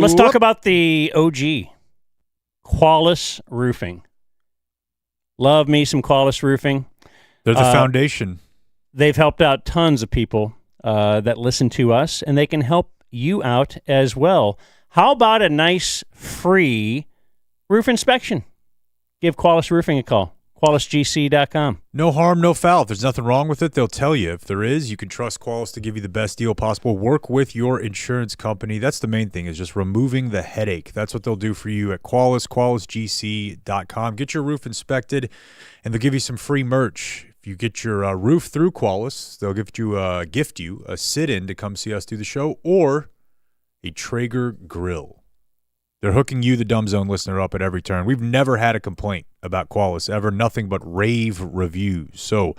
Let's talk about the OG, Qualis Roofing. Love me some Qualis Roofing. They're the foundation. They've helped out tons of people that listen to us, and they can help you out as well. How about a nice free roof inspection? Give Qualis Roofing a call. QualisGC.com. No harm, no foul. If there's nothing wrong with it, they'll tell you. If there is, you can trust Qualis to give you the best deal possible. Work with your insurance company. That's the main thing, is just removing the headache. That's what they'll do for you at Qualis, QualisGC.com. Get your roof inspected, and they'll give you some free merch. If you get your roof through Qualis, they'll gift you a sit-in to come see us do the show, or a Traeger grill. They're hooking you, the Dumb Zone listener, up at every turn. We've never had a complaint about Qualis ever. Nothing but rave reviews. So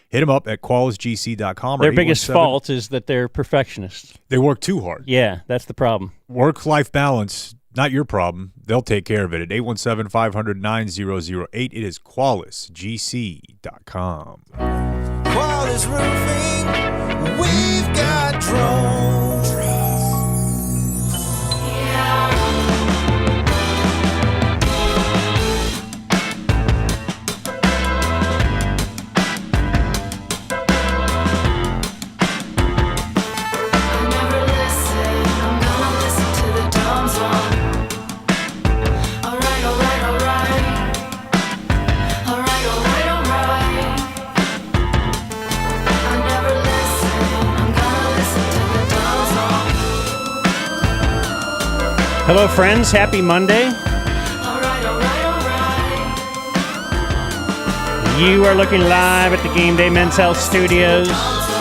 hit them up at QualisGC.com. Their biggest fault is that they're perfectionists. They work too hard. Yeah, that's the problem. Work-life balance, not your problem. They'll take care of it at 817-500-9008. It is QualisGC.com. Qualis Roofing, we've got drones. Hello, friends. Happy Monday. You are looking live at the Game Day Men's Health Studios,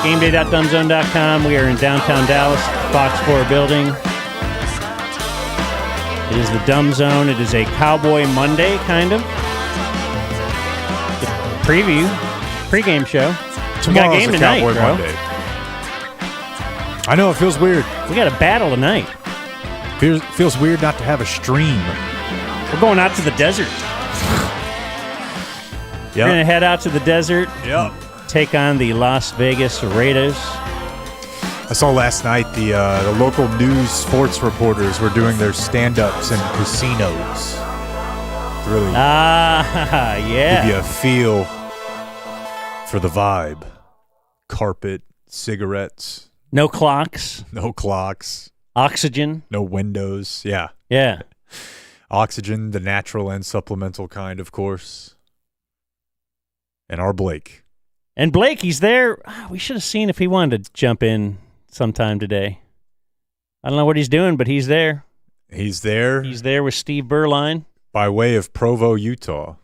gameday.dumbzone.com. We are in downtown Dallas, Fox 4 building. It is the Dumb Zone. It is a Cowboy Monday, kind of. The pregame show. We got a game tonight, Cowboy bro. Monday. I know, it feels weird. We got a battle tonight. Feels weird not to have a stream. We're going out to the desert. We're going to head out to the desert. Yep. Take on the Las Vegas Raiders. I saw last night the local news sports reporters were doing their stand-ups in casinos. Really yeah. give you a feel for the vibe. Carpet, cigarettes. No clocks. No clocks. Oxygen. No windows. Yeah. Yeah. Oxygen, the natural and supplemental kind, of course. And our Blake. And Blake, he's there. We should have seen if he wanted to jump in sometime today. I don't know what he's doing, but he's there. He's there. He's there with Steve Berline. By way of Provo, Utah,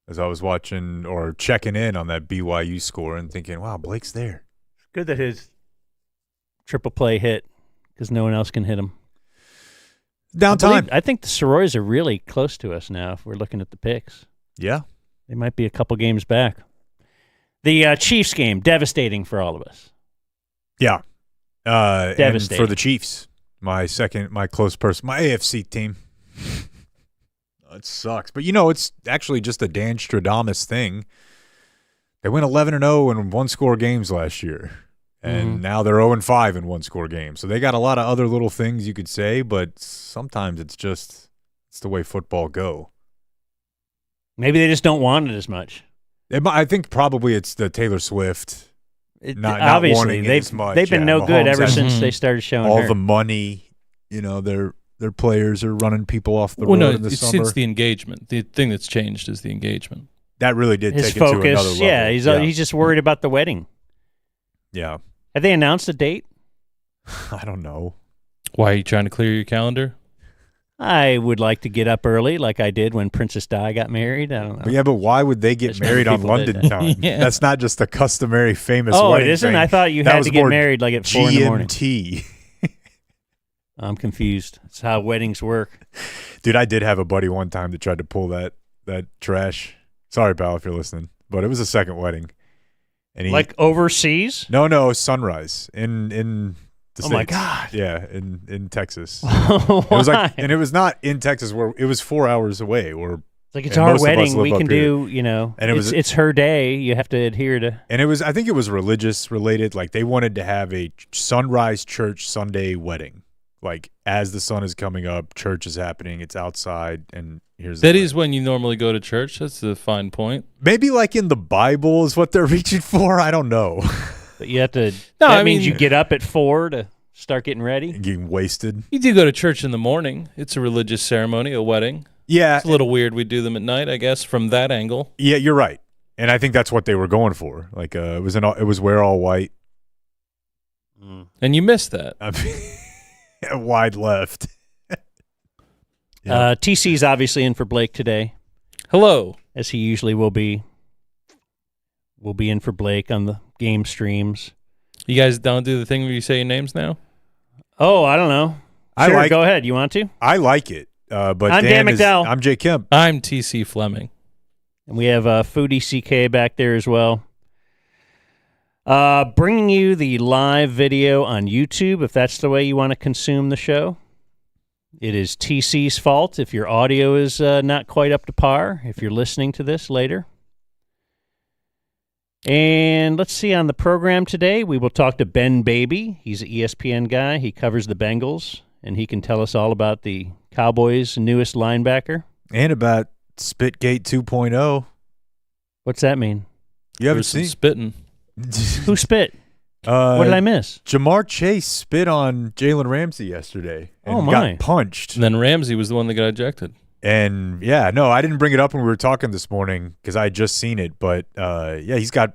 as I was watching or checking in on that BYU score and thinking, wow, Blake's there. It's good that his triple play hit because no one else can hit him. Downtime. I think the Soroys are really close to us now if we're looking at the picks. Yeah. They might be a couple games back. The Chiefs game, devastating for all of us. Yeah. Devastating. And for the Chiefs, my close person, my AFC team. It sucks. But, it's actually just a Dan Stradamus thing. They went 11-0 in one-score games last year. And now they're 0-5 in one-score games. So they got a lot of other little things you could say, but sometimes it's the way football go. Maybe they just don't want it as much. I think probably it's the Taylor Swift not obviously, wanting it as much. They've been no good ever since they started showing all her. the money. Their players are running people off the road in the summer. It's the engagement. The thing that's changed is the engagement. That really did His take focus, it to another level. Yeah, he's just worried about the wedding. Yeah. Have they announced a date? I don't know. Why are you trying to clear your calendar? I would like to get up early like I did when Princess Di got married. I don't know. But why would they get married on London time? Yeah. That's not just a customary famous Oh, wedding it isn't? thing. I thought you had to get married like at 4 in the morning. GMT. I'm confused. That's how weddings work. Dude, I did have a buddy one time that tried to pull that trash. Sorry, pal, if you're listening. But it was a second wedding. And like overseas? No, Sunrise in the States. My God. Yeah, in Texas. It was like, and it was not in Texas where it was 4 hours away. It's our most of us wedding. live We up can here. do, And it's her day. You have to adhere to. And I think it was religious related. Like they wanted to have a Sunrise Church Sunday wedding. Like as the sun is coming up, church is happening. It's outside, and here's That is when you normally go to church. That's the fine point. maybe like in the Bible is what they're reaching for. I don't know. But you have to. No, that I means mean- you get up at 4 to start getting ready. Getting wasted. You do go to church in the morning. It's a religious ceremony, a wedding. Yeah, It's a little weird we do them at night, I guess, from that angle. yeah, you're right. And I think that's what they were going for. Like it was wear all white. And you missed that. I mean, wide left. TC's obviously in for Blake today, Hello. as he usually will be. We'll be in for Blake on the game streams. You guys don't do the thing where you say your names now? Oh, I don't know. Sure, go ahead. You want to? I like it. But I'm Dan McDowell. I'm Jay Kemp. I'm TC Fleming. And we have Foodie CK back there as well. Bringing you the live video on YouTube, if that's the way you want to consume the show. It is TC's fault if your audio is not quite up to par, if you're listening to this later. And let's see, on the program today, we will talk to Ben Baby. He's an ESPN guy. He covers the Bengals, and he can tell us all about the Cowboys' newest linebacker. And about Spitgate 2.0. What's that mean? You haven't There's some seen? spitting. Who spit? What did I miss? Jamar Chase spit on Jalen Ramsey yesterday and Oh, my. got punched. And then Ramsey was the one that got ejected. And yeah, no, I didn't bring it up when we were talking this morning because I had just seen it. But yeah, he's got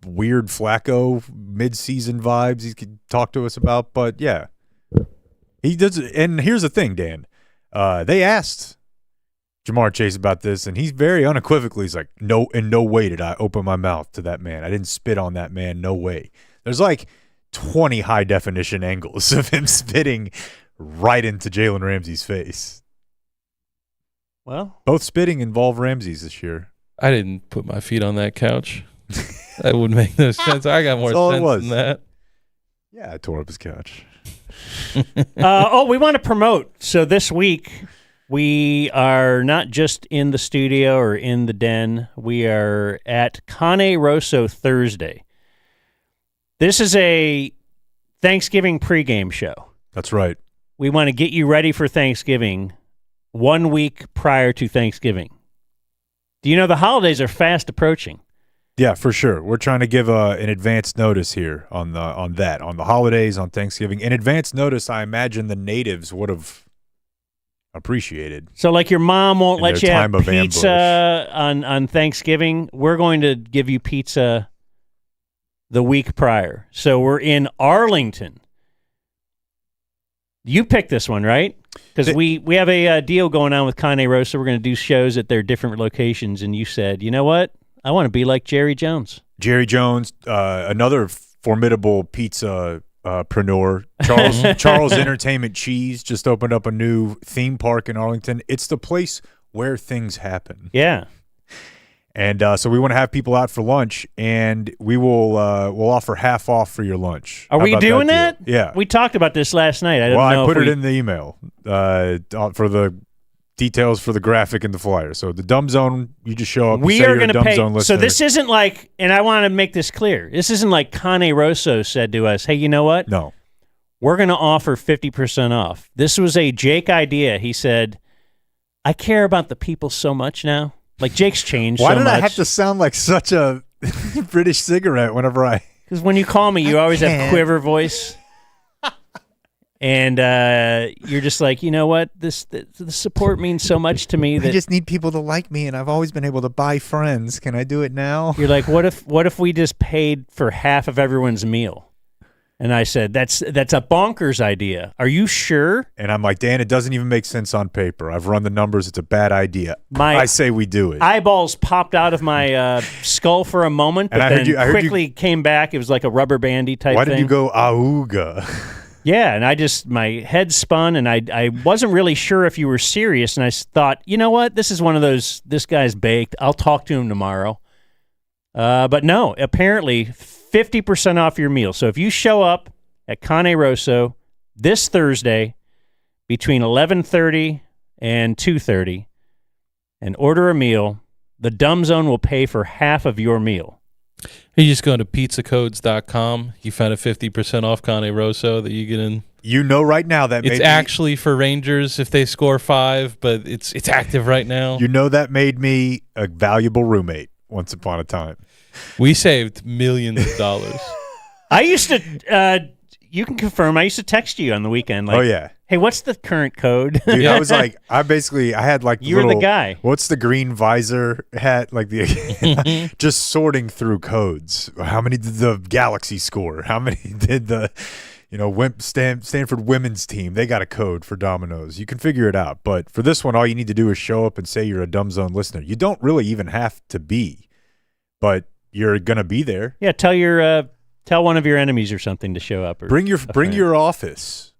weird Flacco mid-season vibes he could talk to us about. But yeah, he does. And here's the thing, Dan. They asked Jamar Chase about this, and he's very unequivocally, he's like, no, in no way did I open my mouth to that man. I didn't spit on that man. No way. There's like 20 high-definition angles of him spitting right into Jalen Ramsey's face. Well, Both spitting involve Ramsey's this year. I didn't put my feet on that couch. That would make no sense. I got more That's all it sense was. than that. Yeah, I tore up his couch. we want to promote. So this week, we are not just in the studio or in the den. We are at Kane Roso Thursday. This is a Thanksgiving pregame show. That's right. We want to get you ready for Thanksgiving 1 week prior to Thanksgiving. Do you know the holidays are fast approaching? Yeah, for sure. We're trying to give an advance notice here on the holidays, on Thanksgiving. In advance notice, I imagine the natives would have appreciated. So like your mom won't In let their you have time of pizza on Thanksgiving. We're going to give you pizza the week prior. So we're in Arlington. You picked this one, right? Because we have a deal going on with Kane Roso. We're going to do shows at their different locations, and you said, you know what? I want to be like Jerry Jones. Jerry Jones, another formidable pizza preneur. Charles Entertainment Cheese just opened up a new theme park in Arlington. It's the place where things happen. Yeah. And so we want to have people out for lunch, and we'll offer half off for your lunch. Are How we about doing deal? that? Yeah. We talked about this last night. I don't know. I put if it in the email for the details for the graphic and the flyer. So the Dumb Zone, you just show up. We say are you're a going to Dumb pay. Zone listener. So this isn't like, and I want to make this clear. This isn't like Kane Roso said to us, hey, you know what? No. We're going to offer 50% off. This was a Jake idea. He said, I care about the people so much now. Like Jake's changed Why so did much. I have to sound like such a British cigarette whenever I... Because when you call me, you always have quiver voice. And you're just like, you know what? The support means so much to me that I just need people to like me, and I've always been able to buy friends. Can I do it now? you're like, what if we just paid for half of everyone's meal? And I said, that's a bonkers idea. Are you sure? And I'm like, Dan, it doesn't even make sense on paper. I've run the numbers. It's a bad idea. I say we do it. Eyeballs popped out of my skull for a moment, but And I heard then you- I heard you- quickly came back. It was like a rubber bandy type Why thing. did you go auga? Yeah, and my head spun, and I wasn't really sure if you were serious, and I thought, you know what? This is one of those, this guy's baked. I'll talk to him tomorrow. But no, apparently 50% off your meal. So if you show up at Kane Roso this Thursday between 11:30 and 2:30 and order a meal, the Dumb Zone will pay for half of your meal. You just go to pizzacodes.com. You found a 50% off Kane Roso that you get in. You know right now that It's actually for Rangers if they score 5, but it's active right now. You know that made me a valuable roommate once upon a time. We saved millions of dollars. I used to, you can confirm, I used to text you on the weekend. Like, Oh, yeah. hey, what's the current code? Dude, I was like, I had like You were the guy. What's the green visor hat? Like the just sorting through codes. How many did the Galaxy score? How many did the Stanford women's team? They got a code for Domino's. You can figure it out. But for this one, all you need to do is show up and say you're a Dumb Zone listener. You don't really even have to be, but you're gonna be there. Yeah, tell one of your enemies or something to show up. Or Bring your office.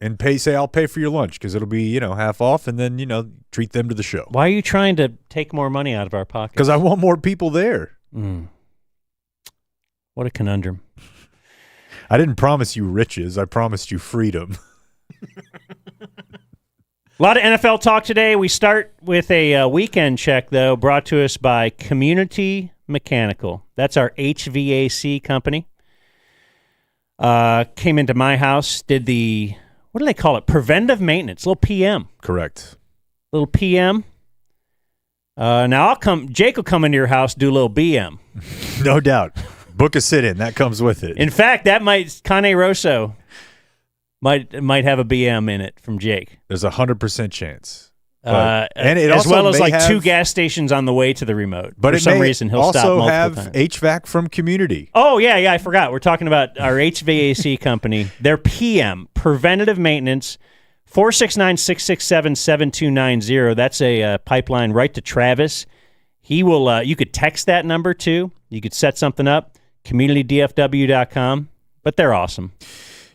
And say I'll pay for your lunch because it'll be half off, and then treat them to the show. Why are you trying to take more money out of our pockets? Because I want more people there. What a conundrum. I didn't promise you riches. I promised you freedom. A lot of NFL talk today. We start with a weekend check, though, brought to us by Community Mechanical. That's our HVAC company. Came into my house, did the, what do they call it? Preventive maintenance, little PM. Correct. Little PM. Now Jake will come into your house, do a little BM. No doubt. Book a sit-in. That comes with it. In fact, Kane Roso might have a BM in it from Jake. There's 100% chance. And it as well as like 2 gas stations on the way to the remote. But for some reason, he'll stop multiple have times. HVAC from Community. Oh, yeah, I forgot. We're talking about our HVAC company. Their PM, preventative maintenance, 469-667-7290. That's a pipeline right to Travis. He will. You could text that number, too. You could set something up, communitydfw.com. But they're awesome.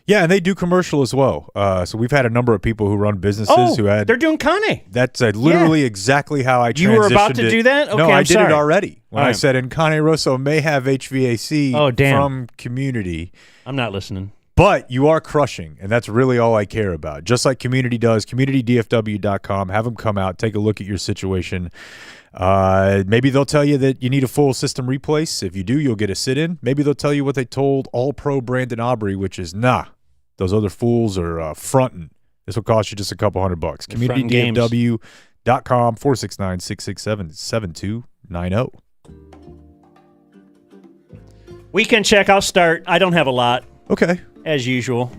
Yeah, and they do commercial as well. So we've had a number of people who run businesses who had. They're doing Kane. That's literally exactly how I transitioned. You were about to do that? Okay, no, I I'm did sorry. it already. When I said, and Kane Roso may have HVAC from Community. I'm not listening. But you are crushing, and that's really all I care about. Just like Community does, communitydfw.com. Have them come out, take a look at your situation. Maybe they'll tell you that you need a full system replace. If you do, you'll get a sit-in. Maybe they'll tell you what they told All-Pro Brandon Aubrey, which is, nah, those other fools are fronting. This will cost you just a couple $100. CommunityDFW.com, 469-667-7290. Weekend check, I'll start. I don't have a lot. Okay. As usual.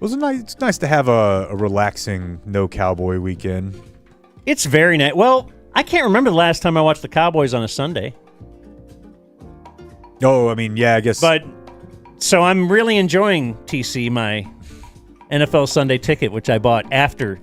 It's nice to have a relaxing, no Cowboy weekend. It's very nice. Well, I can't remember the last time I watched the Cowboys on a Sunday. Oh, I mean, yeah, I guess. But so I'm really enjoying, TC, my NFL Sunday ticket, which I bought after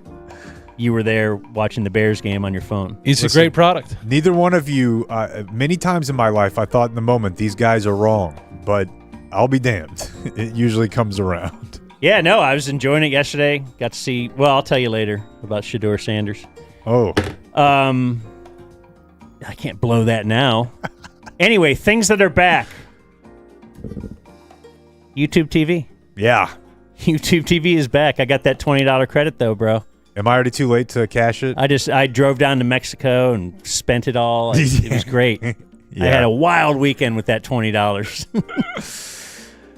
you were there watching the Bears game on your phone. It's a great product. Neither one of you, many times in my life, I thought in the moment, these guys are wrong. But I'll be damned. It usually comes around. Yeah, no, I was enjoying it yesterday. Got to see, well, I'll tell you later about Shador Sanders. Oh. I can't blow that now. Anyway, things that are back. YouTube TV. Yeah. YouTube TV is back. I got that $20 credit, though, bro. Am I already too late to cash it? I drove down to Mexico and spent it all. It was great. Yeah. I had a wild weekend with that $20.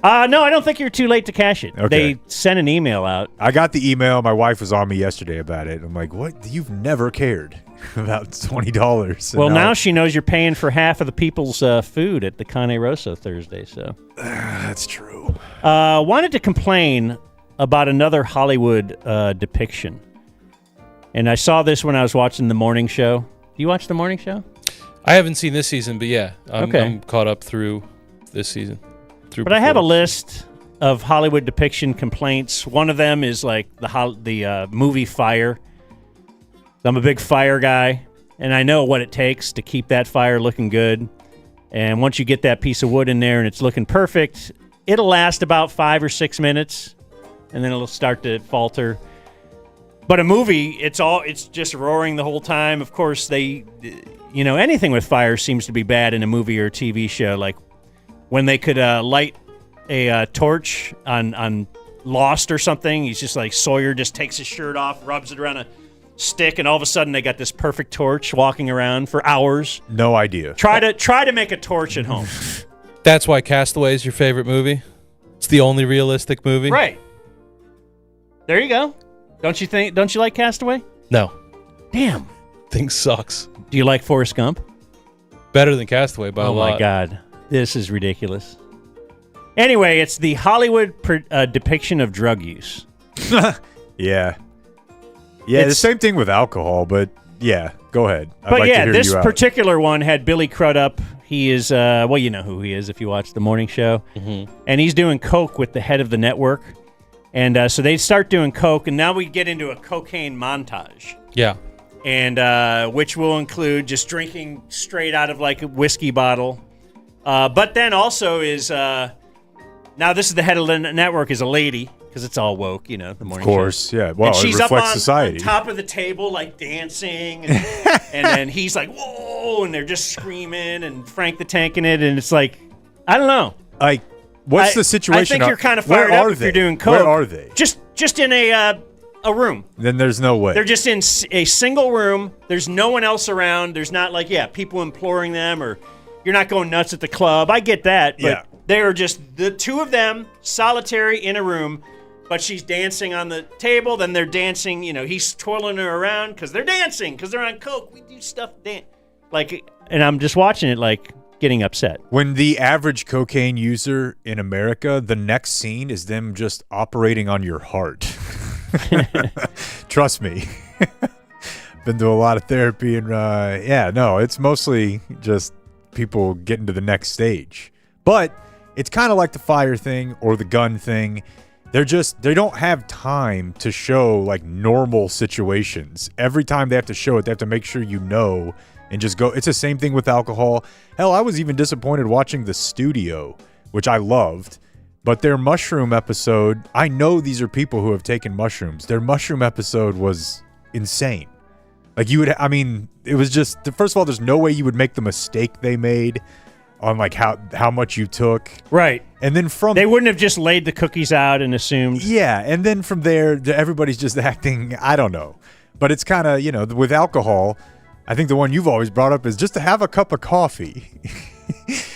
No, I don't think you're too late to cash it. Okay. They sent an email out. I got the email. My wife was on me yesterday about it. I'm like, what? You've never cared about $20. Well, now she knows you're paying for half of the people's food at the Kane Roso Thursday. So that's true. Wanted to complain about another Hollywood depiction. And I saw this when I was watching the morning show. Do you watch the morning show? I haven't seen this season, but yeah, Okay. I'm caught up through this season. But I have a list of Hollywood depiction complaints. One of them is like the movie Fire. I'm a big fire guy, and I know what it takes to keep that fire looking good. And once you get that piece of wood in there and it's looking perfect, it'll last about 5 or 6 minutes, and then it'll start to falter. But a movie, it's just roaring the whole time. Of course, anything with fire seems to be bad in a movie or a TV show. Like when they could light a torch on Lost or something, he's just like Sawyer just takes his shirt off, rubs it around stick, and all of a sudden they got this perfect torch walking around for hours. No idea. Try to make a torch at home. That's why Castaway is your favorite movie? It's the only realistic movie? Right. There you go. Don't you like Castaway? No. Damn. Thing sucks. Do you like Forrest Gump? Better than Castaway by a lot. Oh my God. This is ridiculous. Anyway, it's the Hollywood depiction of drug use. Yeah. Yeah, the same thing with alcohol, but yeah, go ahead. But this particular one had Billy Crudup. He is, well, you know who he is if you watch the morning show. Mm-hmm. And he's doing coke with the head of the network. And so they start doing coke, and now we get into a cocaine montage. Yeah. And which will include just drinking straight out of like a whiskey bottle. But then also is, now this is the head of the network is a lady. Because it's all woke, you know, the morning show. Of course, yeah. Well, and she's it reflects up society. On top of the table, like dancing, and, and then he's like, whoa, and they're just screaming, and Frank the Tank in it, and it's like, I don't know. Like, what's the situation? I think you're kind of fired up if you're doing coke. Where are they? Just in a room. Then there's no way. They're just in a single room. There's no one else around. There's not like, people imploring them, or you're not going nuts at the club. I get that, but they are just the two of them, solitary in a room. But she's dancing on the table. Then they're dancing. You know, he's twirling her around because they're dancing because they're on coke. We do stuff and I'm just watching it, like getting upset. When the average cocaine user in America, the next scene is them just operating on your heart. Trust me. Been to a lot of therapy, and it's mostly just people getting to the next stage. But it's kind of like the fire thing or the gun thing. They don't have time to show like normal situations. Every time they have to show it, they have to make sure you know and just go. It's the same thing with alcohol. Hell, I was even disappointed watching The Studio, which I loved, but their mushroom episode, I know these are people who have taken mushrooms. Their mushroom episode was insane. Like it was just, first of all, there's no way you would make the mistake they made on like how much you took. Right. And then they wouldn't have just laid the cookies out and assumed. Yeah, and then from there, everybody's just acting, I don't know. But it's kind of, with alcohol, I think the one you've always brought up is just to have a cup of coffee.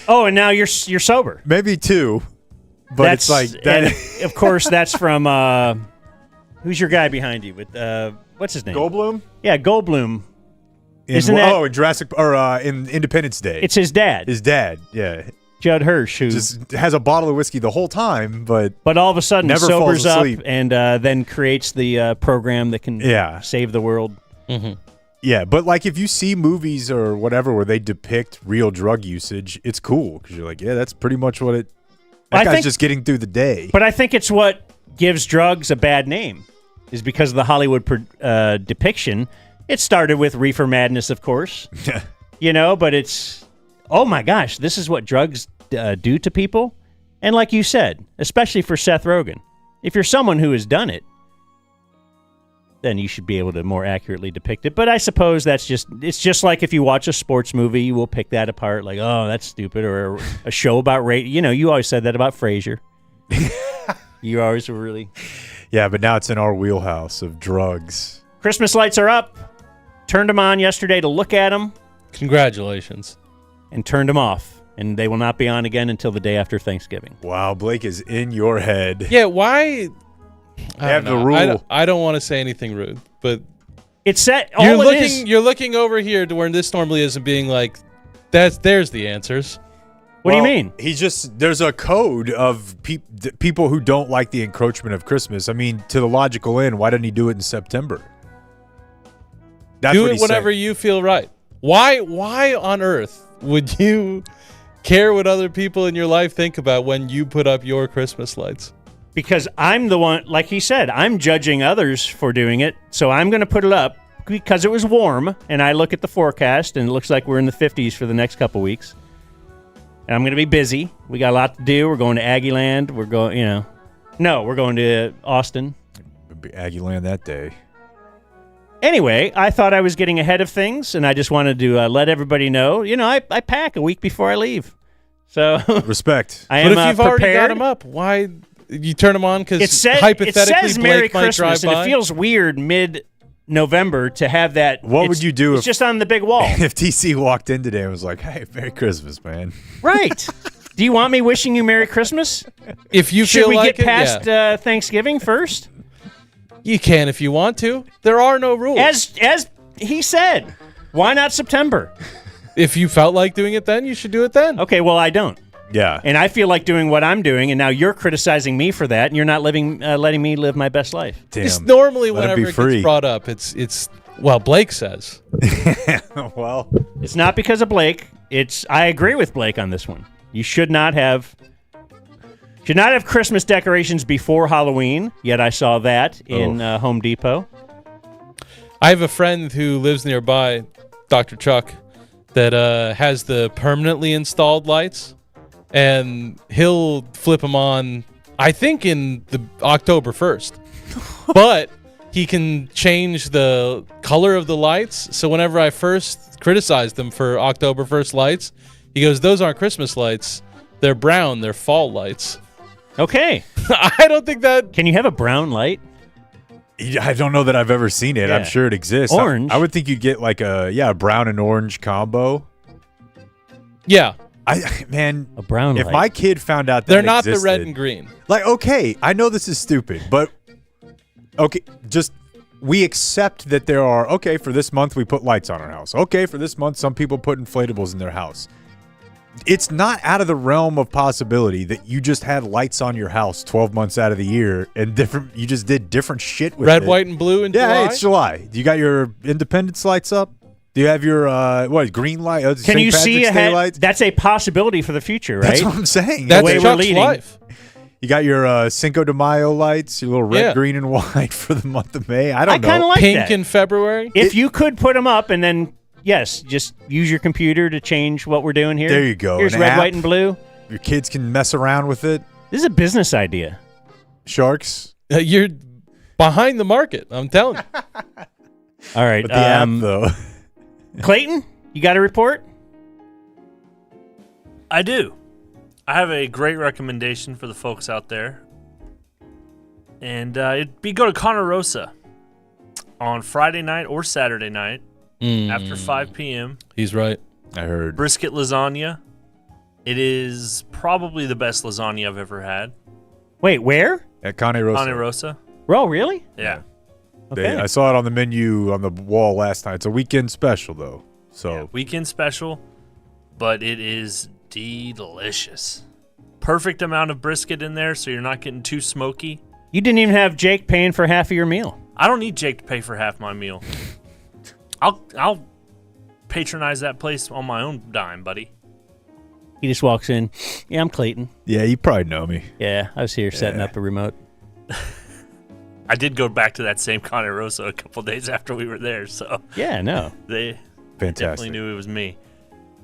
Oh, and now you're sober. Maybe two. But it's like that. And of course, that's from, who's your guy behind you? With what's his name? Goldblum? Yeah, Goldblum. In Jurassic, or in Independence Day. It's his dad. His dad, yeah. Judd Hirsch, who just has a bottle of whiskey the whole time, but all of a sudden never sobers falls up asleep. And then creates the program that can save the world. Mm-hmm. Yeah, but like if you see movies or whatever where they depict real drug usage, it's cool because you're like, yeah, that's pretty much what it. That guy's just getting through the day. But I think it's what gives drugs a bad name, is because of the Hollywood depiction. It started with reefer madness, of course. But it's, oh my gosh, this is what drugs do to people. And like you said, especially for Seth Rogen, if you're someone who has done it, then you should be able to more accurately depict it. But I suppose it's just like if you watch a sports movie, you will pick that apart like, oh, that's stupid. Or a show about race. You always said that about Frasier. You always were really. Yeah, but now it's in our wheelhouse of drugs. Christmas lights are up. Turned them on yesterday to look at them. Congratulations. And turned them off. And they will not be on again until the day after Thanksgiving. Wow, Blake is in your head. Yeah, why? I have the rule. I don't want to say anything rude, but it's set. You're looking over here to where this normally is and being like, there's the answers. What do you mean? There's a code of people who don't like the encroachment of Christmas. I mean, to the logical end, why didn't he do it in September? That's do what it whenever you feel right. Why on earth would you care what other people in your life think about when you put up your Christmas lights? Because I'm the one, like he said, I'm judging others for doing it, so I'm going to put it up because it was warm, and I look at the forecast, and it looks like we're in the 50s for the next couple weeks. And I'm going to be busy. We got a lot to do. We're going to Aggieland. We're going, we're going to Austin. It'll be Aggieland that day. Anyway, I thought I was getting ahead of things, and I just wanted to let everybody know. I pack a week before I leave. So respect. I am But if you've prepared. already got them up, why you turn them on? Because it hypothetically, says Merry Blake might Christmas, drive by. and it feels weird November to have that. What would you do It's if- just on the big wall. If TC walked in today and was like, "Hey, Merry Christmas, man." Right. Do you want me wishing you Merry Christmas? If you Should feel we like get past yeah. Thanksgiving first? You can if you want to. There are no rules. As he said, why not September? If you felt like doing it then, you should do it then. Okay, well, I don't. Yeah. And I feel like doing what I'm doing, and now you're criticizing me for that, and you're not letting me live my best life. Damn. It's normally Let it whenever be it free. gets brought up, it's well, Blake says. Well, It's not because of Blake. I agree with Blake on this one. You should not have Christmas decorations before Halloween, yet I saw that in Home Depot. I have a friend who lives nearby, Dr. Chuck, that has the permanently installed lights, and he'll flip them on, I think, in the October 1st. But he can change the color of the lights. So whenever I first criticized them for October 1st lights, he goes, "Those aren't Christmas lights. They're brown. They're fall lights." Okay. I don't think that... Can you have a brown light? I don't know that I've ever seen it. Yeah. I'm sure it exists. Orange. I would think you'd get like a brown and orange combo. Yeah. A brown if light. my kid found out that They're not existed, the red and green. like, okay, I know this is stupid, but okay, just we accept that there are, okay, for this month we put lights on our house. Okay, for this month some people put inflatables in their house. It's not out of the realm of possibility that you just had lights on your house 12 months out of the year and you just did different shit with Red, it. white, and blue in Yeah, July? it's July. You got your Independence lights up? Do you have your green light? Can St. you see Patrick's Day ahead? lights? That's a possibility for the future, right? That's what I'm saying. That's way we're Chuck's leading. life. You got your Cinco de Mayo lights, your little red, Yeah. green, and white for the month of May. I I don't know. kind of like Pink that. in February. If you could put them up and then, yes, just use your computer to change what we're doing here. There you go. Here's An red, app. white, and blue. Your kids can mess around with it. This is a business idea. Sharks. You're behind the market, I'm telling you. All right. But the app, though. Clayton, you got a report? I do. I have a great recommendation for the folks out there. And it'd be go to Kane Roso on Friday night or Saturday night after 5 p.m. He's right. I heard. Brisket lasagna. It is probably the best lasagna I've ever had. Wait, where? At Kane Roso. Kane Roso. Oh, really? Yeah. Okay. I saw it on the menu on the wall last night. It's a weekend special, though. So Yeah, weekend special, but it is delicious. Perfect amount of brisket in there, so you're not getting too smoky. You didn't even have Jake paying for half of your meal. I don't need Jake to pay for half my meal. I'll patronize that place on my own dime, buddy. He just walks in. Yeah, I'm Clayton. yeah, you probably know me. Yeah, I was here setting up a remote. I did go back to that same Kane Roso a couple days after we were there, so Yeah, no. they Fantastic. definitely knew it was me.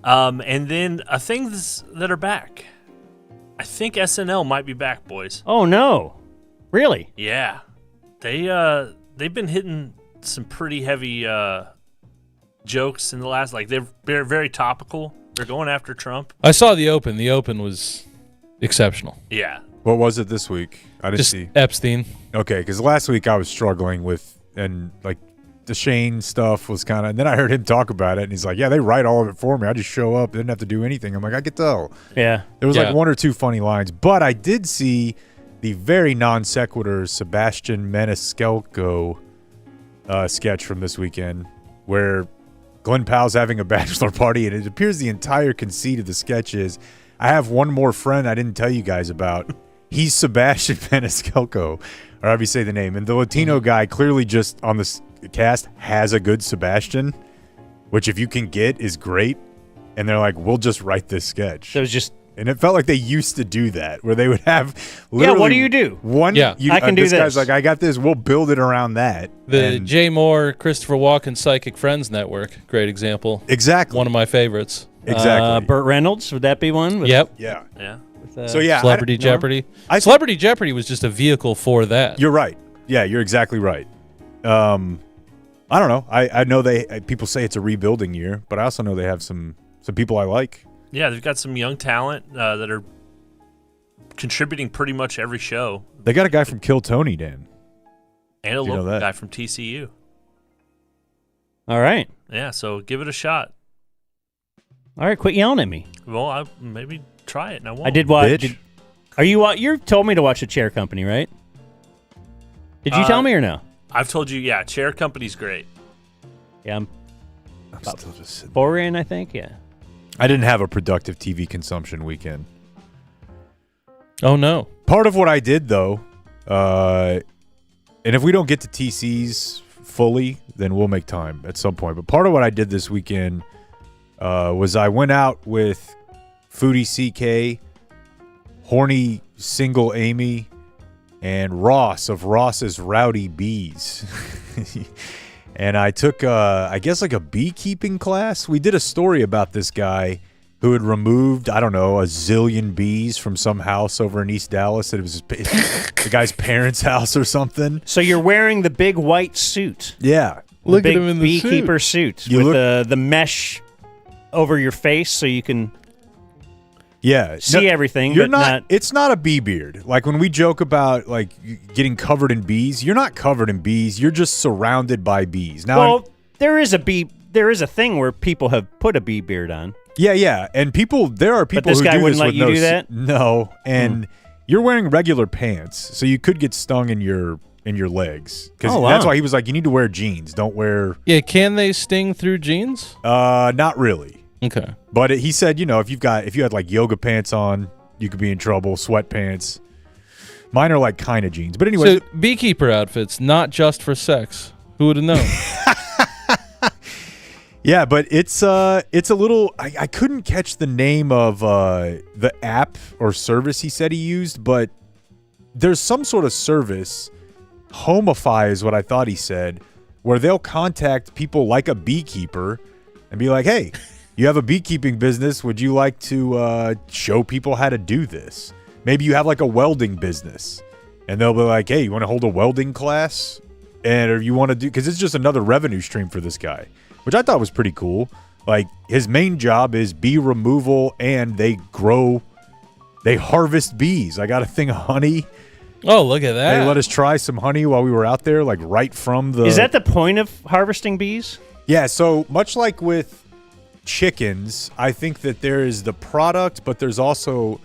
And then things that are back. I think SNL might be back, boys. Oh, no. Really? Yeah, they've been hitting some pretty heavy jokes in the last. Like they're very topical. They're going after Trump. I saw The Open. The Open was exceptional. Yeah, What was it this week? I didn't Just see. Epstein. Okay, because last week I was struggling with, and like the Shane stuff was kind of, and then I heard him talk about it, and he's like, yeah, they write all of it for me. I just show up, didn't have to do anything. I'm like, I could tell. Yeah. There was Yeah. like one or two funny lines, but I did see the very non sequitur Sebastian Maniscalco sketch from this weekend where Glenn Powell's having a bachelor party, and it appears the entire conceit of the sketch is, I have one more friend I didn't tell you guys about. He's Sebastian Maniscalco, or however you say the name. And the Latino guy clearly just on this cast has a good Sebastian, which if you can get is great. And they're like, we'll just write this sketch. So it was just, And it felt like they used to do that, where they would have literally what do you do? One, Yeah. I can do this guy's this. like, I got this. We'll build it around that. The And- Jay Moore, Christopher Walken Psychic Friends Network. Great example. exactly. One of my favorites. Exactly. Burt Reynolds, would that be one? With- Yep. yeah. yeah. with, So yeah, Celebrity Jeopardy. Celebrity Jeopardy was just a vehicle for that. You're right. Yeah, you're exactly right. I don't know. I know people say it's a rebuilding year, but I also know they have some people I like. Yeah, they've got some young talent that are contributing pretty much every show. They got a guy from Kill Tony, Dan. And a You know local that. guy from TCU. All right. Yeah, so give it a shot. All right, quit yelling at me. Well, I maybe try it and I won't. I did watch. Bitch. You told me to watch The Chair Company, right? Did you tell me or no? I've told you, yeah, Chair Company's great. Yeah, I'm still just sitting. 4 in, I think. Yeah. I didn't have a productive TV consumption weekend. Oh, no. Part of what I did, though, and if we don't get to TCs fully, then we'll make time at some point. But part of what I did this weekend was I went out with Foodie CK, Horny Single Amy, and Ross of Ross's Rowdy Bees. And I took, I guess, like a beekeeping class. We did a story about this guy who had removed, I don't know, a zillion bees from some house over in East Dallas. That it was the guy's parents' house or something. So you're wearing the big white suit. Yeah. Look the at big him in the beekeeper suit You with the mesh over your face so you can Yeah. see everything. You're but not, it's not a bee beard. Like when we joke about like getting covered in bees, you're not covered in bees. You're just surrounded by bees. Now, Well, there is a thing where people have put a bee beard on. yeah. And there are people this who guy do wouldn't this let with you no do that? No. And you're wearing regular pants, so you could get stung in your legs. Because Oh, wow. that's why he was like, you need to wear jeans. Don't wear Yeah, can they sting through jeans? not really. Okay. But he said, if you had like yoga pants on, you could be in trouble. Sweatpants. Mine are like kind of jeans. But anyway, So beekeeper outfits, not just for sex. Who would have known? yeah, but it's a little. I couldn't catch the name of the app or service he said he used, but there's some sort of service. Homify is what I thought he said, where they'll contact people like a beekeeper and be like, "Hey, you have a beekeeping business. Would you like to show people how to do this? Maybe you have like a welding business." And they'll be like, "Hey, you want to hold a welding class?" Or you want to do, because it's just another revenue stream for this guy, which I thought was pretty cool. Like his main job is bee removal, and they harvest bees. I got a thing of honey. Oh, look at that. They let us try some honey while we were out there, like right from the. Is that the point of harvesting bees? Yeah, so much like with chickens, I think that there is the product, but there's also,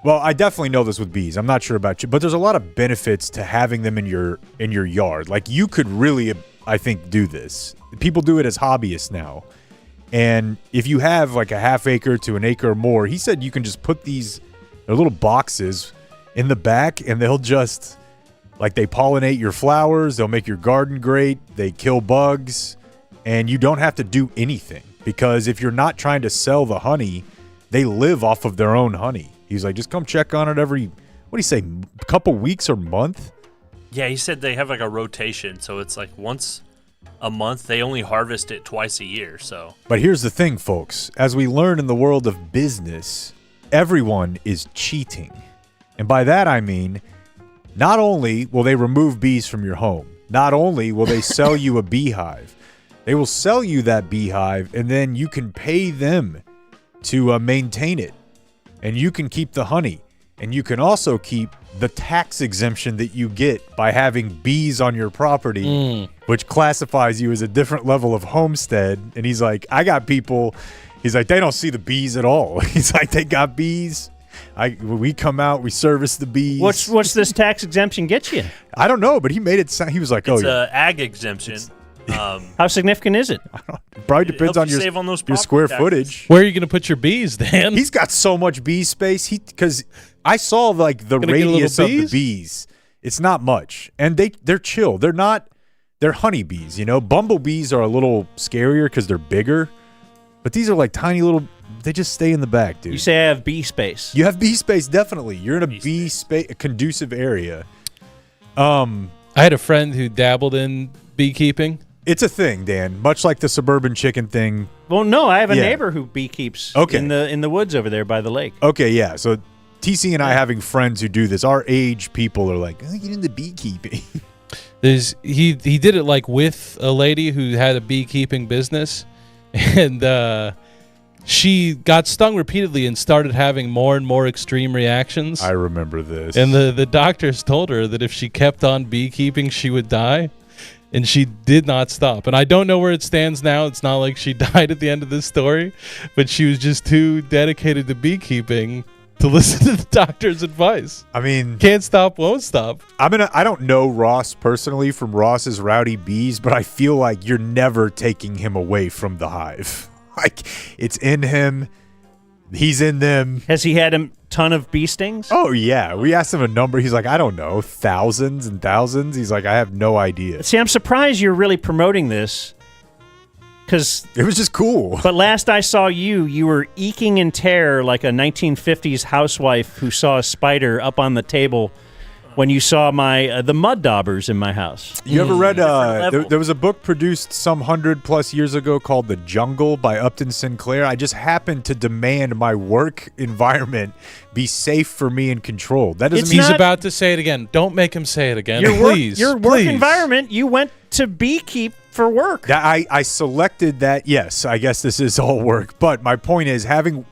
well, I definitely know this with bees. I'm not sure about you, but there's a lot of benefits to having them in your yard. Like you could really, I think, do this. People do it as hobbyists now. And if you have like a half acre to an acre or more, he said you can just put they're little boxes in the back, and they'll just, like, they pollinate your flowers, they'll make your garden great, they kill bugs, and you don't have to do anything. Because if you're not trying to sell the honey, they live off of their own honey. He's like, just come check on it every, what do you say, couple weeks or month? Yeah, he said they have like a rotation, so it's like once a month. They only harvest it twice a year, so. But here's the thing, folks. As we learn in the world of business, everyone is cheating. And by that I mean, not only will they remove bees from your home, not only will they sell you a beehive, they will sell you that beehive, and then you can pay them to maintain it. And you can keep the honey. And you can also keep the tax exemption that you get by having bees on your property, which classifies you as a different level of homestead. And he's like, I got people, he's like, they don't see the bees at all. He's like, they got bees. We come out, we service the bees. What's this tax exemption get you? I don't know, but he made it sound, he was like, It's yeah. a ag exemption. How significant is it? It probably depends on helps you save on those your property square taxes. footage. Where are you going to put your bees, Dan? He's got so much bee space. Because I saw like the Gonna get a little radius of the bees? bees. It's not much, and they're chill. They're honeybees. Bumblebees are a little scarier because they're bigger, but these are like tiny little. They just stay in the back, dude. You say I have bee space. You have bee space, definitely. You're in a bee space, a conducive area. I had a friend who dabbled in beekeeping. It's a thing, Dan. Much like the suburban chicken thing. Well, no, I have a Yeah. neighbor who beekeeps Okay. in the woods over there by the lake. Okay, yeah. So TC and I having friends who do this. Our age people are like, oh, get into beekeeping. He did it like with a lady who had a beekeeping business, and she got stung repeatedly and started having more and more extreme reactions. I remember this. And the doctors told her that if she kept on beekeeping, she would die. And she did not stop. And I don't know where it stands now. It's not like she died at the end of this story, but she was just too dedicated to beekeeping to listen to the doctor's advice. I mean, Can't stop, won't stop. I don't know Ross personally from Ross's Rowdy Bees, but I feel like you're never taking him away from the hive. Like, it's in him. He's in them. Has he had a ton of bee stings? Oh, yeah. We asked him a number. He's like, I don't know, thousands and thousands. He's like, I have no idea. See, I'm surprised you're really promoting this. Because it was just cool. But last I saw you were eking in terror like a 1950s housewife who saw a spider up on the table when you saw the mud daubers in my house. You ever read, there was a book produced some 100+ years ago called The Jungle by Upton Sinclair. I just happened to demand my work environment be safe for me and controlled. That doesn't mean He's about to say it again. Don't make him say it again. Your work environment, you went to Beekeep for work. I selected that. Yes, I guess this is all work. But my point is having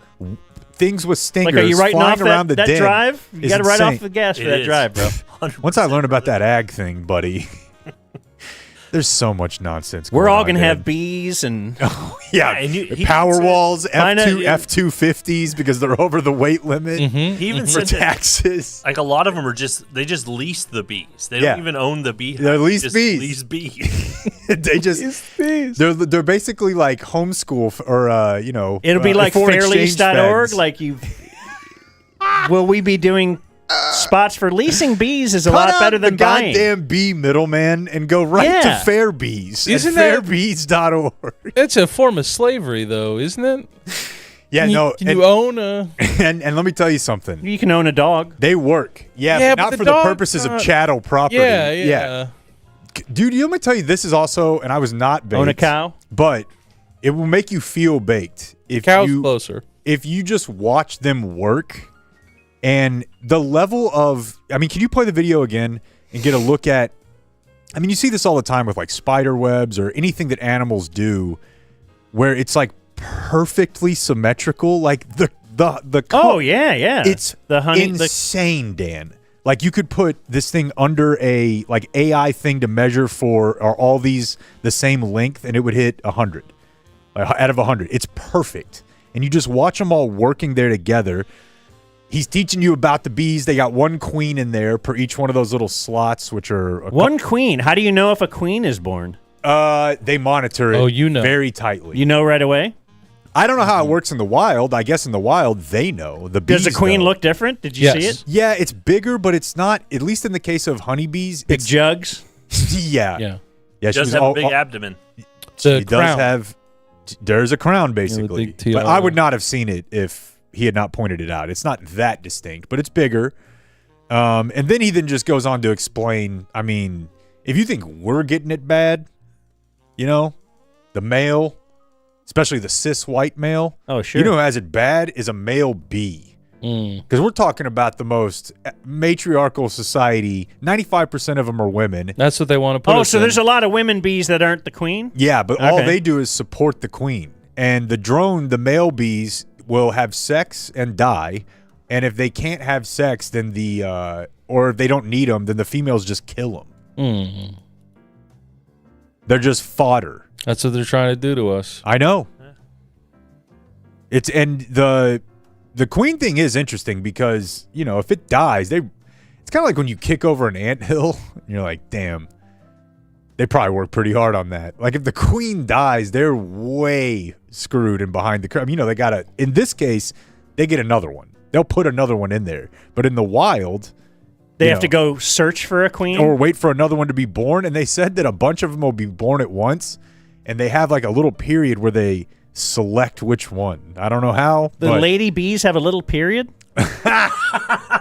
things with stingers like, are you writing flying off around the that den drive? You got to write insane. off the gas for that drive, bro. 100%. Once I learned about that ag thing, buddy, there's so much nonsense. We're all going gonna to have bees and yeah, and he power said- walls, Mine, F250s because they're over the weight limit He even for said that, taxes. like, a lot of them are they just lease the bees. They don't even own the bee. They're leased just bees. Lease bees. They just they're basically like homeschool or it'll be like foreign exchange fairlease.org. feds. Like you, will we be doing spots for leasing bees? Is a Cut lot out better than the buying. goddamn bee middleman and go right Yeah. to Fairbees. Isn't at that- fairbees.org. It's a form of slavery, though, isn't it? Yeah, Can you, no. Can you own a? and let me tell you something. You can own a dog. They work. Yeah, Yeah, but but not the for the dog- purposes of chattel property. Yeah. Dude, let me tell you, this is also, and I was not baked. Own a cow. But it will make you feel baked if Cow's you closer. if you just watch them work. And the level of, I mean, can you play the video again and get a look at, I mean, you see this all the time with like spider webs or anything that animals do where it's like perfectly symmetrical. Like the Oh yeah. it's the honey. insane, Dan. Like you could put this thing under a like AI thing to measure for are all these the same length and it would hit 100 out of 100. It's perfect. And you just watch them all working there together. He's teaching you about the bees. They got one queen in there per each one of those little slots, which are one queen. How do you know if a queen is born? They monitor it. Oh, you know. very tightly. You know right away. I don't know how it works in the wild. I guess in the wild they know. The bees Does the queen know. look different? Did you see Yes. it? Yeah, it's bigger, but it's not. At least in the case of honeybees, Big it's jugs. yeah. Yeah. Yeah, Does have a big abdomen. The He crown. does have. There's a crown basically, big tiara. but I would not have seen it if he had not pointed it out. It's not that distinct, but it's bigger. And then he just goes on to explain. I mean, if you think we're getting it bad, the male, especially the cis white male. Oh sure. You know who has it bad is a male bee. Because we're talking about the most matriarchal society. 95% of them are women. That's what they want to put. Oh, us so in. there's a lot of women bees that aren't the queen. Yeah, but all Okay. they do is support the queen. And the male bees will have sex and die. And if they can't have sex, then or if they don't need them, then the females just kill them. They're just fodder. That's what they're trying to do to us. I know. The queen thing is interesting because, if it dies, it's kind of like when you kick over an anthill and you're like, damn, they probably worked pretty hard on that. Like if the queen dies, they're way screwed and behind the curve. They got in this case, they get another one. They'll put another one in there. But in the wild, They have to go search for a queen. or wait for another one to be born. And they said that a bunch of them will be born at once. And they have like a little period where they select which one. I don't know how. The but lady bees have a little period.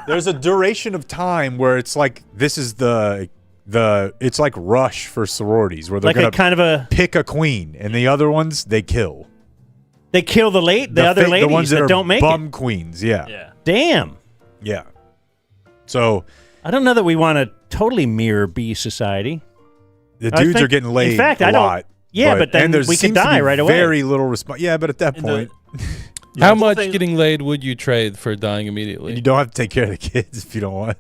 there's a duration of time where it's like this is it's like rush for sororities where they're Like a gonna kind of a. pick a queen and the other ones they kill. They kill the other ladies the ones that, are don't make bum it. queens. Yeah. Yeah. Damn. Yeah. So I don't know that we want to totally mirror bee society. the I dudes think- are getting laid in fact, a I don't- lot. Yeah, but then and there we could seems to die be right away. Very little response. Yeah, but at that And point, How the much thing- getting laid would you trade for dying immediately? you don't have to take care of the kids if you don't want.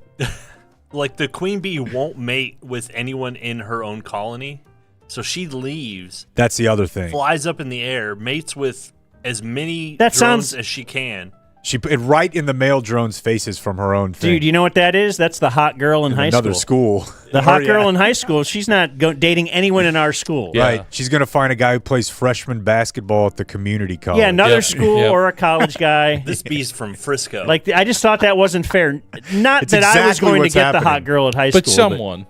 Like the queen bee won't mate with anyone in her own colony. So she leaves, That's the other thing. flies up in the air, mates with as many That drones sounds- as she can. She put it right in the male drone's faces from her own thing. Dude, you know what that is? That's the hot girl in high another school. school. The hot Or, girl yeah. in high school, she's not dating anyone in our school. Yeah. Right. She's going to find a guy who plays freshman basketball at the community college. Yeah, another Yep. school Yep. or a college guy. This bee's from Frisco. Like, I just thought that wasn't fair. Not It's that I was exactly going to what's get the hot happening. girl at high school. But someone.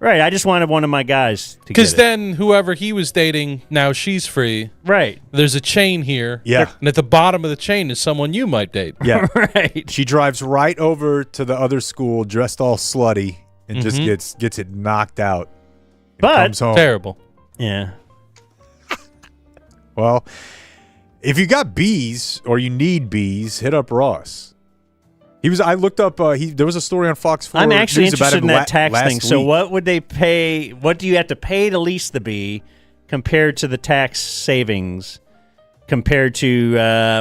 Right, I just wanted one of my guys to get Because it. then whoever he was dating, now she's free. Right, There's a chain here. Yeah. And at the bottom of the chain is someone you might date. Yeah. right. She drives right over to the other school dressed all slutty and just gets it knocked out. And But- comes home. Terrible. Yeah. Well, if you got bees or you need bees, hit up Ross. I looked up. There was a story on Fox 4. I'm actually News about interested him in that tax last thing. So week. what would they pay? What do you have to pay to lease the bee compared to the tax savings? Compared to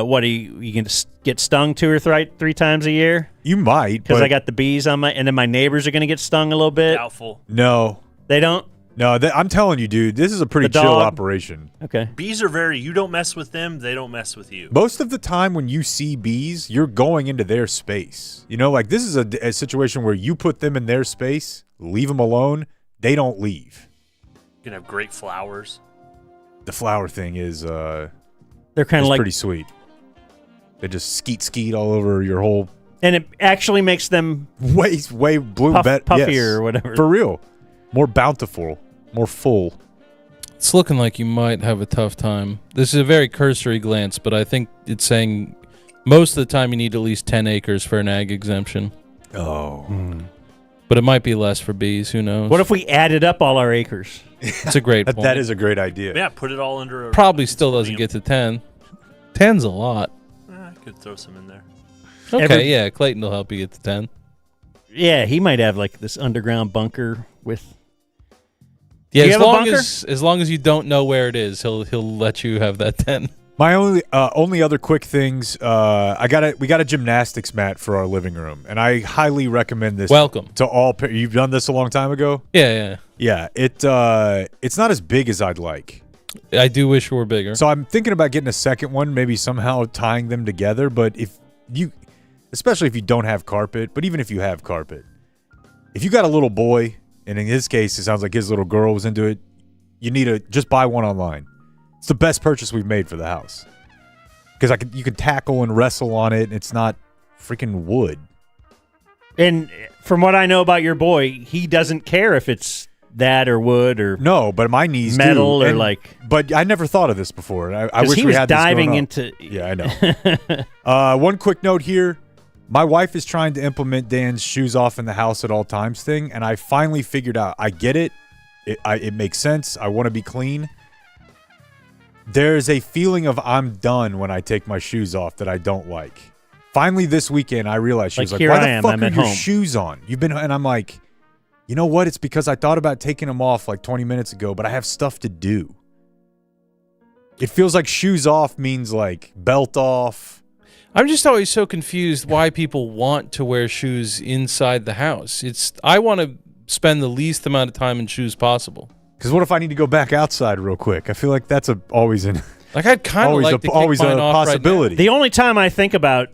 what you can get stung 2 or 3 times a year? You might, Because but I got the bees on my, and then my neighbors are going to get stung a little bit. Doubtful. no. They don't. I'm telling you, dude, this is a pretty The chill dog. operation. Okay. Bees are you don't mess with them, they don't mess with you. Most of the time when you see bees, you're going into their space. You know, like this is a situation where you put them in their space, leave them alone, they don't leave. You can have great flowers. The flower thing is They're kind of like, pretty sweet. They just skeet all over your whole and it actually makes them way blue puffier yes. or whatever. For real. More bountiful, more full. It's looking like you might have a tough time. This is a very cursory glance, but I think it's saying most of the time you need at least 10 acres for an ag exemption. Oh. But it might be less for bees. Who knows? What if we added up all our acres? It's a great point. That is a great idea. Yeah, put it all under a Probably still doesn't get to 10. 10's a lot. I could throw some in there. Okay, yeah, Clayton will help you get to 10. Yeah, he might have like this underground bunker with. Yeah, Do you as have a long bunker? as long as you don't know where it is, he'll let you have that 10. My only other quick things, we got a gymnastics mat for our living room, and I highly recommend this. Welcome. To all. You've done this a long time ago. Yeah. Yeah, it's not as big as I'd like. I do wish it were bigger. So I'm thinking about getting a second one, maybe somehow tying them together. But especially if you don't have carpet, but even if you have carpet, if you got a little boy, and in his case, it sounds like his little girl was into it, you need to just buy one online. It's the best purchase we've made for the house. Because you can tackle and wrestle on it, and it's not freaking wood. And from what I know about your boy, he doesn't care if it's that or wood or No, but my knees metal do. or And- like. But I never thought of this before. I wish he we was had this diving growing up. into. Yeah, I know. One quick note here. My wife is trying to implement Dan's shoes off in the house at all times thing, and I finally figured out. I get it. It makes sense. I want to be clean. There's a feeling of I'm done when I take my shoes off that I don't like. Finally, this weekend, I realized she Like, was like, here "Why I the am, fuck I'm are at your home." shoes on? You've been," and I'm like, "You know what? It's because I thought about taking them off like 20 minutes ago, but I have stuff to do." It feels like shoes off means like belt off. I'm just always so confused why people want to wear shoes inside the house. I want to spend the least amount of time in shoes possible. Because what if I need to go back outside real quick? I feel like that's always an Like I'd kind of always like a, to kick always mine a off possibility. The only time I think about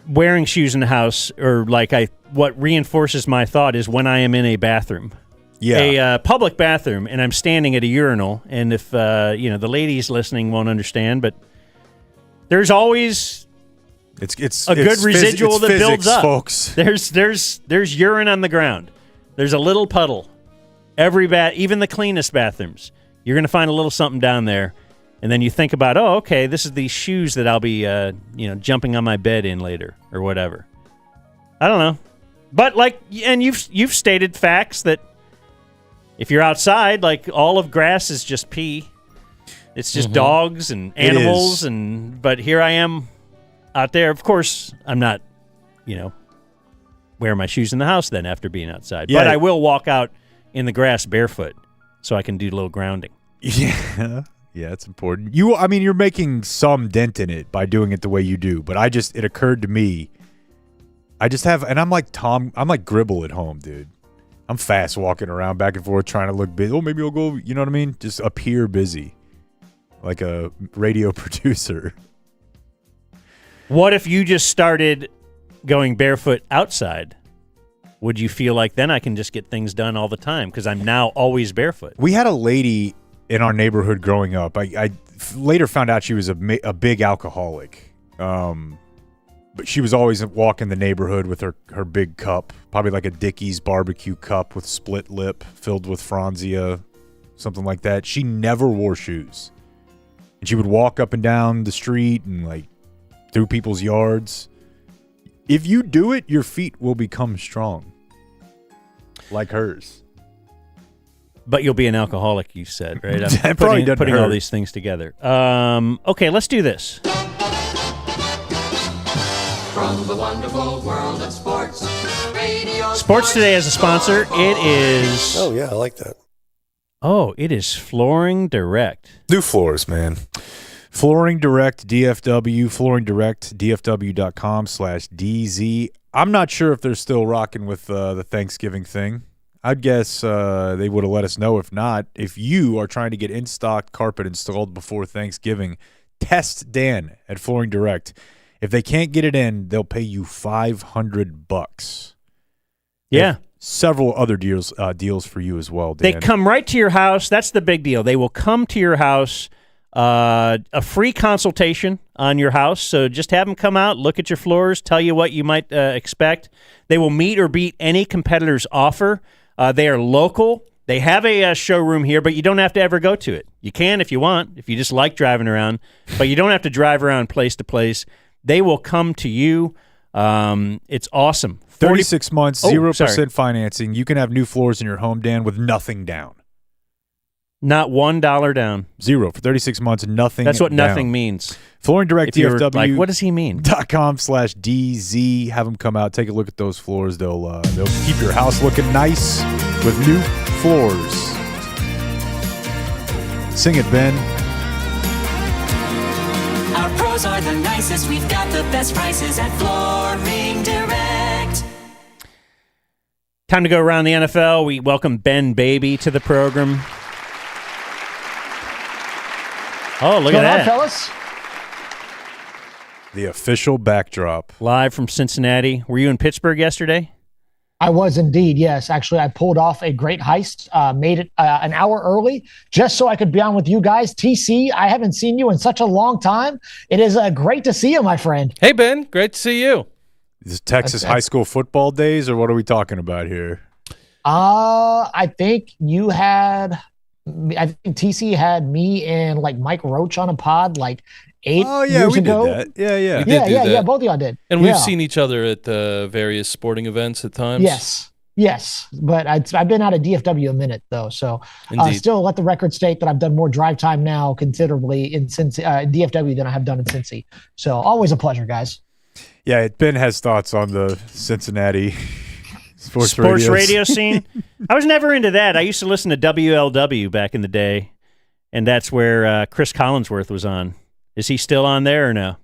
wearing shoes in the house, or like what reinforces my thought, is when I am in a bathroom, yeah, a public bathroom, and I'm standing at a urinal. And if the ladies listening won't understand, but there's always it's a good residual it's that physics, builds up. folks. There's urine on the ground. There's a little puddle. Even the cleanest bathrooms, you're going to find a little something down there. And then you think about, oh, okay, this is these shoes that I'll be, jumping on my bed in later or whatever. I don't know, but and you've stated facts that if you're outside, like all of grass is just pee. It's just dogs and animals, but here I am out there. Of course, I'm not, wearing my shoes in the house then after being outside. Yeah. But I will walk out in the grass barefoot so I can do a little grounding. Yeah. Yeah, it's important. You're making some dent in it by doing it the way you do, but it occurred to me, I just have, and I'm like Gribble at home, dude. I'm fast walking around back and forth trying to look busy. Oh, maybe I'll go, you know what I mean? Just appear busy like a radio producer. What if you just started going barefoot outside? Would you feel like then I can just get things done all the time because I'm now always barefoot? We had a lady in our neighborhood growing up. I later found out she was a big alcoholic. But she was always walking the neighborhood with her big cup, probably like a Dickey's barbecue cup with split lip filled with Franzia, something like that. She never wore shoes. And she would walk up and down the street and like through people's yards. If you do it, your feet will become strong. Like hers. But you'll be an alcoholic, you said, right? I'm Probably putting all these things together. Okay, let's do this. From the wonderful world of sports, radio Sports Today as a sponsor. It is... Oh, yeah, I like that. Oh, it is Flooring Direct. New floors, man. Flooring Direct DFW, Flooring Direct, DFW.com/DZ. I'm not sure if they're still rocking with the Thanksgiving thing. I'd guess they would have let us know if not. If you are trying to get in-stock carpet installed before Thanksgiving, test Dan at Flooring Direct. If they can't get it in, they'll pay you $500. Yeah. Several other deals for you as well, Dan. They come right to your house. That's the big deal. They will come to your house, a free consultation on your house. So just have them come out, look at your floors, tell you what you might expect. They will meet or beat any competitor's offer. They are local. They have a showroom here, but you don't have to ever go to it. You can if you want, if you just like driving around, but you don't have to drive around place to place. They will come to you. It's awesome. 36 months, 0% financing. You can have new floors in your home, Dan, with nothing down. Not $1 down. Zero for 36 months, nothing. That's what down. nothing means. Flooring Direct DFW. Like, what does he mean? .com/DZ. Have them come out, take a look at those floors. They'll keep your house looking nice with new floors. Sing it, Ben. Our pros are the nicest. We've got the best prices at Flooring Direct. Time to go around the NFL. We welcome Ben Baby to the program. Oh, look at that. Fellas? The official backdrop. Live from Cincinnati. Were you in Pittsburgh yesterday? I was indeed, yes. Actually, I pulled off a great heist, made it an hour early just so I could be on with you guys. TC, I haven't seen you in such a long time. It is great to see you, my friend. Hey, Ben. Great to see you. Is Texas high school football days, or what are we talking about here? I think you had... I think TC had me and like Mike Roach on a pod like 8 years ago. Did that. Yeah. We did do that. Yeah. Both of y'all did. And we've seen each other at various sporting events at times. Yes. But I've been out of DFW a minute though, so still let the record state that I've done more drive time now considerably in DFW than I have done in Cincy. So always a pleasure, guys. Yeah, Ben has thoughts on the Cincinnati sports radio scene. I was never into that. I used to listen to WLW back in the day, and that's where Chris Collinsworth was on. Is he still on there or no?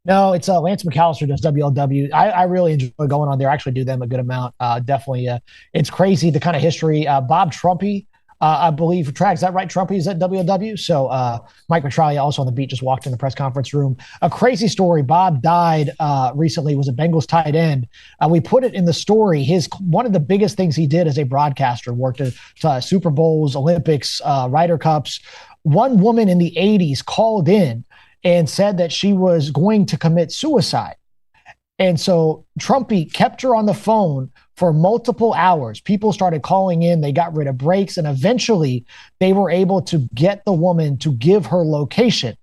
No, it's Lance McAllister does WLW. I really enjoy going on there. I actually do them a good amount. Definitely, it's crazy the kind of history. Bob Trumpy, I believe, tracks. Is that right? Trumpy is at WLW. So Mike Petralia, also on the beat, just walked in the press conference room. A crazy story. Bob died recently. Was a Bengals tight end. We put it in the story. One of the biggest things he did as a broadcaster, worked at Super Bowls, Olympics, Ryder Cups. One woman in the 80s called in and said that she was going to commit suicide. And so Trumpy kept her on the phone for multiple hours. People started calling in. They got rid of breaks. And eventually they were able to get the woman to give her location.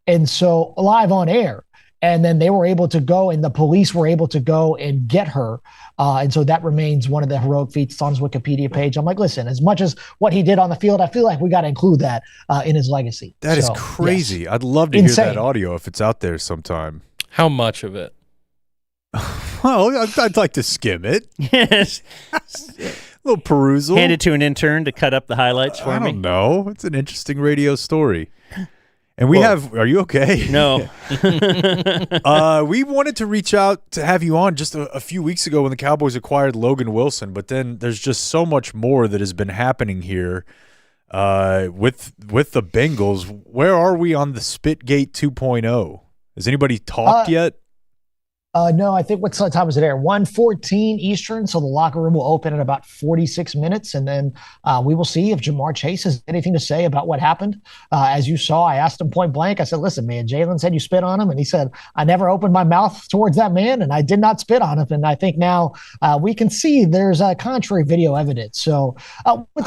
And so live on air. And then they were able to go, and the police were able to go and get her. And so that remains one of the heroic feats on his Wikipedia page. I'm like, listen, as much as what he did on the field, I feel like we got to include that in his legacy. That is crazy. Yes. I'd love to hear that audio if it's out there sometime. How much of it? Well, I'd like to skim it. Yes. A little perusal. Hand it to an intern to cut up the highlights for me. I don't know. It's an interesting radio story. And we are you okay? No. We wanted to reach out to have you on just a few weeks ago when the Cowboys acquired Logan Wilson, but then there's just so much more that has been happening here with the Bengals. Where are we on the Spitgate 2.0? Has anybody talked yet? No, I think what time is it there? 1:14 Eastern. So the locker room will open in about 46 minutes. And then we will see if Jamar Chase has anything to say about what happened. As you saw, I asked him point blank. I said, listen, man, Jalen said you spit on him. And he said, I never opened my mouth towards that man, and I did not spit on him. And I think now we can see there's contrary video evidence. So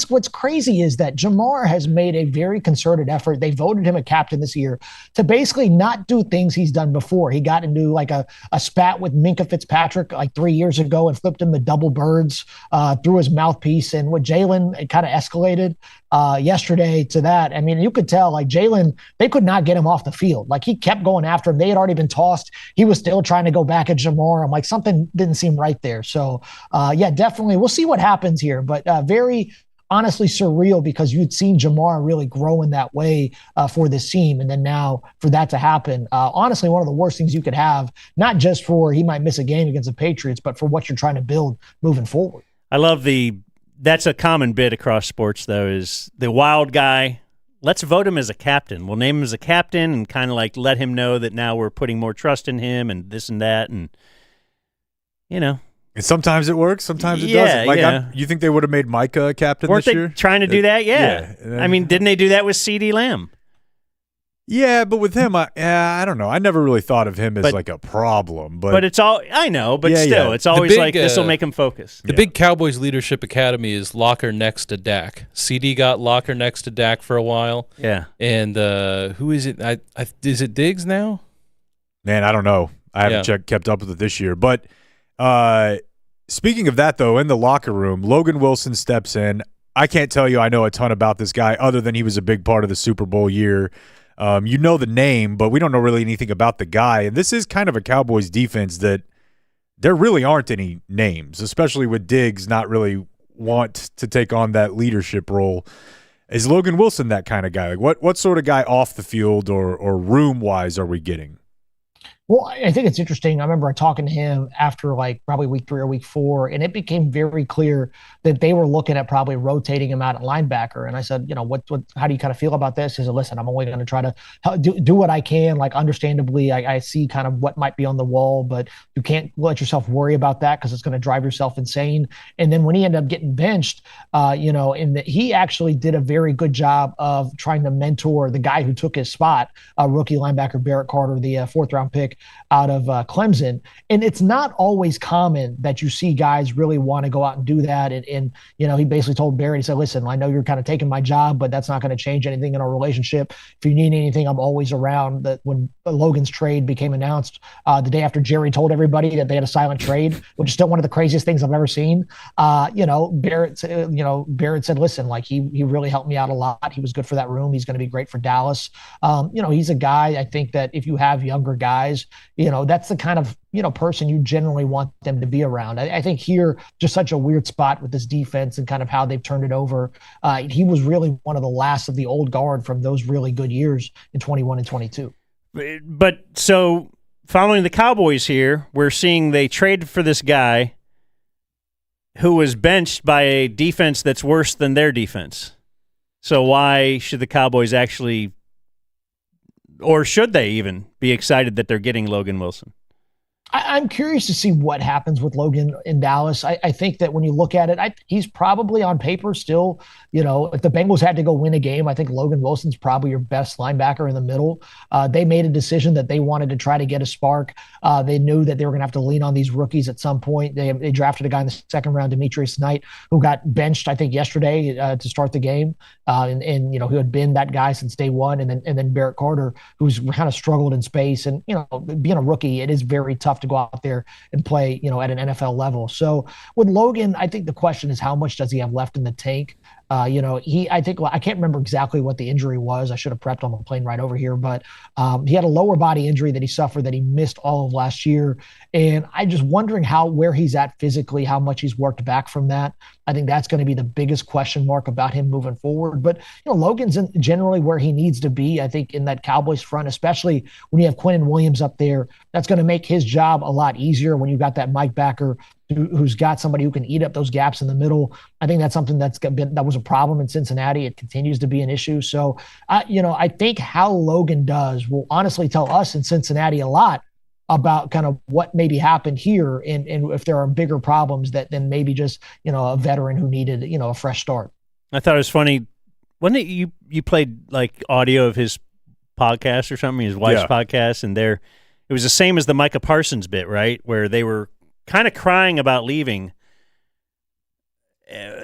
what's crazy is that Jamar has made a very concerted effort. They voted him a captain this year to basically not do things he's done before. He got into like a spat with Minka Fitzpatrick like 3 years ago and flipped him the double birds through his mouthpiece. And with Jalen, it kind of escalated yesterday to that. I mean, you could tell like Jalen, they could not get him off the field. Like he kept going after him. They had already been tossed. He was still trying to go back at Jamar. I'm like, something didn't seem right there. So yeah, definitely. We'll see what happens here, but very honestly surreal because you'd seen Jamar really grow in that way for this team. And then now for that to happen, honestly, one of the worst things you could have, not just for he might miss a game against the Patriots, but for what you're trying to build moving forward. I love that's a common bit across sports, though, is the wild guy. Let's vote him as a captain. We'll name him as a captain and kind of like let him know that now we're putting more trust in him and this and that. And, you know. And sometimes it works, sometimes it doesn't. Like you think they would have made Micah a captain Weren't this they year? Trying to do that? Yeah. I mean, didn't they do that with CD Lamb? Yeah, but with him, I don't know. I never really thought of him as like a problem. But it's all I know. But still, it's always big, like this will make him focus. The big Cowboys Leadership Academy is locker next to Dak. CD got locker next to Dak for a while. Yeah, and who is it? Is it Diggs now? Man, I don't know. I haven't kept up with it this year, but. Speaking of that, though, in the locker room, Logan Wilson steps in. I can't tell you I know a ton about this guy other than he was a big part of the Super Bowl year. You know the name, but we don't know really anything about the guy. And this is kind of a Cowboys defense that there really aren't any names, especially with Diggs not really want to take on that leadership role. Is Logan Wilson that kind of guy? Like what sort of guy off the field or room-wise are we getting? Well, I think it's interesting. I remember talking to him after like probably week 3 or week 4, and it became very clear that they were looking at probably rotating him out at linebacker. And I said, you know, how do you kind of feel about this? He said, listen, I'm only going to try to do what I can. Like, understandably, I see kind of what might be on the wall, but you can't let yourself worry about that because it's going to drive yourself insane. And then when he ended up getting benched, he actually did a very good job of trying to mentor the guy who took his spot, rookie linebacker Barrett Carter, the 4th-round pick out of Clemson. And it's not always common that you see guys really want to go out and do that. And he basically told Barrett, he said, listen, I know you're kind of taking my job, but that's not going to change anything in our relationship. If you need anything, I'm always around. That when Logan's trade became announced the day after Jerry told everybody that they had a silent trade, which is still one of the craziest things I've ever seen. Barrett said, listen, like he really helped me out a lot. He was good for that room. He's going to be great for Dallas. He's a guy, I think that if you have younger guys, that's the kind of, person you generally want them to be around. I think here, just such a weird spot with this defense and kind of how they've turned it over. He was really one of the last of the old guard from those really good years in 21 and 22. But so following the Cowboys here, we're seeing they traded for this guy who was benched by a defense that's worse than their defense. So why should the Cowboys actually, or should they even, be excited that they're getting Logan Wilson? I'm curious to see what happens with Logan in Dallas. I think that when you look at it, he's probably on paper still, if the Bengals had to go win a game, I think Logan Wilson's probably your best linebacker in the middle. They made a decision that they wanted to try to get a spark. They knew that they were going to have to lean on these rookies at some point. They drafted a guy in the second round, Demetrius Knight, who got benched, I think, yesterday to start the game. And who had been that guy since day one. And then Barrett Carter, who's kind of struggled in space. And, being a rookie, it is very tough to go out there and play, at an NFL level. So with Logan, I think the question is how much does he have left in the tank? I think I can't remember exactly what the injury was. I should have prepped on the plane right over here, but he had a lower body injury that he suffered that he missed all of last year. And I'm just wondering where he's at physically, how much he's worked back from that. I think that's going to be the biggest question mark about him moving forward. But, Logan's generally where he needs to be, I think, in that Cowboys front, especially when you have Quinnen Williams up there. That's going to make his job a lot easier when you've got that Mike backer who's got somebody who can eat up those gaps in the middle. I think that's something that was a problem in Cincinnati. It continues to be an issue. So, I think how Logan does will honestly tell us in Cincinnati a lot about kind of what maybe happened here and if there are bigger problems than maybe just, a veteran who needed, a fresh start. I thought it was funny. Wasn't it you played like audio of his podcast or something, his wife's podcast, and it was the same as the Micah Parsons bit, right? Where they were kind of crying about leaving.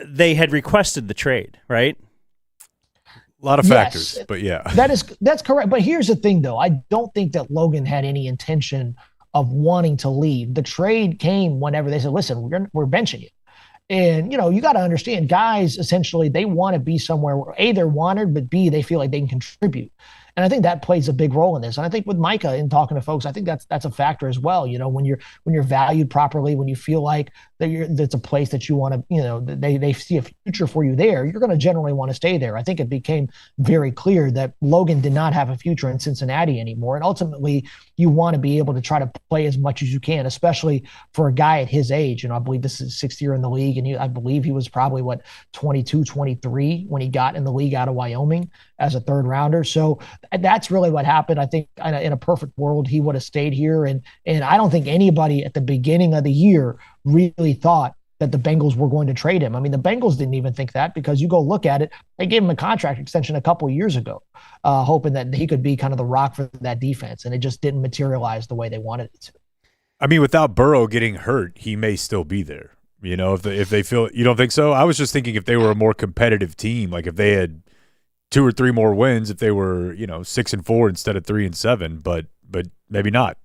They had requested the trade, right? A lot of factors, but yeah. That's correct. But here's the thing, though. I don't think that Logan had any intention of wanting to leave. The trade came whenever they said, listen, we're benching you. And, you got to understand, guys, essentially, they want to be somewhere where A, they're wanted, but B, they feel like they can contribute. And I think that plays a big role in this. And I think with Micah, in talking to folks, I think that's a factor as well. When you're valued properly, when you feel like that's a place that you want to, they see a future for you there, you're going to generally want to stay there. I think it became very clear that Logan did not have a future in Cincinnati anymore. And ultimately, you want to be able to try to play as much as you can, especially for a guy at his age. I believe this is his 6th year in the league. And I believe he was probably 22, 23 when he got in the league out of Wyoming as a 3rd rounder. So that's really what happened. I think in a perfect world, he would have stayed here. And I don't think anybody at the beginning of the year really thought that the Bengals were going to trade him. I mean, the Bengals didn't even think that, because you go look at it, they gave him a contract extension a couple of years ago, hoping that he could be kind of the rock for that defense. And it just didn't materialize the way they wanted it to. I mean, without Burrow getting hurt, he may still be there. If they feel, you don't think so? I was just thinking if they were a more competitive team, like if they had 2 or 3 more wins, if they were 6-4 instead of 3-7, but maybe not.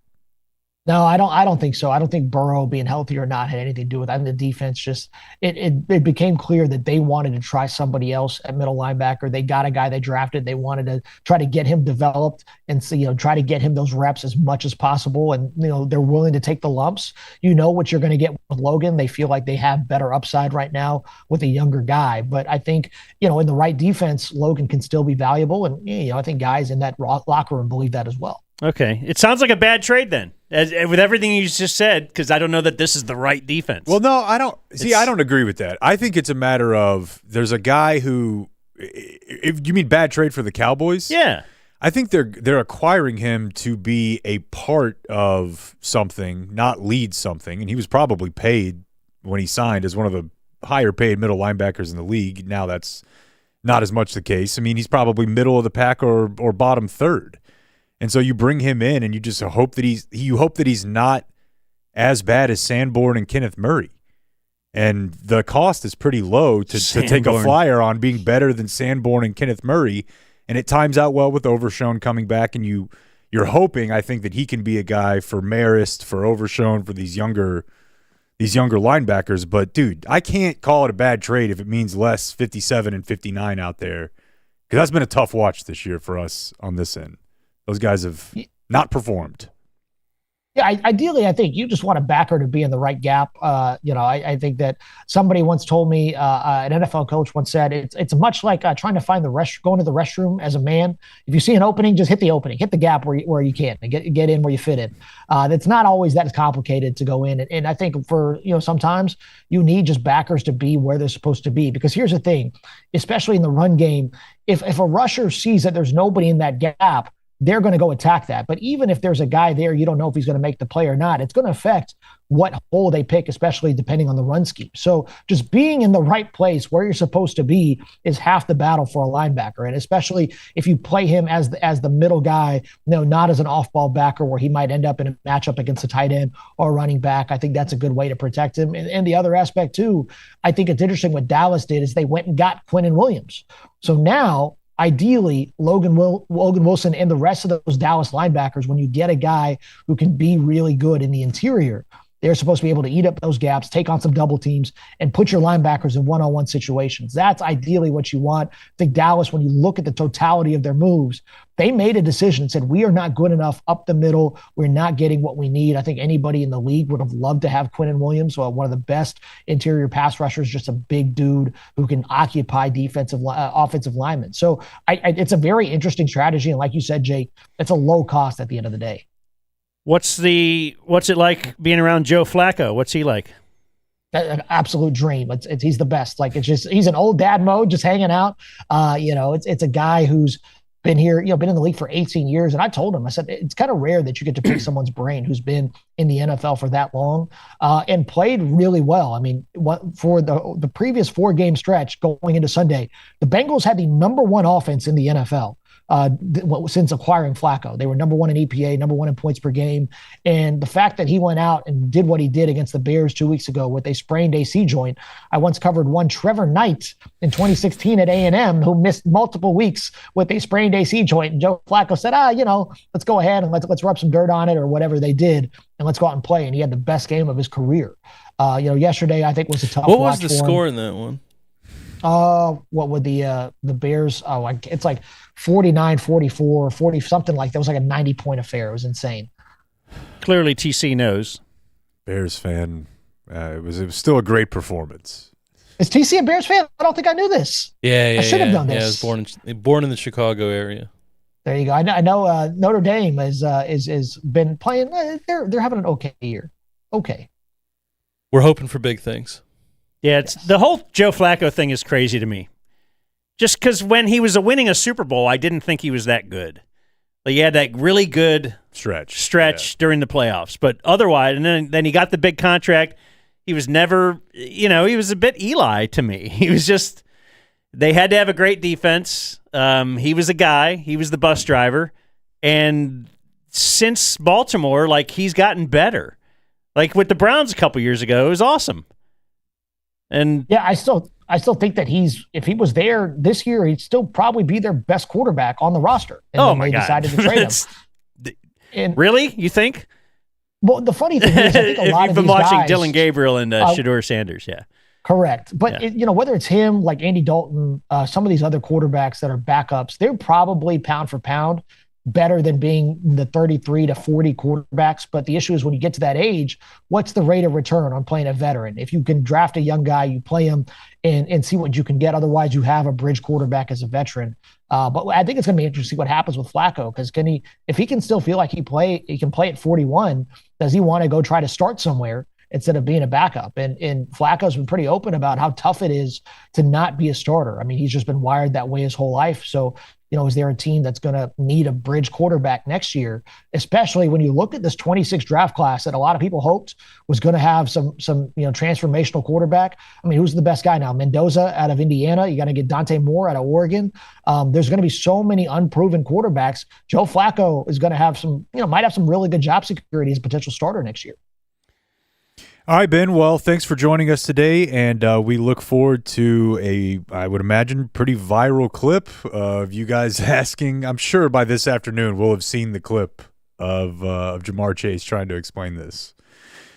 No, I don't think so. I don't think Burrow being healthy or not had anything to do with it. I think the defense just it became clear that they wanted to try somebody else at middle linebacker. They got a guy they drafted. They wanted to try to get him developed and try to get him those reps as much as possible. And they're willing to take the lumps. What you're going to get with Logan. They feel like they have better upside right now with a younger guy. But I think in the right defense, Logan can still be valuable. And I think guys in that locker room believe that as well. Okay. It sounds like a bad trade then, with everything you just said, because I don't know that this is the right defense. Well, no, I don't. I don't agree with that. I think it's a matter of there's a guy who – if you mean bad trade for the Cowboys? Yeah. I think they're acquiring him to be a part of something, not lead something. And he was probably paid when he signed as one of the higher paid middle linebackers in the league. Now that's not as much the case. I mean, he's probably middle of the pack or bottom 3rd. And so you bring him in, and you just hope that he's not as bad as Sanborn and Kenneth Murray. And the cost is pretty low to take a flyer on being better than Sanborn and Kenneth Murray. And it times out well with Overshown coming back, and you're hoping, I think, that he can be a guy for Marist, for Overshown, for these younger linebackers. But dude, I can't call it a bad trade if it means less 57 and 59 out there, because that's been a tough watch this year for us on this end. Those guys have not performed. Yeah, ideally, I think you just want a backer to be in the right gap. I think that somebody once told me, an NFL coach once said, it's much like trying to find going to the restroom as a man. If you see an opening, just hit the opening, hit the gap where you can, and get in where you fit in. It's not always that complicated to go in. And I think for, sometimes you need just backers to be where they're supposed to be. Because here's the thing, especially in the run game, if a rusher sees that there's nobody in that gap, they're going to go attack that. But even if there's a guy there, you don't know if he's going to make the play or not. It's going to affect what hole they pick, especially depending on the run scheme. So just being in the right place where you're supposed to be is half the battle for a linebacker. And especially if you play him as the middle guy, not as an off-ball backer where he might end up in a matchup against a tight end or a running back. I think that's a good way to protect him. And the other aspect too, I think it's interesting what Dallas did is they went and got Quinnen Williams. So now, ideally, Logan Wilson and the rest of those Dallas linebackers, when you get a guy who can be really good in the interior, They're supposed to be able to eat up those gaps, take on some double teams, and put your linebackers in one-on-one situations. That's ideally what you want. I think Dallas, when you look at the totality of their moves, they made a decision and said, we are not good enough up the middle. We're not getting what we need. I think anybody in the league would have loved to have Quinnen Williams, one of the best interior pass rushers, just a big dude who can occupy offensive linemen. So it's a very interesting strategy. And like you said, Jake, it's a low cost at the end of the day. What's it like being around Joe Flacco? What's he like? An absolute dream. He's the best. Like, it's just, he's in old dad mode, just hanging out. It's a guy who's been here, been in the league for 18 years. And I told him, I said, it's kind of rare that you get to pick someone's brain who's been in the NFL for that long and played really well. I mean, for the previous 4-game stretch going into Sunday, the Bengals had the number 1 offense in the NFL. Since acquiring Flacco. They were number 1 in EPA, number 1 in points per game. And the fact that he went out and did what he did against the Bears 2 weeks ago with a sprained AC joint. I once covered one Trevor Knight in 2016 at A&M who missed multiple weeks with a sprained AC joint. And Joe Flacco said, let's go ahead and let's rub some dirt on it or whatever they did, and let's go out and play. And he had the best game of his career. Yesterday I think was a tough What was the watch for score him. in that one? What would the Bears? It's like 49-44, 40, something like that. It was like a 90-point affair. It was insane. Clearly, TC knows. Bears fan. It was still a great performance. Is TC a Bears fan? I don't think I knew this. Yeah. I should have done Yeah, this. I was born in the Chicago area. There you go. I know Notre Dame is been playing. They're having an okay year. Okay. We're hoping for big things. Yeah, the whole Joe Flacco thing is crazy to me. Just because when he was winning a Super Bowl, I didn't think he was that good. Like, he had that really good stretch during the playoffs. But otherwise, and then he got the big contract. He was never, he was a bit Eli to me. He was just, they had to have a great defense. He was a guy. He was the bus driver. And since Baltimore, he's gotten better. Like with the Browns a couple years ago, it was awesome. And yeah, I still think that if he was there this year, he'd still probably be their best quarterback on the roster. And my God. Decided to trade him. Really? You think? Well, the funny thing is, I think a lot you've of been these watching guys, Dylan Gabriel and Shador Sanders, yeah. Correct. But, whether it's him, like Andy Dalton, some of these other quarterbacks that are backups, they're probably pound for pound better than being the 33 to 40 quarterbacks. But the issue is when you get to that age, what's the rate of return on playing a veteran? If you can draft a young guy, you play him and see what you can get. Otherwise, you have a bridge quarterback as a veteran. But I think it's going to be interesting to see what happens with Flacco, because if he can still feel like he can play at 41, does he want to go try to start somewhere instead of being a backup? And Flacco's been pretty open about how tough it is to not be a starter. I mean, he's just been wired that way his whole life. So, is there a team that's going to need a bridge quarterback next year, especially when you look at this 26 draft class that a lot of people hoped was going to have some transformational quarterback? I mean, who's the best guy now? Mendoza out of Indiana. You got to get Dante Moore out of Oregon. There's going to be so many unproven quarterbacks. Joe Flacco is going to have might have some really good job security as a potential starter next year. All right, Ben. Well, thanks for joining us today, and we look forward to I would imagine, pretty viral clip of you guys asking. I'm sure by this afternoon we'll have seen the clip of Jamar Chase trying to explain this.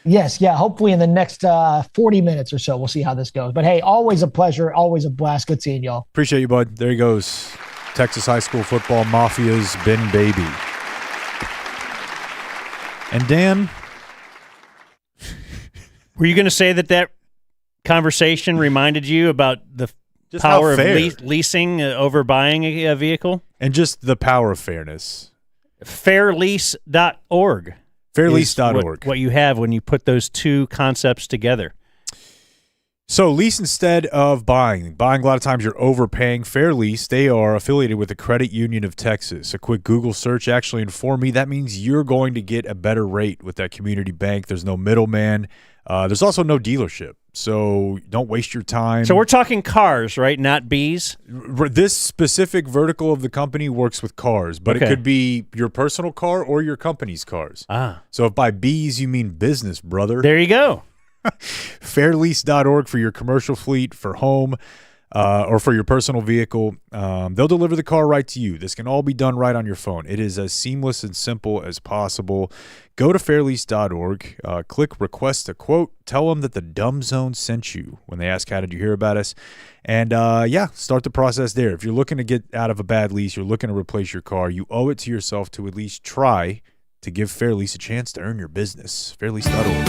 Yes, yeah. Hopefully in the next 40 minutes or so, we'll see how this goes. But hey, always a pleasure, always a blast. Good seeing y'all. Appreciate you, bud. There he goes. Texas high school football mafia's Ben Baby. And Dan, were you going to say that conversation reminded you about the just power of leasing over buying a vehicle? And just the power of fairness. Fairlease.org. Fairlease.org. What you have when you put those two concepts together. So lease instead of buying. Buying, a lot of times you're overpaying. Fair Lease, they are affiliated with the Credit Union of Texas. A quick Google search actually informed me that means you're going to get a better rate with that community bank. There's no middleman. There's also no dealership, so don't waste your time. So we're talking cars, right? Not bees? This specific vertical of the company works with cars, but It could be your personal car or your company's cars. So if by bees you mean business, brother. There you go. Fairlease.org for your commercial fleet, for home. or for your personal vehicle. They'll deliver the car right to you. This can all be done right on your phone. It is as seamless and simple as possible. Go to fairlease.org, click request a quote, tell them that the Dumb Zone sent you when they ask how did you hear about us, and start the process there. If you're looking to get out of a bad lease, you're looking to replace your car, you owe it to yourself to at least try to give Fair Lease a chance to earn your business. Fairlease.org.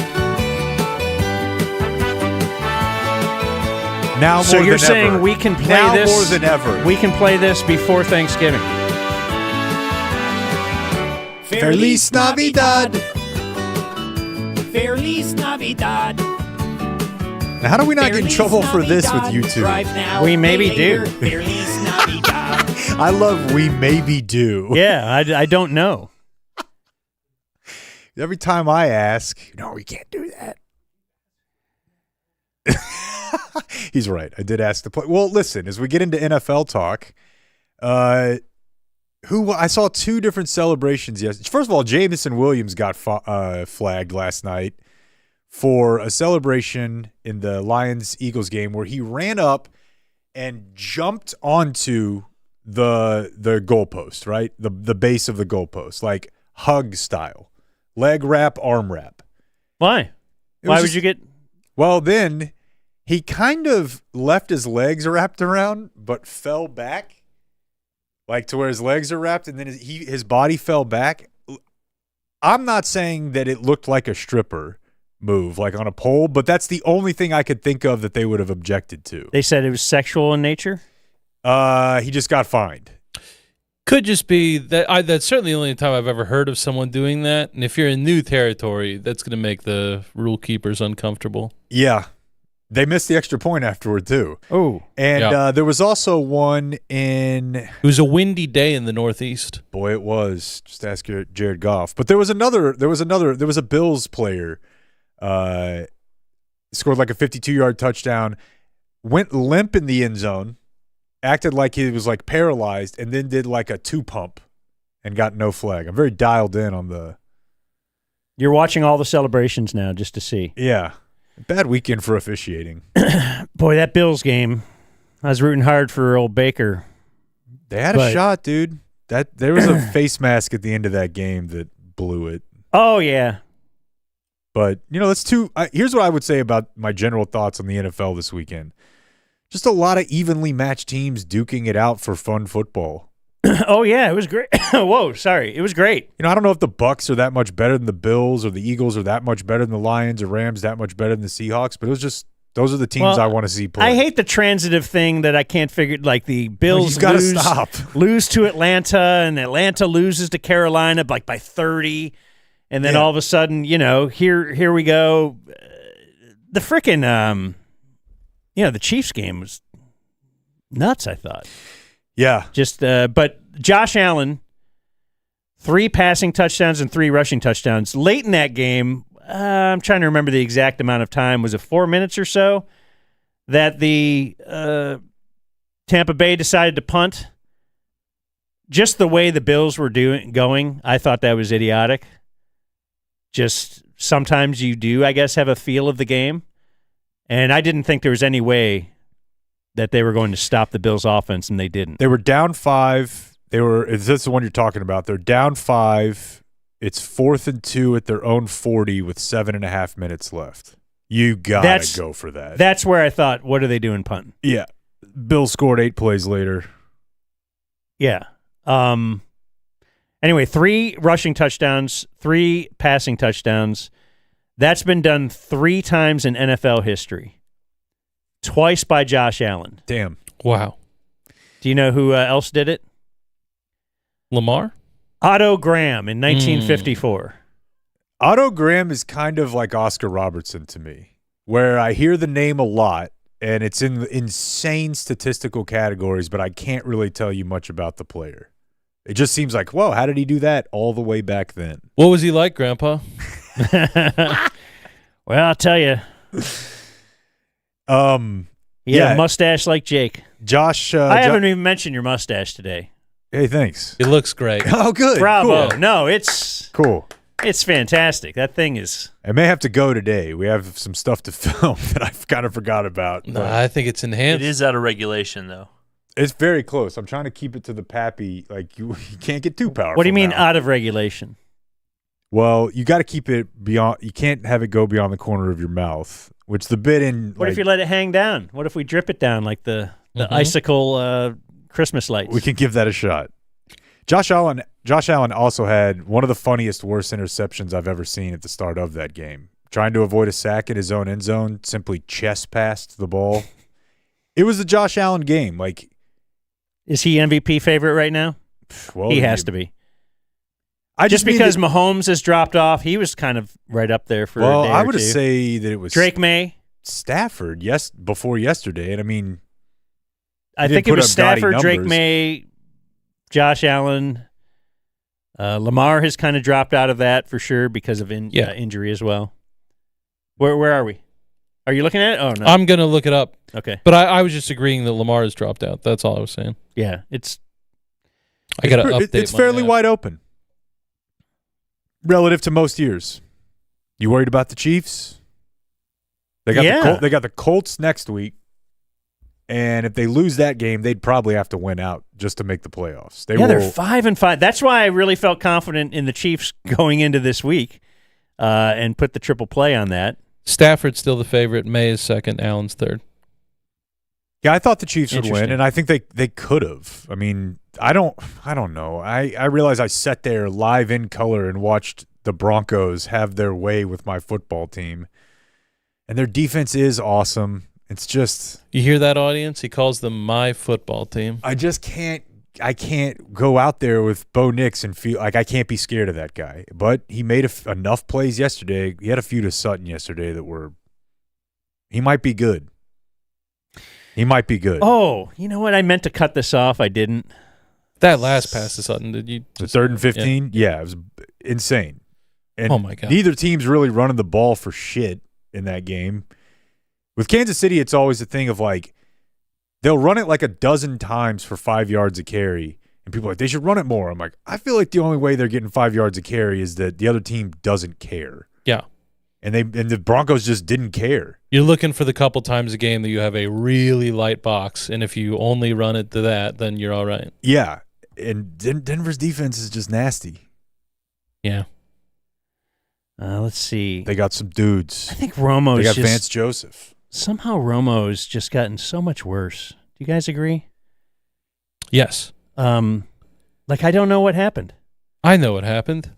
Now more So you're than saying ever. we can play now this more than ever. We can play this before Thanksgiving. Feliz Navidad. Feliz Navidad. Now, how do we not get in trouble for this with YouTube? We maybe do. Feliz Navidad. I love we maybe do. Yeah, I don't know. Every time I ask, no, we can't do that. He's right. I did ask to play. Well, listen, as we get into NFL talk, I saw two different celebrations yesterday. First of all, Jameson Williams got flagged last night for a celebration in the Lions-Eagles game where he ran up and jumped onto the goalpost, right? The base of the goalpost, like hug style. Leg wrap, arm wrap. Why? Why would you get... Well, then he kind of left his legs wrapped around but fell back, like to where his legs are wrapped, and then his body fell back. I'm not saying that it looked like a stripper move, like on a pole, but that's the only thing I could think of that they would have objected to. They said it was sexual in nature? He just got fined. Could just be that. That's certainly the only time I've ever heard of someone doing that. And if you're in new territory, that's going to make the rule keepers uncomfortable. Yeah. They missed the extra point afterward, too. Oh. And there was also one in... It was a windy day in the Northeast. Boy, it was. Just ask Jared Goff. But there was a Bills player scored like a 52-yard touchdown, went limp in the end zone, acted like he was like paralyzed, and then did like a 2-pump and got no flag. I'm very dialed in on the... You're watching all the celebrations now just to see. Yeah. Bad weekend for officiating. Boy, that Bills game, I was rooting hard for old Baker. They had a shot, dude. There was a face mask at the end of that game that blew it. Oh, yeah. But, that's here's what I would say about my general thoughts on the NFL this weekend. Just a lot of evenly matched teams duking it out for fun football. Oh, yeah, it was great. Whoa, sorry. It was great. I don't know if the Bucs are that much better than the Bills or the Eagles are that much better than the Lions or Rams that much better than the Seahawks, but it was just those are the teams I want to see play. I hate the transitive thing that I can't figure, like the Bills lose to Atlanta and Atlanta loses to Carolina like by 30, and then all of a sudden, here we go. The frickin' the Chiefs game was nuts, I thought. Yeah. But Josh Allen, 3 passing touchdowns and 3 rushing touchdowns. Late in that game, I'm trying to remember the exact amount of time. Was it 4 minutes or so that the Tampa Bay decided to punt? Just the way the Bills were going, I thought that was idiotic. Just sometimes you do, I guess, have a feel of the game. And I didn't think there was any way that they were going to stop the Bills' offense, and they didn't. They were down 5. Is this the one you're talking about? They're down 5. It's 4th and 2 at their own 40 with 7.5 minutes left. You got to go for that. That's where I thought, what are they doing punting? Yeah. Bills scored 8 plays later. Yeah. Anyway, 3 rushing touchdowns, 3 passing touchdowns. That's been done 3 times in NFL history. Twice by Josh Allen. Damn. Wow. Do you know who else did it? Lamar? Otto Graham in 1954. Otto Graham is kind of like Oscar Robertson to me, where I hear the name a lot, and it's in insane statistical categories, but I can't really tell you much about the player. It just seems like, whoa, how did he do that all the way back then? What was he like, Grandpa? Well, I'll tell you. He had a mustache like Jake. Josh. I haven't even mentioned your mustache today. Hey, thanks. It looks great. Oh, good. Bravo. Cool. No, it's cool. It's fantastic. That thing is. I may have to go today. We have some stuff to film that I've kind of forgot about. No, I think it's enhanced. It is out of regulation, though. It's very close. I'm trying to keep it to the pappy. Like you can't get too powerful. What do you mean now. out of regulation? Well, you got to keep it beyond. You can't have it go beyond the corner of your mouth, which the bit in. What if you let it hang down? What if we drip it down like the icicle Christmas lights? We can give that a shot. Josh Allen also had one of the funniest, worst interceptions I've ever seen at the start of that game. Trying to avoid a sack in his own end zone, simply chest passed the ball. It was the Josh Allen game. Like, is he MVP favorite right now? Well, he has to be. Just because Mahomes has dropped off, he was kind of right up there for. Well, a day I or would two. say that it was Drake May, Stafford. Yes, before yesterday, and I mean, I think it was Stafford, Drake May, Josh Allen. Lamar has kind of dropped out of that for sure because of injury as well. Where are we? Are you looking at it? Oh, no. I'm going to look it up. Okay. But I was just agreeing that Lamar has dropped out. That's all I was saying. Yeah, I got to update. It's fairly wide open relative to most years. You worried about the Chiefs? They got the Colts next week. And if they lose that game, they'd probably have to win out just to make the playoffs. They're 5-5. That's why I really felt confident in the Chiefs going into this week and put the triple play on that. Stafford's still the favorite. May is second. Allen's third. Yeah, I thought the Chiefs would win, and I think they could have. I mean, I don't know. I realize I sat there live in color and watched the Broncos have their way with my football team, and their defense is awesome. It's just, you hear that, audience? He calls them my football team. I just can't. I can't go out there with Bo Nix and feel like I can't be scared of that guy. But he made enough plays yesterday. He had a few to Sutton yesterday that were. He might be good. He might be good. Oh, you know what? I meant to cut this off. I didn't. That last pass to Sutton, did you? The 3rd and 15? Yeah, it was insane. And oh, my God. Neither team's really running the ball for shit in that game. With Kansas City, it's always a thing of like, they'll run it like a dozen times for 5 yards a carry, and people are like, they should run it more. I'm like, I feel like the only way they're getting 5 yards a carry is that the other team doesn't care. Yeah. And the Broncos just didn't care. You're looking for the couple times a game that you have a really light box, and if you only run it to that, then you're all right. Yeah, and Denver's defense is just nasty. Yeah. Let's see. They got some dudes. I think Romo's They got Vance Joseph. Somehow Romo's just gotten so much worse. Do you guys agree? Yes. Like, I don't know what happened. I know what happened.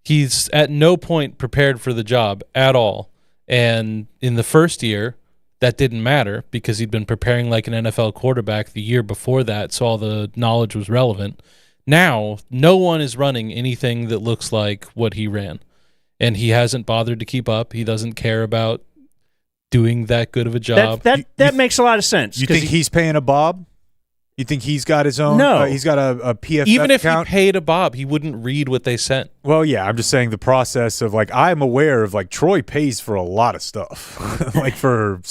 He's at no point prepared for the job at all. And in the first year, that didn't matter because he'd been preparing like an NFL quarterback the year before that, so all the knowledge was relevant. Now, no one is running anything that looks like what he ran. And he hasn't bothered to keep up. He doesn't care about doing that good of a job. That makes a lot of sense. You think he's paying a Bob? You think he's got his own? No. He's got a PFF Even if account? he paid a Bob, he wouldn't read what they sent. Well, yeah, I'm just saying the process of, like, I'm aware of, like, Troy pays for a lot of stuff. Like, for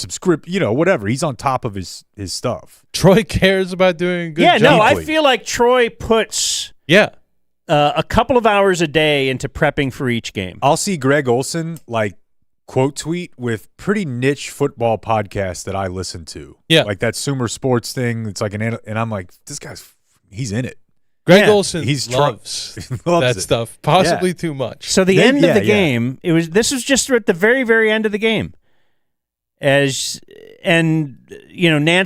whatever. He's on top of his stuff. Troy cares about doing a good job. Yeah, no, I feel like Troy puts a couple of hours a day into prepping for each game. I'll see Greg Olson, like, quote tweet with pretty niche football podcasts that I listen to. Yeah. Like that Sumer Sports thing. It's like and I'm like, this he's in it. Greg Olson loves that it. stuff, possibly too much. So the end of the game, this was just at the very, very end of the game. Nance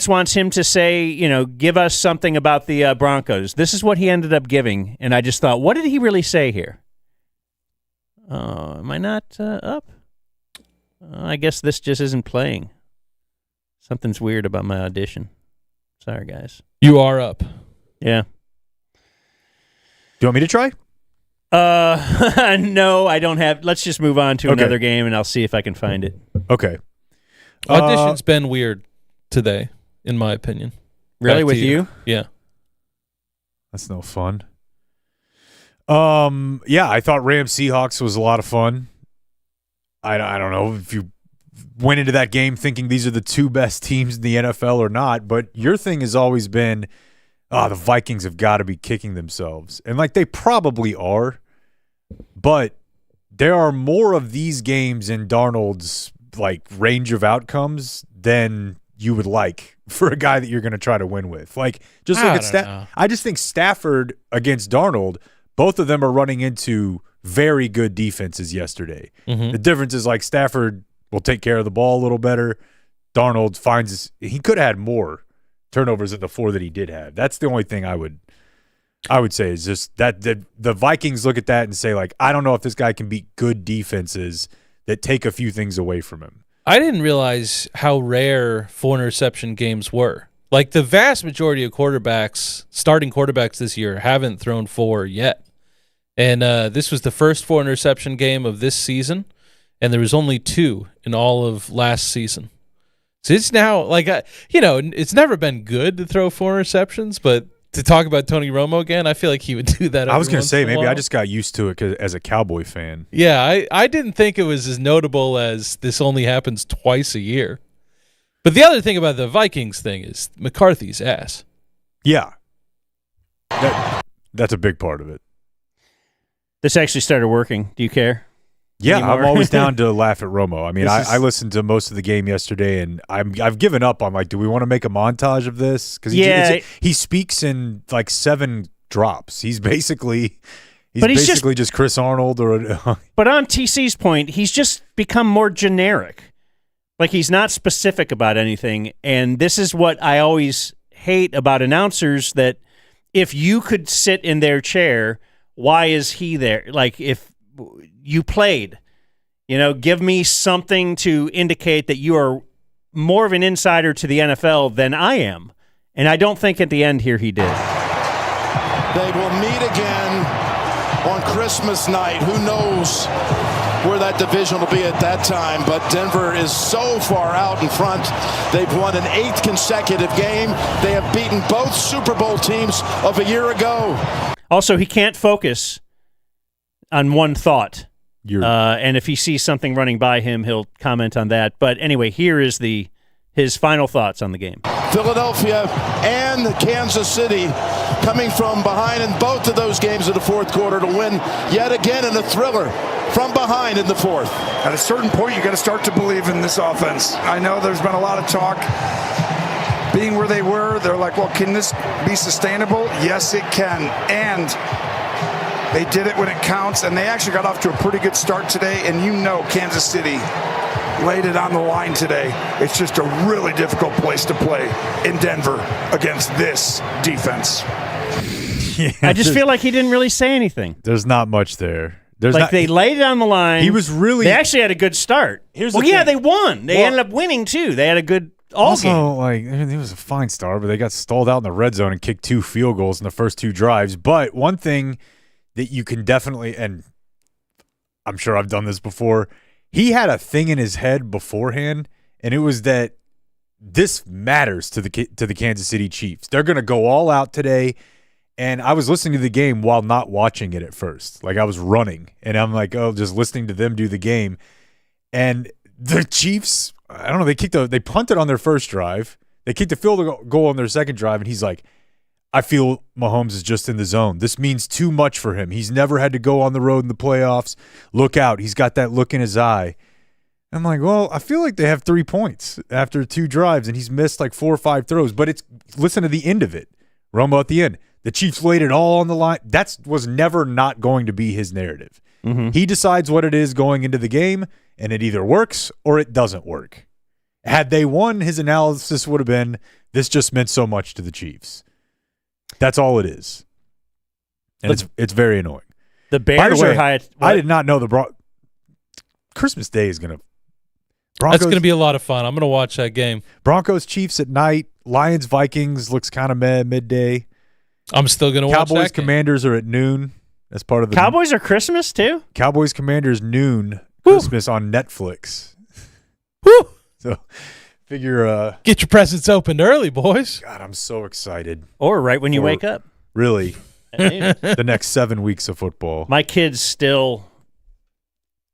wants him to say, give us something about the Broncos. This is what he ended up giving, and I just thought, what did he really say here? Am I not up? I guess this just isn't playing. Something's weird about my audition. Sorry, guys. You are up. Yeah. Do you want me to try? No, I don't have. Let's just move on to another game, and I'll see if I can find it. Okay. Audition's been weird today, in my opinion. Really, Back with to you? Yeah. That's no fun. Yeah, I thought Rams Seahawks was a lot of fun. I don't know if you went into that game thinking these are the two best teams in the NFL or not, but your thing has always been, the Vikings have got to be kicking themselves. And, like, they probably are, but there are more of these games in Darnold's like range of outcomes than you would like for a guy that you're going to try to win with. Like, just look at I just think Stafford against Darnold, both of them are running into very good defenses yesterday. Mm-hmm. The difference is like Stafford will take care of the ball a little better. Darnold he could have had more turnovers than the 4 that he did have. That's the only thing I would say is just that the Vikings look at that and say, like, I don't know if this guy can beat good defenses that take a few things away from him. I didn't realize how rare 4 interception games were. Like, the vast majority of starting quarterbacks this year, haven't thrown 4 yet. And this was the first 4 interception game of this season, and there was only 2 in all of last season. So it's now, like, it's never been good to throw 4 interceptions, but to talk about Tony Romo again, I feel like he would do that. I was going to say, maybe I I just got used to it as a Cowboy fan. Yeah, I didn't think it was as notable as this only happens twice a year. But the other thing about the Vikings thing is McCarthy's ass. Yeah. That's a big part of it. This actually started working. Do you care? Yeah, anymore? I'm always down to laugh at Romo. I mean, I listened to most of the game yesterday, and I've given up on, like, do we want to make a montage of this? Because he speaks in like 7 drops. He's basically just Chris Arnold. But on TC's point, he's just become more generic. Like, he's not specific about anything, and this is what I always hate about announcers, that if you could sit in their chair, why is he there? Like, if you played, give me something to indicate that you are more of an insider to the NFL than I am. And I don't think at the end here he did. They will meet again on Christmas night. Who knows where that division will be at that time, but Denver is so far out in front. They've won an 8th consecutive game. They have beaten both Super Bowl teams of a year ago. Also, he can't focus on one thought. And if he sees something running by him, he'll comment on that. But anyway, here is his final thoughts on the game. Philadelphia and Kansas City coming from behind in both of those games in the fourth quarter to win yet again in a thriller from behind in the fourth. At a certain point, you got to start to believe in this offense. I know there's been a lot of talk. Being where they were, they're like, well, can this be sustainable? Yes, it can. And they did it when it counts, and they actually got off to a pretty good start today. And Kansas City laid it on the line today. It's just a really difficult place to play in Denver against this defense. Yeah, I just feel like he didn't really say anything. There's not much there. They laid it on the line. He was really. They actually had a good start. They won. They ended up winning too. They had a good game. Like, it was a fine start, but they got stalled out in the red zone and kicked 2 field goals in the first 2 drives. But one thing that you can definitely, and I'm sure I've done this before, he had a thing in his head beforehand, and it was that this matters to the Kansas City Chiefs. They're going to go all out today. And I was listening to the game while not watching it at first. Like, I was running, and I'm like, just listening to them do the game. And the Chiefs, I don't know, they punted on their first drive. They kicked a field goal on their second drive, and he's like, I feel Mahomes is just in the zone. This means too much for him. He's never had to go on the road in the playoffs. Look out. He's got that look in his eye. I'm like, well, I feel like they have 3 points after 2 drives, and he's missed like 4 or 5 throws. But listen to the end of it. Romo at the end. The Chiefs laid it all on the line. That was never not going to be his narrative. Mm-hmm. He decides what it is going into the game, and it either works or it doesn't work. Had they won, his analysis would have been, this just meant so much to the Chiefs. That's all it is. And it's very annoying. The Bears are high. I did not know Christmas Day is going to. That's going to be a lot of fun. I'm going to watch that game. Broncos Chiefs at night. Lions Vikings looks kind of midday. I'm still going to watch that Cowboys Commanders are at noon. That's part of the Cowboys are Christmas too? Cowboys Commanders noon. Woo. Christmas on Netflix. Woo! So figure get your presents opened early, boys. God, I'm so excited. Or right when you wake up. Really. The next 7 weeks of football. My kids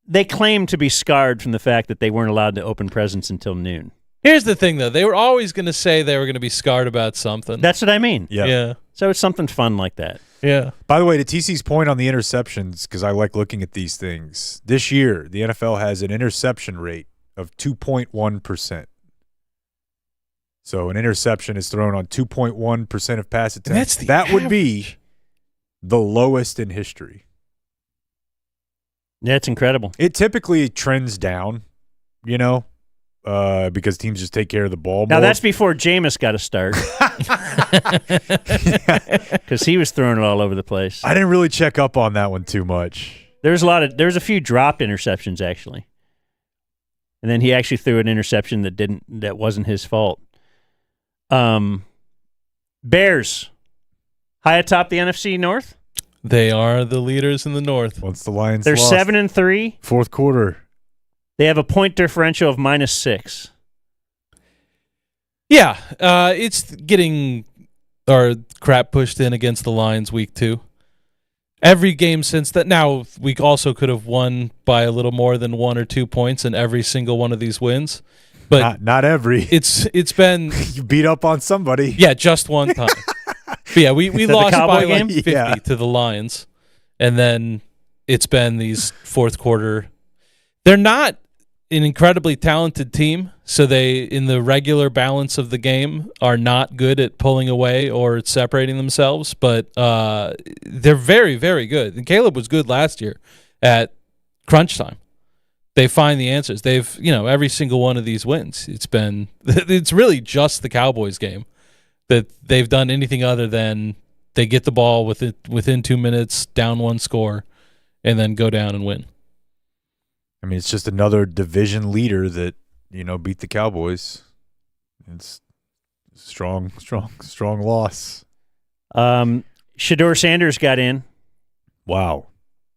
they claim to be scarred from the fact that they weren't allowed to open presents until noon. Here's the thing, though. They were always going to say they were going to be scarred about something. That's what I mean. Yeah. So it's something fun like that. Yeah. By the way, to TC's point on the interceptions, because I like looking at these things, this year the NFL has an interception rate of 2.1%. So an interception is thrown on 2.1% of pass attempts. That would be the lowest in history. Yeah, it's incredible. It typically trends down, because teams just take care of the ball Now, more. that's before Jameis got a start. Because he was throwing it all over the place. I didn't really check up on that one too much. There's a few dropped interceptions, actually. And then he actually threw an interception that wasn't his fault. Bears, high atop the NFC North. They are the leaders in the North. Once the Lions They're lost, 7-3. fourth quarter. They have a point differential of -6. Yeah, it's getting our crap pushed in against the Lions week 2. Every game since that. Now, we also could have won by a little more than 1 or 2 points in every single one of these wins. But not every. It's been You beat up on somebody. Yeah, just one time. But yeah, we lost by game? like 50 to the Lions. And then it's been these fourth quarter. They're not an incredibly talented team, so they, in the regular balance of the game, are not good at pulling away or separating themselves, but they're very, very good. And Caleb was good last year at crunch time. They find the answers. They've, every single one of these wins, it's really just the Cowboys game that they've done anything other than they get the ball within 2 minutes, down 1 score, and then go down and win. I mean, it's just another division leader that, beat the Cowboys. It's strong loss. Shador Sanders got in. Wow.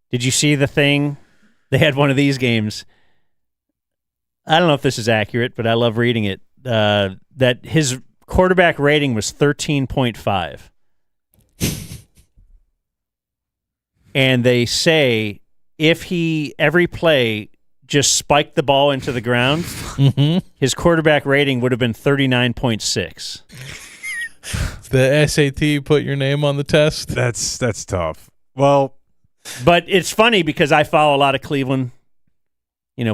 Did you see the thing? They had one of these games. I don't know if this is accurate, but I love reading it. That his quarterback rating was 13.5. And they say if he every play just spiked the ball into the ground, his quarterback rating would have been 39.6. The SAT put your name on the test. That's tough. Well, but it's funny because I follow a lot of Cleveland,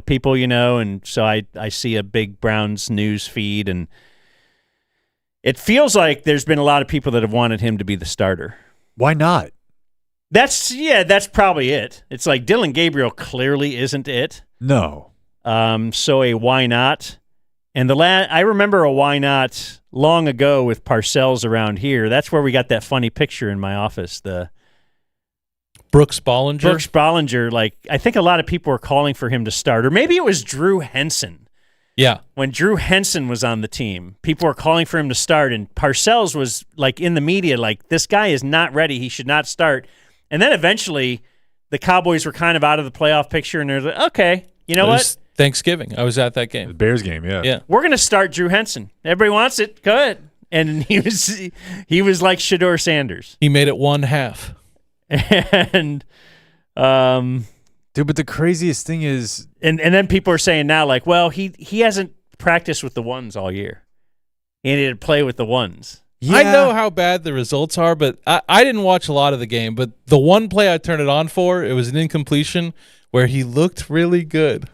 people, and so I see a big Browns news feed, and it feels like there's been a lot of people that have wanted him to be the starter. Why not? That's probably it. It's like Dylan Gabriel clearly isn't it. No. So a why not? And I remember a why not long ago with Parcells around here. That's where we got that funny picture in my office. The Brooks Bollinger. I think a lot of people were calling for him to start, or maybe it was Drew Henson. Yeah. When Drew Henson was on the team, people were calling for him to start, and Parcells was in the media, this guy is not ready. He should not start. And then eventually the Cowboys were kind of out of the playoff picture, and they're like, okay, you know what? Thanksgiving. I was at that game. The Bears game, yeah. Yeah. We're going to start Drew Henson. Everybody wants it. Go ahead. And he was like Shador Sanders. He made it 1/2. And dude, but the craziest thing is, and then people are saying now, well, he hasn't practiced with the ones all year. He needed to play with the ones. yeah. I know how bad the results are, but I didn't watch a lot of the game. But the one play I turned it on for, it was an incompletion where he looked really good.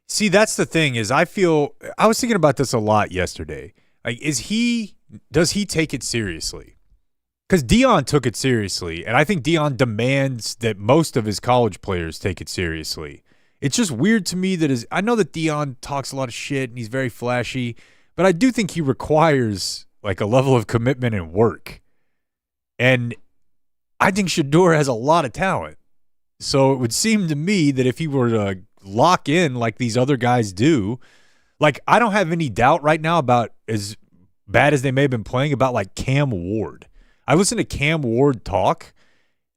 See, that's the thing is I was thinking about this a lot yesterday. Does he take it seriously? Because Deion took it seriously, and I think Deion demands that most of his college players take it seriously. It's just weird to me that I know that Deion talks a lot of shit and he's very flashy, but I do think he requires a level of commitment and work. And I think Shador has a lot of talent. So it would seem to me that if he were to lock in like these other guys do, I don't have any doubt right now about, as bad as they may have been playing, about Cam Ward. I listened to Cam Ward talk,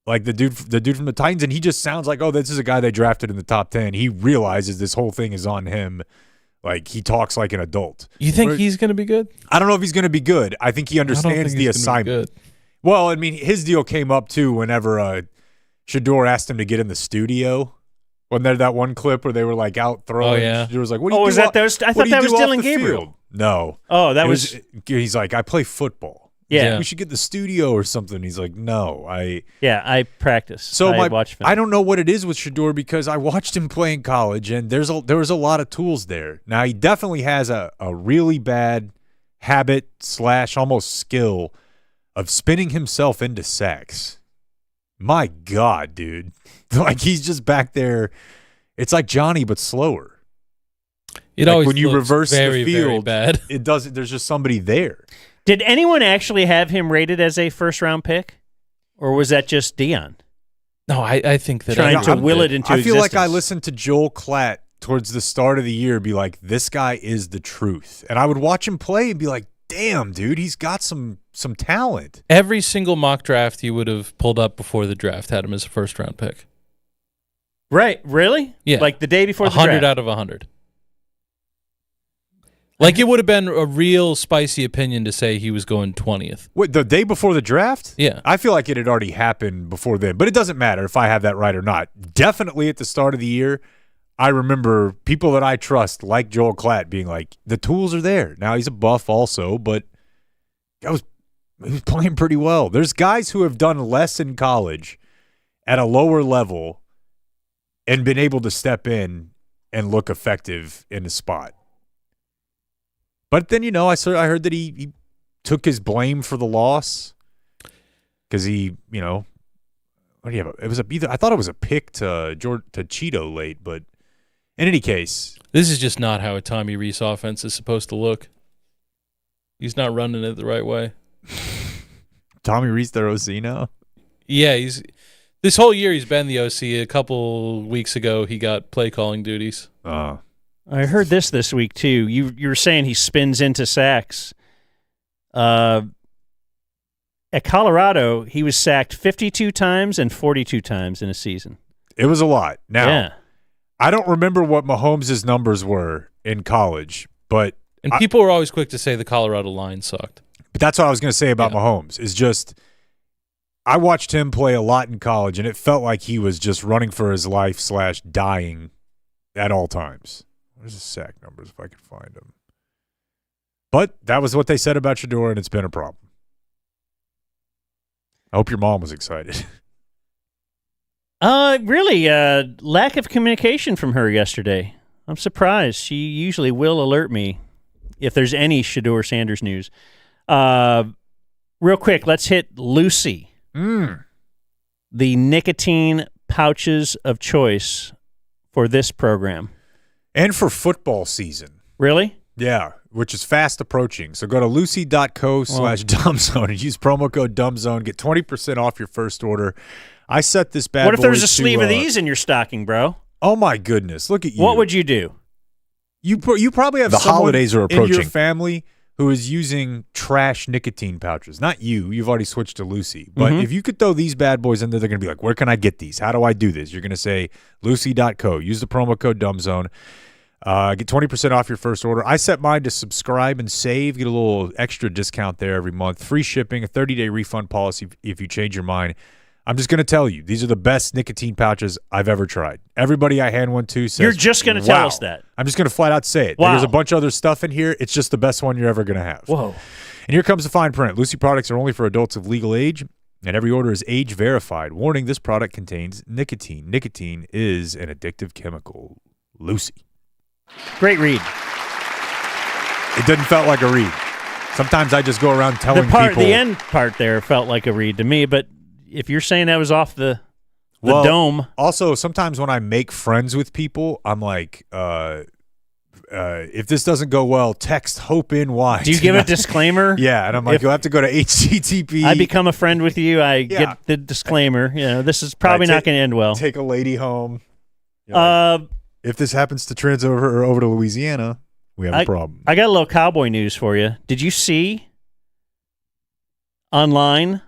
the dude from the Titans, and he just sounds like, oh, this is a guy they drafted in the top 10. He realizes this whole thing is on him. He talks like an adult. You think he's going to be good? I don't know if he's going to be good. I think he understands the assignment. Well, I mean, his deal came up too whenever Shador asked him to get in the studio. Wasn't there that one clip where they were out throwing? Oh, yeah. Shador was like, what do you do? Was that those? I thought that was Dylan Gabriel. Field? No. Oh, that It was he's like, I play football. yeah. We should get the studio or something. He's like, no, I practice. So I watch film. I don't know what it is with Shador because I watched him play in college, and there was a lot of tools there. Now he definitely has a really bad habit / almost skill of spinning himself into sacks. My God, dude! Like he's just back there. It's like Johnny, but slower. It like always when you looks reverse very, the field, very bad. It doesn't. There's just somebody there. Did anyone actually have him rated as a first-round pick, or was that just Dion No, I think that trying to will it into I feel like I existence? listened to Joel Klatt towards the start of the year be like, this guy is the truth. And I would watch him play and be like, damn, dude, he's got some talent. Every single mock draft you would have pulled up before the draft had him as a first-round pick. Right? Really? Yeah. Like the day before the 100 draft. out of 100. Like it would have been a real spicy opinion to say he was going 20th. Wait, the day before the draft? Yeah. I feel like it had already happened before then, but it doesn't matter if I have that right or not. Definitely at the start of the year, I remember people that I trust, like Joel Klatt, being like, the tools are there. Now he's a buff also, but he was playing pretty well. There's guys who have done less in college at a lower level and been able to step in and look effective in the spot. But then, I heard that he took his blame for the loss because he, what do you have? It was I thought it was a pick to Cheeto late, but in any case, this is just not how a Tommy Reese offense is supposed to look. He's not running it the right way. Tommy Reese, their OC now. Yeah, this whole year he's been the OC. A couple weeks ago, he got play calling duties. I heard this week too. You were saying he spins into sacks. At Colorado, he was sacked 52 times and 42 times in a season. It was a lot. Now, yeah. I don't remember what Mahomes' numbers were in college, but people were always quick to say the Colorado line sucked. But that's what I was going to say about Mahomes. Is just I watched him play a lot in college, and it felt like he was just running for his life / dying at all times. Where's the sack numbers if I can find them? But that was what they said about Shador, and it's been a problem. I hope your mom was excited. Really, lack of communication from her yesterday. I'm surprised. She usually will alert me if there's any Shador Sanders news. Real quick, let's hit Lucy. The nicotine pouches of choice for this program. And for football season. Really? Yeah, which is fast approaching. So go to lucy.co/dumbzone and use promo code dumbzone. Get 20% off your first order. I set this bad boy. What if there's a sleeve of these in your stocking, bro? Oh, my goodness. Look at you. What would you do? You probably have The someone holidays are in your approaching. family who is using trash nicotine pouches. Not you. You've already switched to Lucy. But if you could throw these bad boys in there, they're going to be like, where can I get these? How do I do this? You're going to say lucy.co. Use the promo code dumbzone. Get 20% off your first order. I set mine to subscribe and save. Get a little extra discount there every month. Free shipping, a 30-day refund policy if you change your mind. I'm just going to tell you, these are the best nicotine pouches I've ever tried. Everybody I hand one to says, You're just going to tell us that. I'm just going to flat out say it. Wow. There's a bunch of other stuff in here. It's just the best one you're ever going to have. Whoa. And here comes the fine print. Lucy products are only for adults of legal age, and every order is age verified. Warning, this product contains nicotine. Nicotine is an addictive chemical. Lucy. Great read. It didn't felt like a read. Sometimes I just go around telling people. The end part there felt like a read to me, but if you're saying that was off the dome. Also, sometimes when I make friends with people, I'm like, if this doesn't go well, text Hope NY. Do you give a disclaimer? Yeah, and I'm like, you'll have to go to HTTP. I become a friend with you. I get the disclaimer. This is probably not going to end well. Take a lady home. If this happens to transfer over to Louisiana, we have a problem. I got a little Cowboy news for you. Did you see online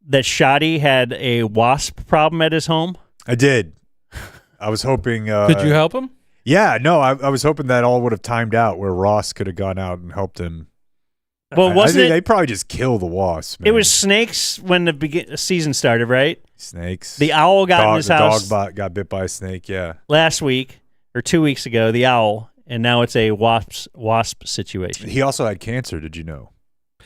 that Shoddy had a wasp problem at his home? I did. I was hoping. Could you help him? Yeah, no, I was hoping that all would have timed out where Ross could have gone out and helped him. Well, wasn't it? They probably just kill the wasp. Man. It was snakes when the season started, right? Snakes. The owl got in his house. The dog got bit by a snake, yeah. Last week or 2 weeks ago, the owl, and now it's a wasp situation. He also had cancer, did you know?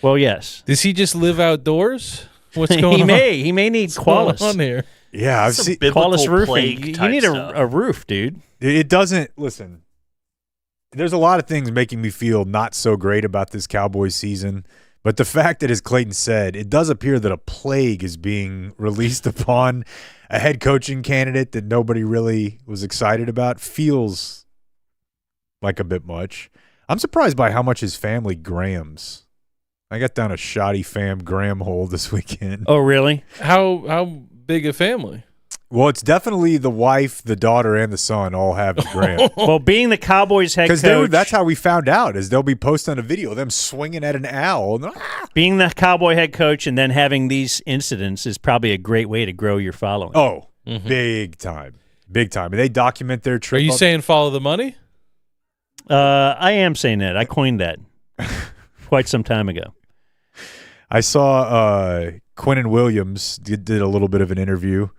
Well, yes. Does he just live outdoors? What's going on? He may need Qualis. on here? Yeah, I've seen Qualis roofing. You need a roof, dude. It doesn't listen. There's a lot of things making me feel not so great about this Cowboys season, but the fact that, as Clayton said, it does appear that a plague is being released upon a head coaching candidate that nobody really was excited about feels like a bit much. I'm surprised by how much his family grams. I got down a shoddy fam gram hole this weekend. Oh, really? How big a family? Well, it's definitely the wife, the daughter, and the son all have the gram. Well, being the Cowboys head coach. Because that's how we found out, is they'll be posting a video of them swinging at an owl. Being the Cowboy head coach and then having these incidents is probably a great way to grow your following. Oh, big time. Big time. And they document their trip. Are you saying follow the money? I am saying that. I coined that quite some time ago. I saw Quinnen Williams did a little bit of an interview.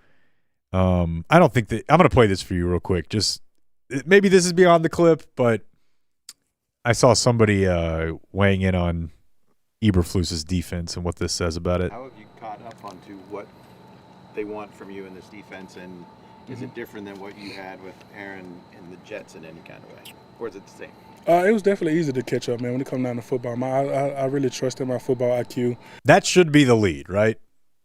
I don't think that – I'm going to play this for you real quick. Just maybe this is beyond the clip, but I saw somebody weighing in on Eberflus's defense and what this says about it. How have you caught up onto what they want from you in this defense, and is it different than what you had with Aaron and the Jets in any kind of way, or is it the same? It was definitely easy to catch up, man, when it comes down to football. I really trust in my football IQ. That should be the lead, right?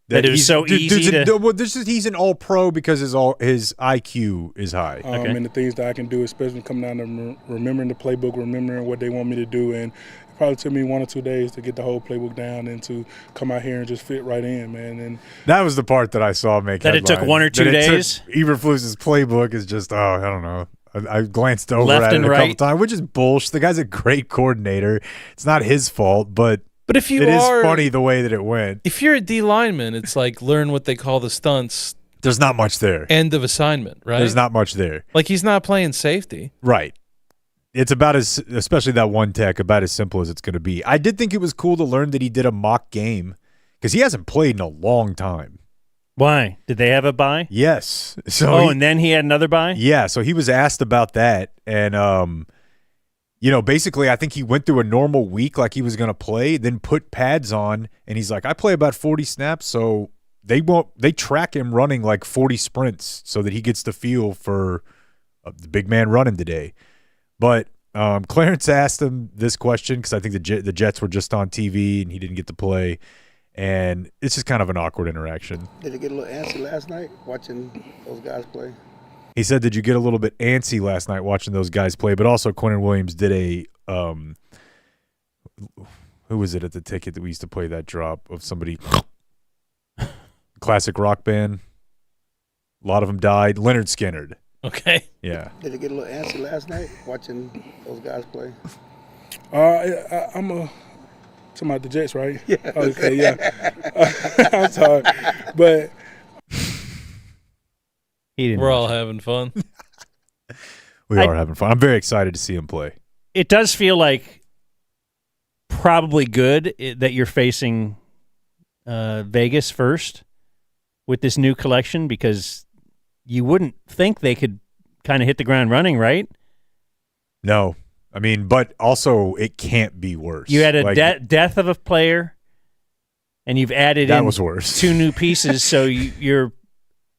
That it was so easy to... He's an all-pro because his IQ is high. And the things that I can do, especially coming down to remembering the playbook, remembering what they want me to do. And it probably took me 1 or 2 days to get the whole playbook down and to come out here and just fit right in, man. And that was the part that I saw make that headlines. It took 1 or 2 days? Eberflus's playbook is just, I don't know. I glanced over Left at it and a couple right. times, which is bullshit. The guy's a great coordinator. It's not his fault, but if you it is funny the way that it went. If you're a D lineman, it's like learn what they call the stunts. There's not much there. End of assignment, right? There's not much there. Like he's not playing safety. Right. It's about especially that one tech, about as simple as it's going to be. I did think it was cool to learn that he did a mock game because he hasn't played in a long time. Why? Did they have a bye? Yes. So and then he had another bye? Yeah, so he was asked about that. And, basically I think he went through a normal week like he was going to play, then put pads on, and he's like, I play about 40 snaps, so they track him running like 40 sprints so that he gets the feel for the big man running today. But Clarence asked him this question because I think the Jets were just on TV and he didn't get to play. And it's just kind of an awkward interaction. Did it get a little antsy last night watching those guys play? He said, did you get a little bit antsy last night watching those guys play? But also Quinnen Williams did a who was it at the ticket that we used to play that drop of somebody classic rock band? A lot of them died. Leonard Skinnard. Okay. Yeah. Did it get a little antsy last night watching those guys play? I'm talking about the Jets, right? Yeah. Okay, yeah. I'm sorry. But we're all having fun. We are having fun. I'm very excited to see him play. It does feel like probably good that you're facing Vegas first with this new collection because you wouldn't think they could kind of hit the ground running, right? No. I mean, but also it can't be worse. You had a death of a player, and you've added that was worse. 2 new pieces, so you've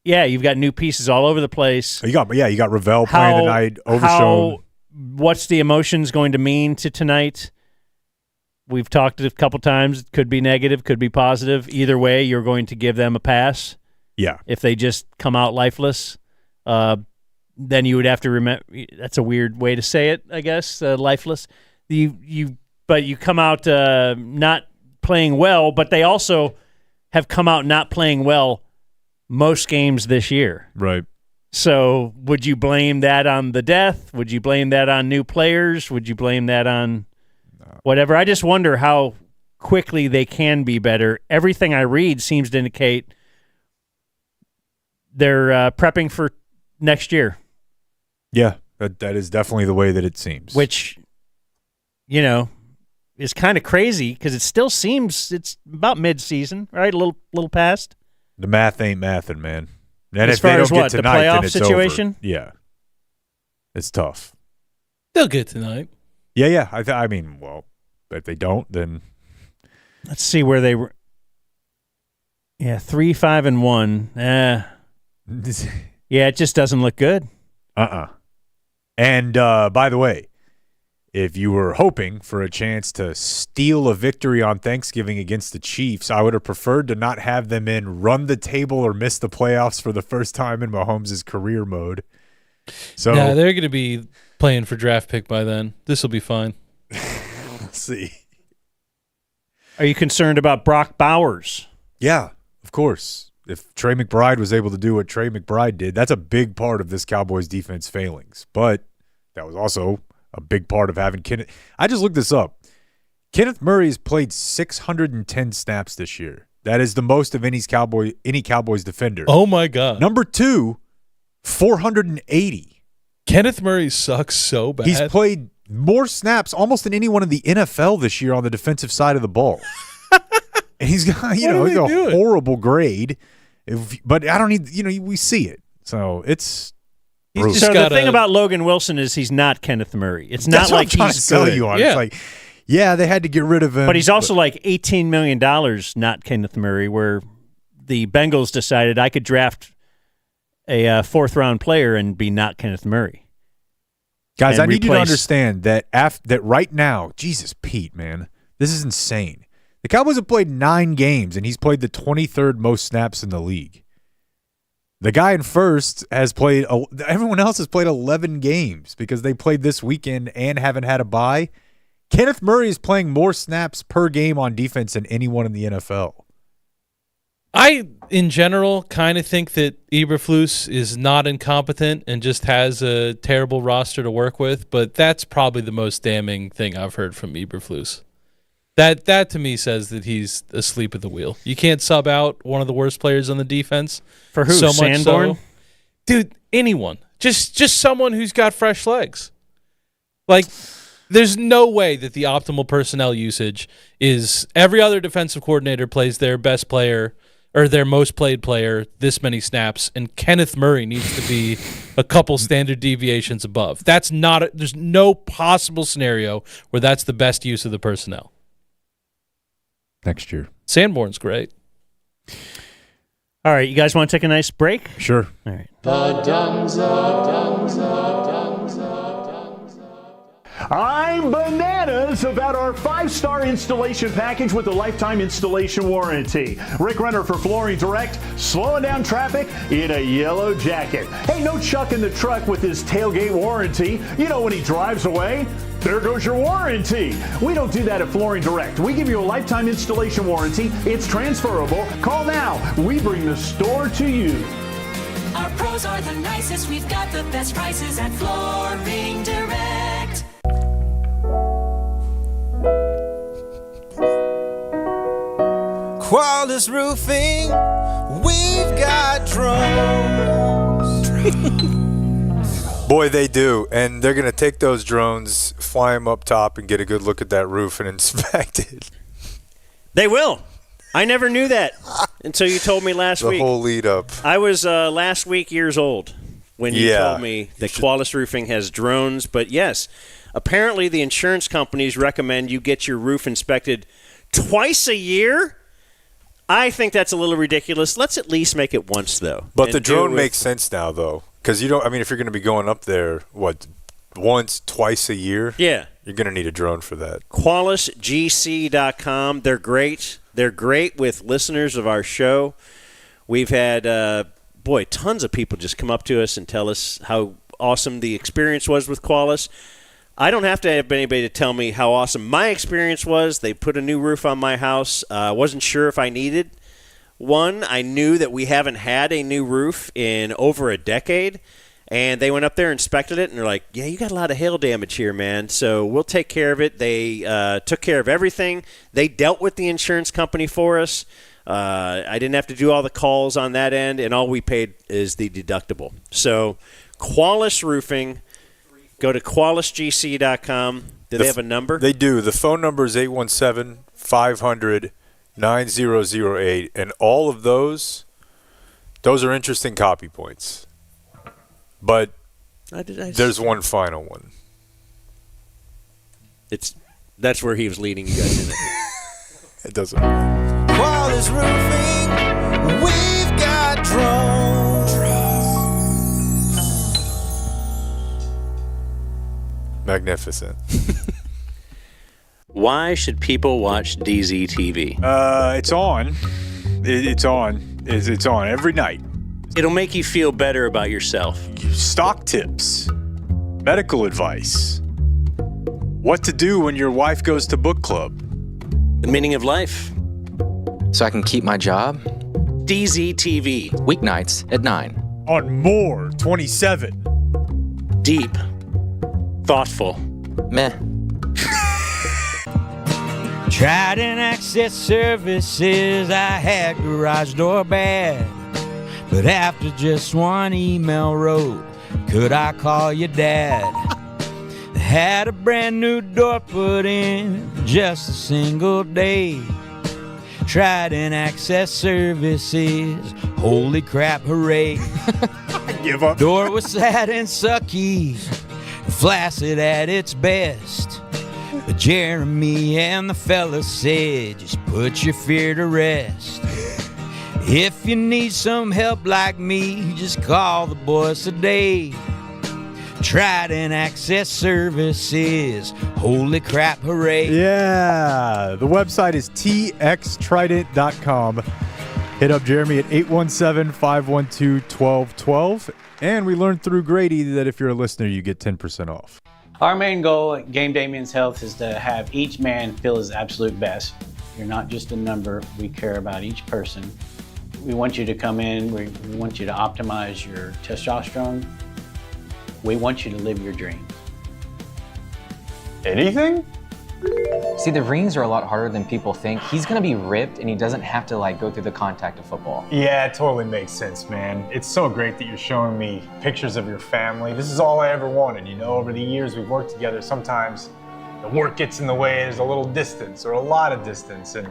got new pieces all over the place. You got Ravel playing tonight, Overshown. What's the emotions going to mean to tonight? We've talked a couple times. It could be negative, could be positive. Either way, you're going to give them a pass. Yeah. If they just come out lifeless. Then you would have to remember. That's a weird way to say it, I guess. Lifeless. But you come out not playing well. But they also have come out not playing well most games this year. Right. So would you blame that on the death? Would you blame that on new players? Would you blame that on whatever? I just wonder how quickly they can be better. Everything I read seems to indicate they're prepping for next year. Yeah, that is definitely the way that it seems. Which, is kind of crazy because it still seems it's about mid-season, right? A little past. The math ain't mathin', man. And as if they far don't as get what, tonight, the playoff then it's situation? over. Yeah, it's tough. They'll get tonight. Yeah. I mean, well, if they don't, then let's see where they were. Yeah, 3-5-1. Yeah, it just doesn't look good. And by the way, if you were hoping for a chance to steal a victory on Thanksgiving against the Chiefs, I would have preferred to not have them in run the table or miss the playoffs for the first time in Mahomes' career mode. So yeah, they're going to be playing for draft pick by then. This will be fine. We'll see. Are you concerned about Brock Bowers? Yeah, of course. If Trey McBride was able to do what Trey McBride did, that's a big part of this Cowboys defense failings. But that was also a big part of having Kenneth. I just looked this up. Kenneth Murray has played 610 snaps this year. That is the most of any Cowboys defender. Oh, my God. Number 2, 480. Kenneth Murray sucks so bad. He's played more snaps almost than anyone in the NFL this year on the defensive side of the ball. And he's got, he's a horrible grade. But I don't need, we see it. So it's brutal. So the thing about Logan Wilson is he's not Kenneth Murray. It's not like he's good. You on. It's like, yeah, they had to get rid of him. But he's also like $18 million, not Kenneth Murray, where the Bengals decided I could draft a fourth-round player and be not Kenneth Murray. Guys, I need you to understand that that right now, Jesus, Pete, man, this is insane. The Cowboys have played 9 games, and he's played the 23rd most snaps in the league. The guy in first has played – everyone else has played 11 games because they played this weekend and haven't had a bye. Kenneth Murray is playing more snaps per game on defense than anyone in the NFL. I, in general, kind of think that Eberflus is not incompetent and just has a terrible roster to work with, but that's probably the most damning thing I've heard from Eberflus. That to me says that he's asleep at the wheel. You can't sub out one of the worst players on the defense. For who? So Sanborn? much so, dude, anyone. Just someone who's got fresh legs. Like, there's no way that the optimal personnel usage is every other defensive coordinator plays their best player or their most played player this many snaps, and Kenneth Murray needs to be a couple standard deviations above. That's not there's no possible scenario where that's the best use of the personnel. Next year. Sanborn's great. All right, you guys want to take a nice break? Sure. All right. The Dumb Zone. I'm bananas about our 5-star installation package with a lifetime installation warranty. Rick Renner for Flooring Direct, slowing down traffic in a yellow jacket. Hey, no Chuck in the truck with his tailgate warranty. You know when he drives away, there goes your warranty. We don't do that at Flooring Direct. We give you a lifetime installation warranty. It's transferable. Call now. We bring the store to you. Our pros are the nicest. We've got the best prices at Flooring Direct. Qualis Roofing, we've got drones. Boy, they do. And they're going to take those drones, fly them up top, and get a good look at that roof and inspect it. They will. I never knew that until you told me last week. The whole lead up. I was last week years old when you told me that Qualis Roofing has drones. But, yes, apparently the insurance companies recommend you get your roof inspected twice a year. I think that's a little ridiculous. Let's at least make it once, though. But the drone makes sense now, though, because if you're going to be going up there, once, twice a year? Yeah. You're going to need a drone for that. QualisGC.com. They're great. They're great with listeners of our show. We've had, tons of people just come up to us and tell us how awesome the experience was with Qualis. I don't have to have anybody to tell me how awesome my experience was. They put a new roof on my house. I wasn't sure if I needed one. I knew that we haven't had a new roof in over a decade. And they went up there, inspected it, and they're like, yeah, you got a lot of hail damage here, man. So we'll take care of it. They took care of everything. They dealt with the insurance company for us. I didn't have to do all the calls on that end, and all we paid is the deductible. So Qualis Roofing. Go to QualisGC.com. Do they have a number? They do. The phone number is 817-500-9008. And all of those are interesting copy points. But there's one final one. That's where he was leading you guys in it. It doesn't matter. Qualis Roofing, we've got drones. Magnificent. Why should people watch DZTV? It's on. It's on. It's on every night. It'll make you feel better about yourself. Stock tips, medical advice, what to do when your wife goes to book club, The meaning of life. So I can keep my job? DZTV. Weeknights at 9. On More 27. Deep. Thoughtful. Meh. Trident Access Services, I had garage door bad. But after just one email wrote, could I call your dad? Had a brand new door put in just a single day. Trident Access Services, holy crap, hooray. Give up. Door was sad and sucky, flaccid at its best. But Jeremy and the fellas said, just put your fear to rest. If you need some help like me, just call the boys today. Trident Access Services, holy crap, hooray. Yeah, the website is txtrident.com. Hit up Jeremy at 817-512-1212. And we learned through Grady that if you're a listener, you get 10% off. Our main goal at Game Day Men's Health is to have each man feel his absolute best. You're not just a number. We care about each person. We want you to come in. We want you to optimize your testosterone. We want you to live your dreams. Anything? See, the rings are a lot harder than people think. He's going to be ripped, and he doesn't have to go through the contact of football. Yeah, it totally makes sense, man. It's so great that you're showing me pictures of your family. This is all I ever wanted. Over the years we've worked together, sometimes the work gets in the way. There's a little distance or a lot of distance, and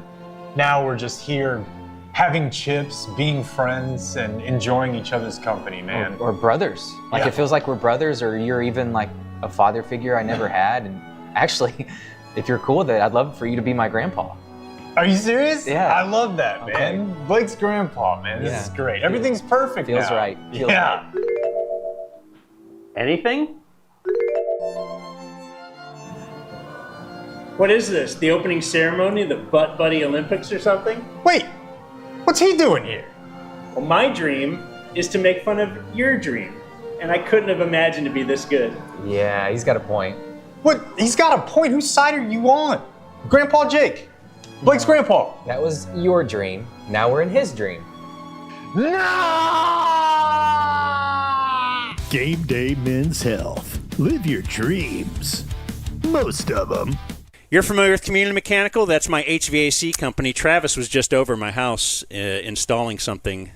now we're just here having chips, being friends, and enjoying each other's company, man. Or brothers. It feels like we're brothers, or you're even a father figure I never had. And actually, if you're cool with it, I'd love for you to be my grandpa. Are you serious? Yeah. I love that, man. Blake's grandpa, man. This is great. Everything's perfect Feels now. right. Feels yeah. right. Anything? What is this? The opening ceremony of the Butt Buddy Olympics or something? Wait, what's he doing here? Well, my dream is to make fun of your dream. And I couldn't have imagined to be this good. Yeah, he's got a point. What? He's got a point. Whose side are you on? Grandpa Jake. Blake's grandpa. That was your dream. Now we're in his dream. Game Day Men's Health. Live your dreams. Most of them. You're familiar with Community Mechanical? That's my HVAC company. Travis was just over my house installing something.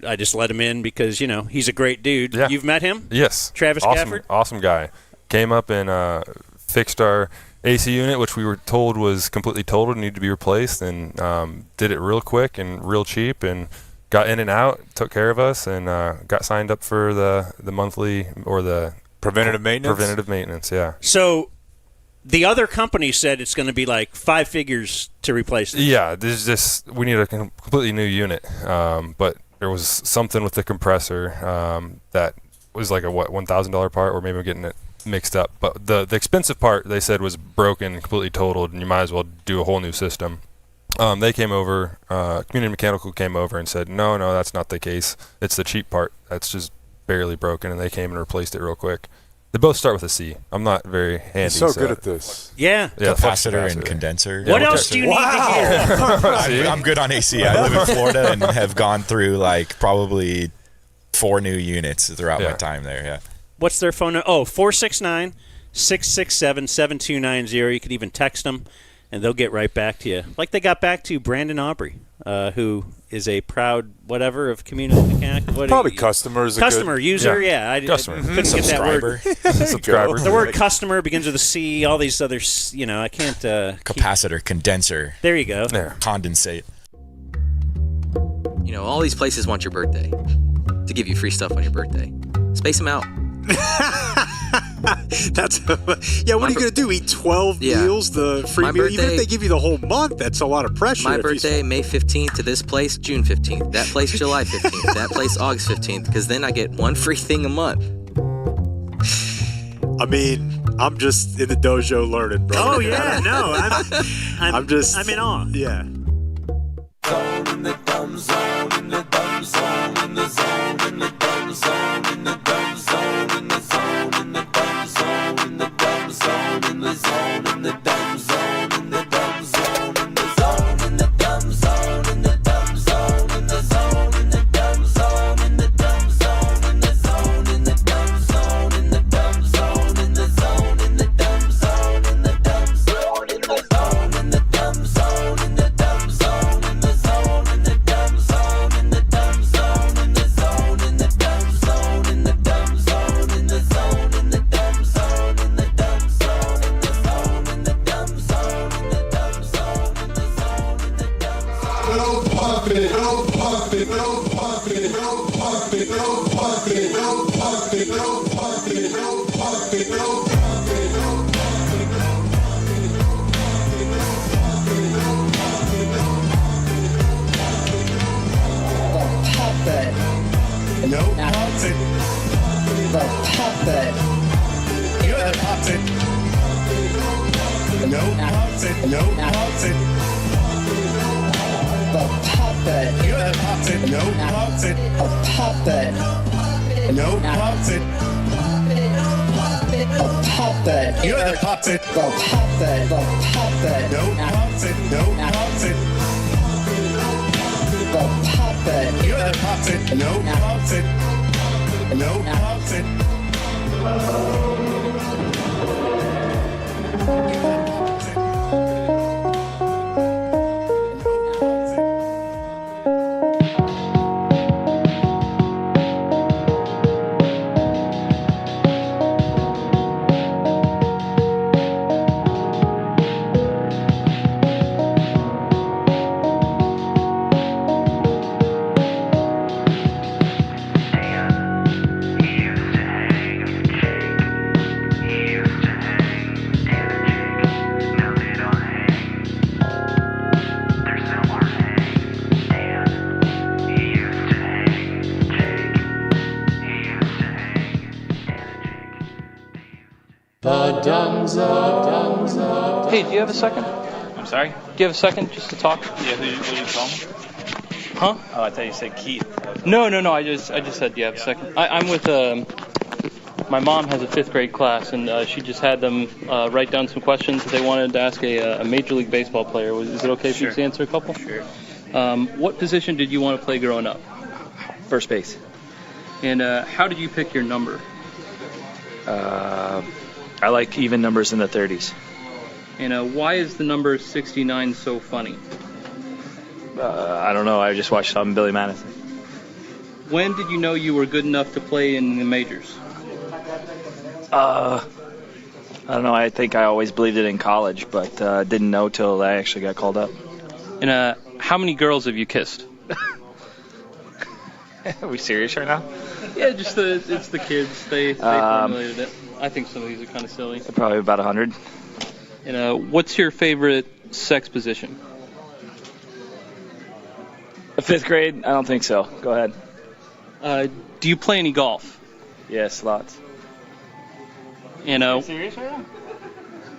I just let him in because, he's a great dude. Yeah. You've met him? Yes. Travis Gafford? Awesome guy. Came up and fixed our AC unit, which we were told was completely totaled and needed to be replaced, and did it real quick and real cheap, and got in and out, took care of us, and got signed up for the monthly or the preventative maintenance. Preventative maintenance, yeah. So the other company said it's going to be like 5 figures to replace this. Yeah, we need a completely new unit, but there was something with the compressor that was like a $1,000 part, or maybe I'm getting it mixed up. But the expensive part, they said, was broken, completely totaled, and you might as well do a whole new system. They came over, Community Mechanical came over and said, no, that's not the case. It's the cheap part that's just barely broken, and they came and replaced it real quick. They both start with a C. I'm not very handy. He's so good at this. Yeah. Capacitor and condenser. What else do you need to hear? I'm good on AC. I live in Florida and have gone through probably 4 new units throughout my time there. Yeah. What's their phone number? Oh, 469-667-7290. You could even text them, and they'll get right back to you. Like they got back to Brandon Aubrey, who is a proud whatever of Community Mechanical. Probably customer is a customer, good, user, yeah. Customer. I couldn't get that word. Subscriber. The word customer begins with a C, all these other, I can't. Capacitor, condenser. There you go. Condensate. All these places want your birthday to give you free stuff on your birthday. Space them out. That's yeah. What are you gonna do? Eat 12 meals? The free meal? Even if they give you the whole month, that's a lot of pressure. My birthday, May 15th, to this place, June 15th. That place, July 15th. That place, August 15th. Because then I get one free thing a month. I mean, I'm just in the dojo learning, bro. Oh yeah, no, I'm just. I'm in awe. Yeah. Zone in the dumb zone, in the dumb zone, in the zone, in the dumb zone, in the dumb zone, in the zone, in the dumb zone, in the dumb zone, in the zone, in the dumb zone, in the dumb zone, in the zone, in the dumb zone, in the dumb zone, in the zone, in the dumb zone, in the dumb zone, in the zone, in the dumb zone, in the dumb zone, in the zone, in the dumb zone, in the dumb zone, in the zone, in the dumb zone, in the dumb zone, in the zone, in the dumb zone, in the dumb zone, in the zone, in the dumb zone, in the dumb zone, in the zone, in the dumb zone, in the dumb zone, in the zone, in the dumb zone, in the dumb zone, in the zone, in the dumb zone. Don't pump it, don't pump it, don't pump it, don't pump it, don't pump it, don't pump it, don't pump it, don't pump it, don't pump it, don't Puppet. No puppet. The puppet. You're the puppet. No puppet. No puppet. The puppet. You're the puppet. No puppet. A puppet. No puppet. A puppet. You're the puppet. The puppet. The puppet. No puppet. No puppet. The puppet. You're the puppet. No puppet. No puppet. The dumb zone. Hey, do you have a second? I'm sorry? Do you have a second just to talk? Yeah, what are you calling? Huh? Oh, I thought you said Keith. No. I just said, do you have a second? I'm with, my mom has a 5th grade class, and she just had them write down some questions that they wanted to ask a Major League Baseball player. Is it okay if you just answer a couple? Sure. What position did you want to play growing up? First base. And how did you pick your number? I like even numbers in the 30s. And why is the number 69 so funny? I don't know. I just watched Billy Madison. When did you know you were good enough to play in the majors? I don't know. I think I always believed it in college, but didn't know till I actually got called up. And how many girls have you kissed? Are we serious right now? Yeah, just it's the kids. They formulated it. I think some of these are kind of silly. Probably about 100. And what's your favorite sex position? The 5th grade? I don't think so. Go ahead. Do you play any golf? Yes, lots. Are you serious right now?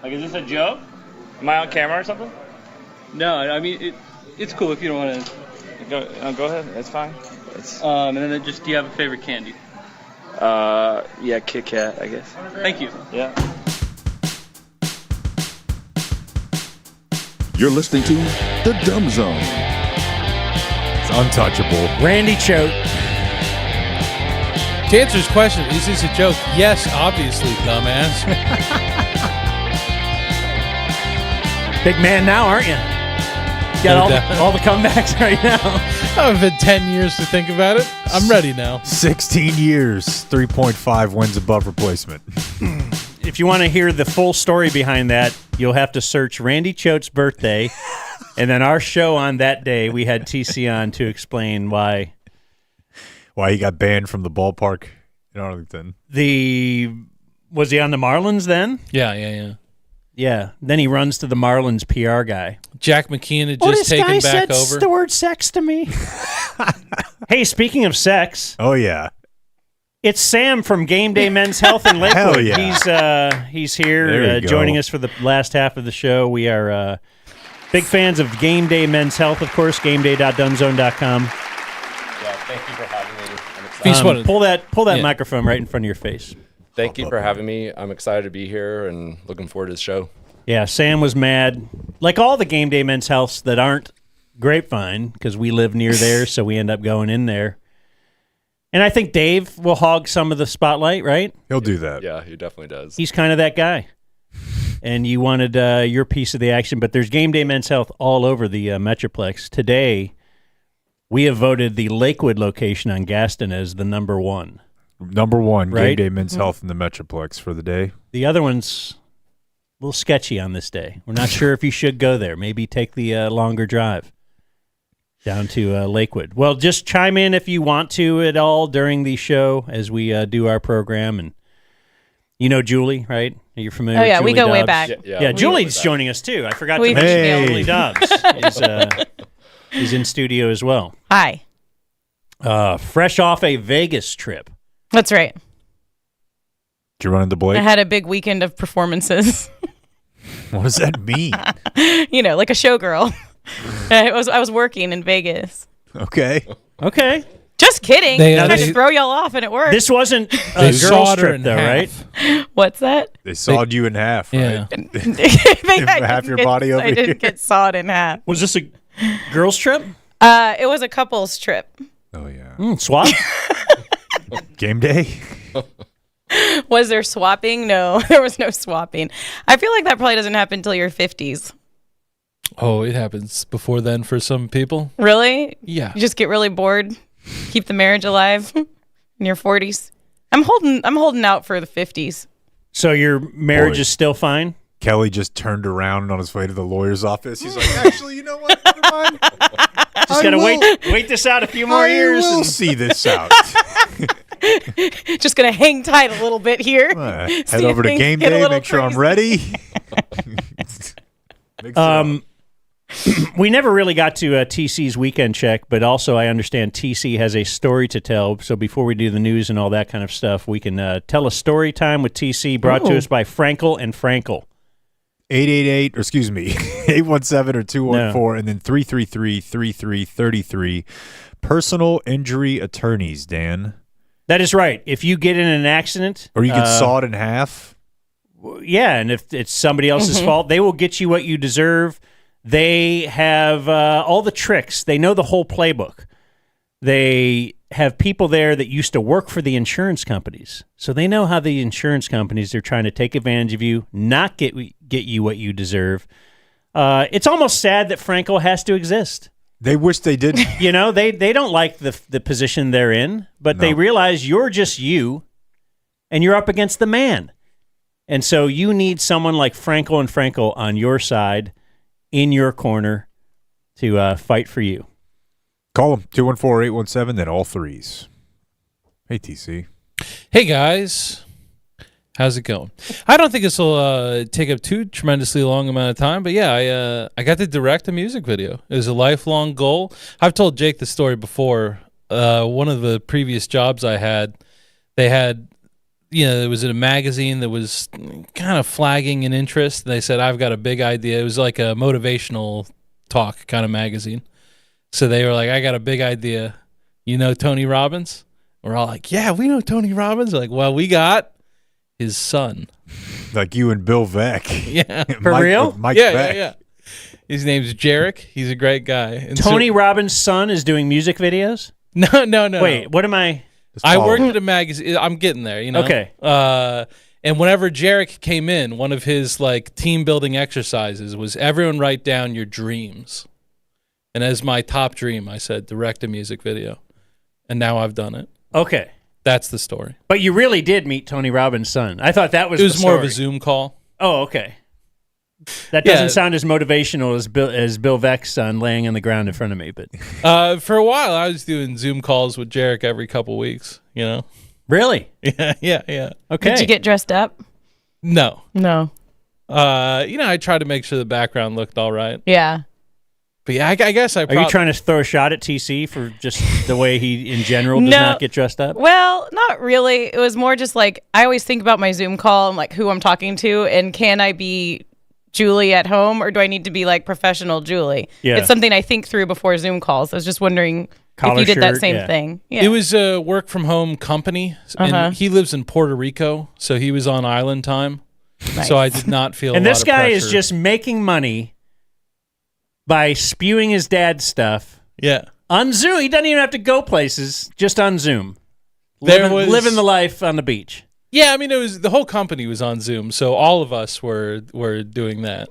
Like, is this a joke? Am I on camera or something? No, I mean it's cool if you don't want to. Go ahead. That's fine. And then do you have a favorite candy? Yeah, Kit Kat, I guess. Thank you. Yeah. You're listening to The Dumb Zone. It's untouchable. Randy Choate. To answer his question, is this a joke? Yes, obviously, dumbass. Big man now, aren't you? Got all the comebacks right now. I've had 10 years to think about it. I'm ready now. 16 years, 3.5 wins above replacement. If you want to hear the full story behind that, you'll have to search Randy Choate's birthday. And then our show on that day, we had TC on to explain why he got banned from the ballpark in Arlington. Was he on the Marlins then? Yeah. Yeah. Then he runs to the Marlins PR guy. Jack McKeon had just taken back over. The word sex to me. Hey, speaking of sex. Oh, yeah. It's Sam from Game Day Men's Health in Lakewood. Hell yeah. He's here joining us for the last half of the show. We are big fans of Game Day Men's Health, of course, gameday.dumbzone.com. Yeah, thank you for having me. I'm excited. Pull that microphone right in front of your face. Thank you for having me. I'm excited to be here and looking forward to the show. Yeah, Sam was mad. Like all the Game Day Men's Healths that aren't Grapevine, because we live near there, so we end up going in there. And I think Dave will hog some of the spotlight, right? He'll do that. Yeah, he definitely does. He's kind of that guy. And you wanted your piece of the action, but there's Game Day Men's Health all over the Metroplex. Today, we have voted the Lakewood location on Gaston as the number one. Number one, right? Game Day Men's Health in the Metroplex for the day. The other one's a little sketchy on this day. We're not sure if you should go there. Maybe take the longer drive down to Lakewood. Well, just chime in if you want to at all during the show as we do our program. And you know Julie, right? You're familiar with Julie we go Dobbs? way back. Yeah, Julie's joining us, too. I forgot to mention Julie Dobbs is in studio as well. Hi. Fresh off a Vegas trip. That's right. Did you run into Blake? I had a big weekend of performances. What does that mean? Like a showgirl. I was working in Vegas. Okay. Just kidding. I tried to throw y'all off, and it worked. This wasn't a girl's trip, though, right? What's that? They sawed you in half, right? Yeah. Half your body over I here. didn't get sawed in half. Was this a girl's trip? It was a couple's trip. Oh, yeah. Swap? Game day? Was there swapping? No, there was no swapping. I feel like that probably doesn't happen until your 50s. Oh, it happens before then for some people. Really? Yeah. You just get really bored, keep the marriage alive in your 40s. I'm holding out for the 50s. So your marriage is still fine? Kelly just turned around on his way to the lawyer's office. He's like, actually, you know what? Never mind. Just got to wait this out a few more years. We'll see this out. Just going to hang tight a little bit here. Head over to Game Day, make sure I'm ready. We never really got to TC's weekend check, but also I understand TC has a story to tell. So before we do the news and all that kind of stuff, we can tell a story time with TC brought to us by Frankel and Frankel. 888, or excuse me, 817 or 214, and then 333-3333. Personal injury attorneys, Dan. That is right. If you get in an accident, or you get sawed in half. Yeah, and if it's somebody else's fault, they will get you what you deserve. They have all the tricks. They know the whole playbook. They have people there that used to work for the insurance companies. So they know how the insurance companies are trying to take advantage of you, not get you what you deserve. It's almost sad that Frankel has to exist. They wish they didn't. They don't like the position they're in, but they realize you're just you, and you're up against the man. And so you need someone like Frankel and Frankel on your side, in your corner, to fight for you. Call them, 214-817, then all threes. Hey, TC. Hey, guys. How's it going? I don't think this will take up too tremendously long amount of time, but yeah, I got to direct a music video. It was a lifelong goal. I've told Jake the story before. One of the previous jobs I had, they had, it was in a magazine that was kind of flagging an interest. They said, I've got a big idea. It was like a motivational talk kind of magazine. So they were like, I got a big idea. You know Tony Robbins? We're all like, yeah, we know Tony Robbins. They're like, well, we got his son. Like you and Bill Veck. Yeah. For real? Mike Beck. Yeah. His name's Jarek. He's a great guy. And Tony Robbins' son is doing music videos? No. Wait, what am I? I worked at a magazine. I'm getting there, Okay. And whenever Jarek came in, one of his team building exercises was everyone write down your dreams. And as my top dream, I said, direct a music video. And now I've done it. Okay. That's the story. But you really did meet Tony Robbins' son. I thought that was It was the more of story. a Zoom call. Oh, okay. That doesn't sound as motivational as Bill Veck's son laying on the ground in front of me. But for a while, I was doing Zoom calls with Jarek every couple weeks, Really? Yeah. Okay. Did you get dressed up? No. No. I tried to make sure the background looked all right. Yeah. But yeah, I guess I. Are you trying to throw a shot at TC for just the way he, in general, does not get dressed up? Well, not really. It was more just like I always think about my Zoom call and like who I'm talking to, and can I be Julie at home, or do I need to be like professional Julie? Yeah. It's something I think through before Zoom calls. I was just wondering if you did that same thing. Yeah. It was a work from home company, and he lives in Puerto Rico, so he was on island time. Nice. So I did not feel. And a this lot of guy is pressure. just making money by spewing his dad's stuff. Yeah. On Zoom. He doesn't even have to go places, just on Zoom. There was- living the life on the beach. Yeah, I mean, it was the whole company was on Zoom, so all of us were doing that.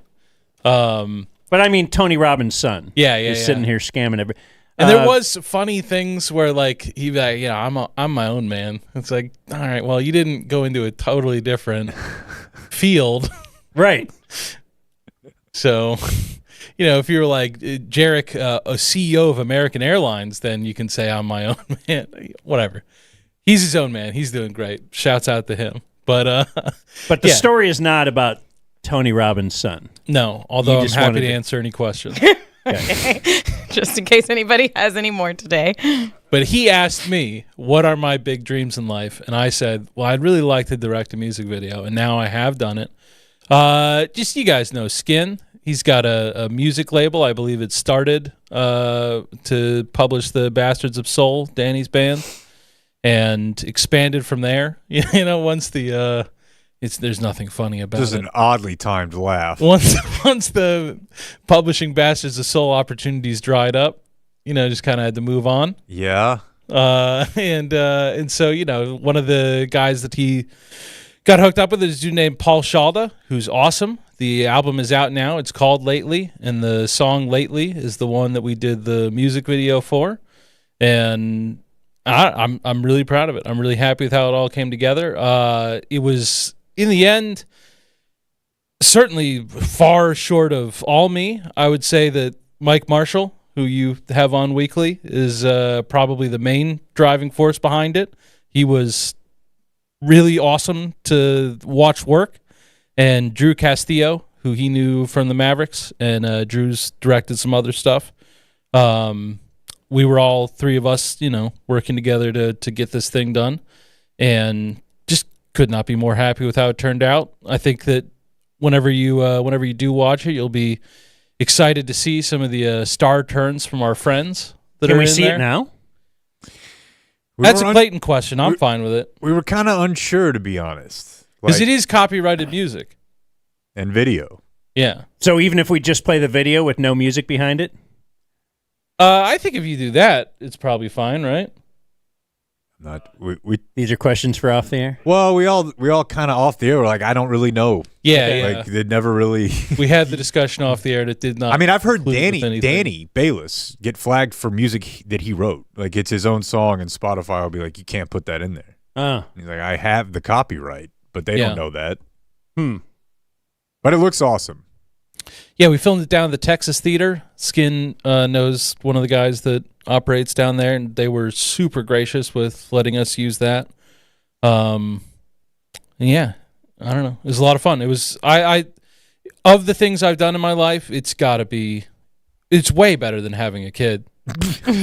But I mean, Tony Robbins' son. Yeah. He's sitting here scamming every. And there was funny things where like he'd be like, yeah, I'm my own man. It's like, all right, well, you didn't go into a totally different field, right? So, if you're like Jarek, a CEO of American Airlines, then you can say I'm my own man. Whatever. He's his own man. He's doing great. Shouts out to him. But the story is not about Tony Robbins' son. No, although I'm just happy wanted to to- answer any questions. Okay. Just in case anybody has any more today. But he asked me, what are my big dreams in life? And I said, well, I'd really like to direct a music video. And now I have done it. Just you guys know Skin. He's got a music label. I believe it started to publish the Bastards of Soul, Danny's band, and expanded from there. Once the there's nothing funny about Just it. an oddly timed laugh. Once the publishing Bastards of Soul opportunities dried up, just kind of had to move on. Yeah. And so one of the guys that he got hooked up with is a dude named Paul Shalda, who's awesome. The album is out now. It's called Lately, and the song Lately is the one that we did the music video for. And I'm really proud of it. I'm really happy with how it all came together. It was, in the end, certainly far short of all me. I would say that Mike Marshall, who you have on weekly, is probably the main driving force behind it. He was really awesome to watch work. And Drew Castillo, who he knew from the Mavericks, and Drew's directed some other stuff. We were all three of us, working together to get this thing done, and just could not be more happy with how it turned out. I think that whenever you do watch it, you'll be excited to see some of the star turns from our friends that Can are we in see there. it now? That's a Clayton question. I'm fine with it. We were kind of unsure, to be honest. Because it is copyrighted music. And video. Yeah. So even if we just play the video with no music behind it? I think if you do that, it's probably fine, right? These are questions for off the air? Well, we all kind of off the air. We're like, I don't really know. Yeah. Like, they never really. We had the discussion off the air that did not. I mean, I've heard include with anything. Danny Bayless get flagged for music that he wrote. Like, it's his own song, and Spotify will be like, you can't put that in there. Oh. He's like, I have the copyright, but they Yeah. don't know that. But it looks awesome. Yeah, we filmed it down at the Texas Theater. Skin knows one of the guys that operates down there, and they were super gracious with letting us use that. And yeah, I don't know. It was a lot of fun. It was I of the things I've done in my life, it's way better than having a kid.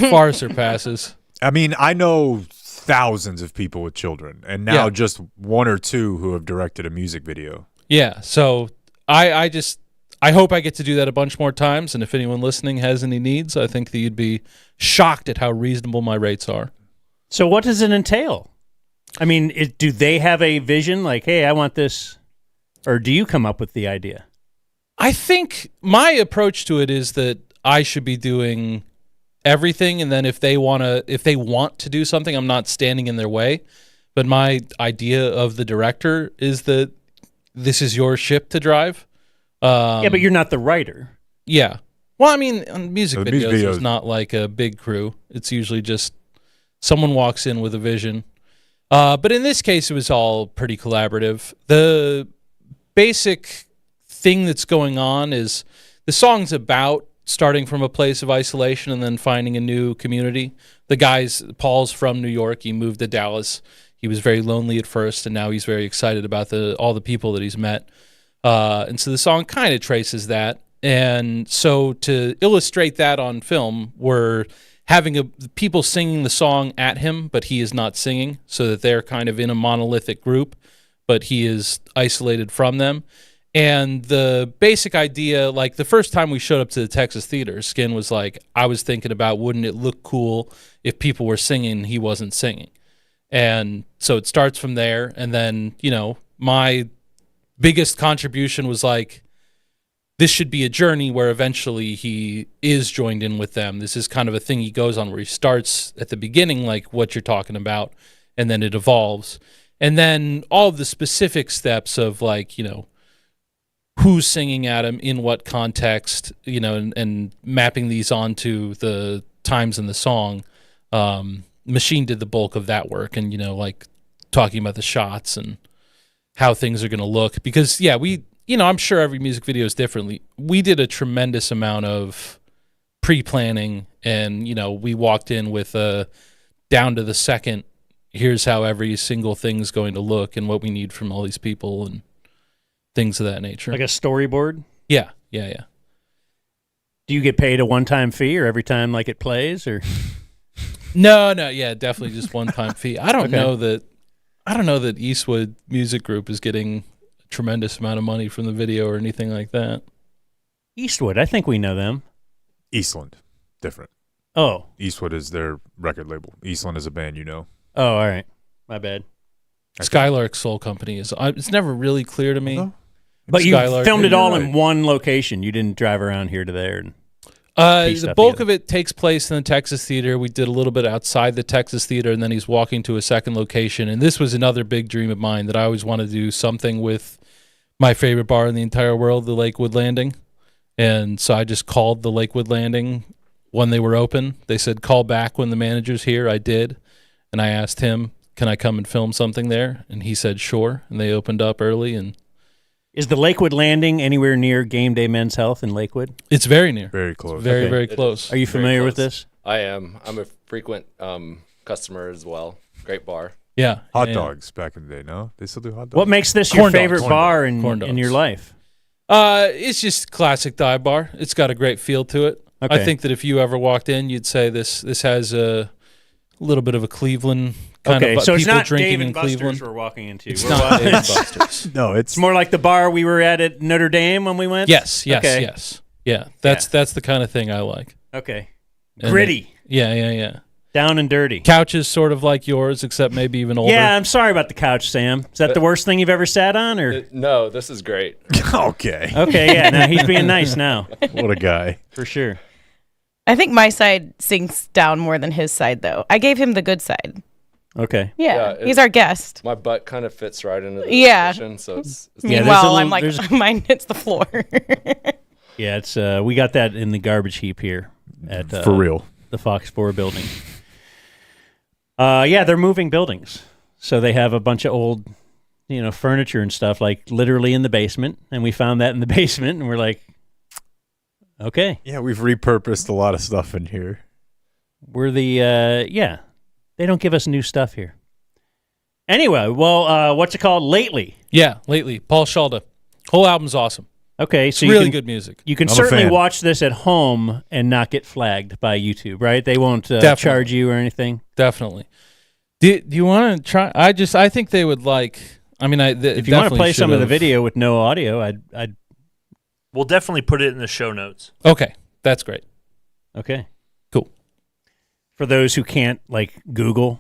Far surpasses. I mean, I know thousands of people with children, and now Yeah. just one or two who have directed a music video. Yeah, so I hope I get to do that a bunch more times, and if anyone listening has any needs, I think that you'd be shocked at how reasonable my rates are. So what does it entail? I mean, do they have a vision like, hey, I want this, or do you come up with the idea? I think my approach to it is that I should be doing everything, and then if they want to do something, I'm not standing in their way. But my idea of the director is that this is your ship to drive. Yeah, but you're not the writer. Yeah. Well, I mean, on music The music videos, videos- it's not like a big crew. It's usually just someone walks in with a vision. But in this case, it was all pretty collaborative. The basic thing that's going on is the song's about starting from a place of isolation and then finding a new community. The guy's, Paul's from New York. He moved to Dallas. he was very lonely at first, and now he's very excited about all the people that he's met. And so the song kind of traces that. And so to illustrate that on film, we're having people singing the song at him, but he is not singing, so that they're kind of in a monolithic group, but he is isolated from them. And the basic idea, like the first time we showed up to the Texas Theater, Skin was like, I was thinking about, wouldn't it look cool if people were singing and he wasn't singing? And so it starts from there. And then, my biggest contribution was like, this should be a journey where eventually he is joined in with them. This is kind of a thing he goes on where he starts at the beginning, like what you're talking about, and then it evolves. And then all of the specific steps of like, who's singing at him, in what context, and mapping these onto the times in the song. Machine did the bulk of that work, and, like talking about the shots and how things are going to look. Because, I'm sure every music video is differently. We did a tremendous amount of pre-planning, and, we walked in with down to the second, here's how every single thing's going to look and what we need from all these people and things of that nature. Like a storyboard? Yeah. Do you get paid a one-time fee or every time like it plays, or? No, definitely just one-time fee. I don't know that Eastwood Music Group is getting a tremendous amount of money from the video or anything like that. Eastwood, I think we know them. Eastland, different. Oh. Eastwood is their record label. Eastland is a band, Oh, all right. My bad. Skylark Soul Company it's never really clear to me. But Skylark, you filmed it all in one location. You didn't drive around here to there. The bulk of it takes place in the Texas Theater. We did a little bit outside the Texas Theater, and then he's walking to a second location. And this was another big dream of mine, that I always wanted to do something with my favorite bar in the entire world, the Lakewood Landing. And so I just called the Lakewood Landing when they were open. They said, call back when the manager's here. I did. And I asked him, can I come and film something there? And he said, sure. And they opened up early. And is the Lakewood Landing anywhere near Game Day Men's Health in Lakewood? It's very near. Very close. It's very close. Are you familiar with this? I am. I'm a frequent customer as well. Great bar. Yeah. Hot dogs back in the day, no? They still do hot dogs? What makes this your favorite bar in your life? It's just classic dive bar. It's got a great feel to it. Okay. I think that if you ever walked in, you'd say this has a little bit of a Cleveland kind of so it's people not drinking Dave in and Buster's Cleveland. we're walking into. It's not Dave and Buster's. No, It's more like the bar we were at Notre Dame when we went? Yes. Okay. Yeah, that's the kind of thing I like. Okay. And Gritty. Yeah. Down and dirty. Couches sort of like yours, except maybe even older. Yeah, I'm sorry about the couch, Sam. Is that the worst thing you've ever sat on? Or No, this is great. Okay. Okay, yeah. Now he's being nice now. What a guy. For sure. I think my side sinks down more than his side, though. I gave him the good side. Okay. Yeah, he's our guest. My butt kind of fits right into the Yeah. position, so it's Meanwhile, I'm like, mine hits the floor. Yeah, it's we got that in the garbage heap here at For real. the Fox 4 building. Yeah, they're moving buildings, so they have a bunch of old, furniture and stuff, like literally in the basement. And we found that in the basement, and we're like, okay. Yeah, we've repurposed a lot of stuff in here. We're the they don't give us new stuff here. Anyway, well, what's it called? Lately. Yeah, Lately. Paul Shalda. Whole album's awesome. Okay, so really good music. You can I'm a certainly fan. watch this at home and not get flagged by YouTube, right? They won't charge you or anything. Definitely. Do you want to try? I think they would like. I mean, If you want to play some of the video with no audio, I'd. We'll definitely put it in the show notes. Okay, that's great. Okay. Cool. For those who can't Google,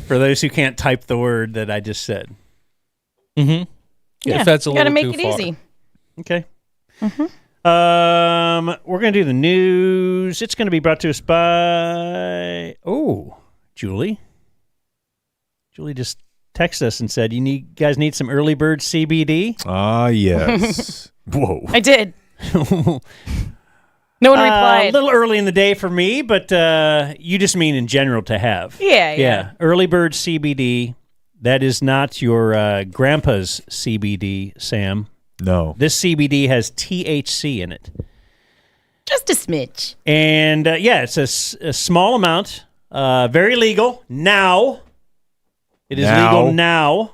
for those who can't type the word that I just said. Mm-hmm. Yeah, if that's a gotta little make too it far. easy. Okay. We're gonna do the news. It's gonna be brought to us by Julie. Julie just texted us and said, "You guys need some early bird CBD." Ah, yes. Whoa. I did. No one replied. A little early in the day for me, but you just mean in general to have. Yeah. Early bird CBD. That is not your grandpa's CBD, Sam. No. This CBD has THC in it. Just a smidge. And, it's a small amount, very legal now. It is legal now.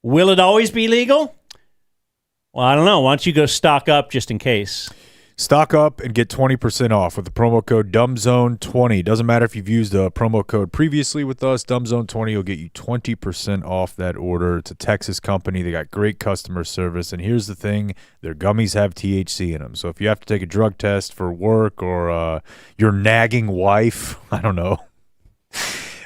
Will it always be legal? Well, I don't know. Why don't you go stock up just in case? Stock up and get 20% off with the promo code DUMBZONE20. Doesn't matter if you've used a promo code previously with us. DUMBZONE20 will get you 20% off that order. It's a Texas company. They got great customer service. And here's the thing. Their gummies have THC in them. So if you have to take a drug test for work or your nagging wife, I don't know.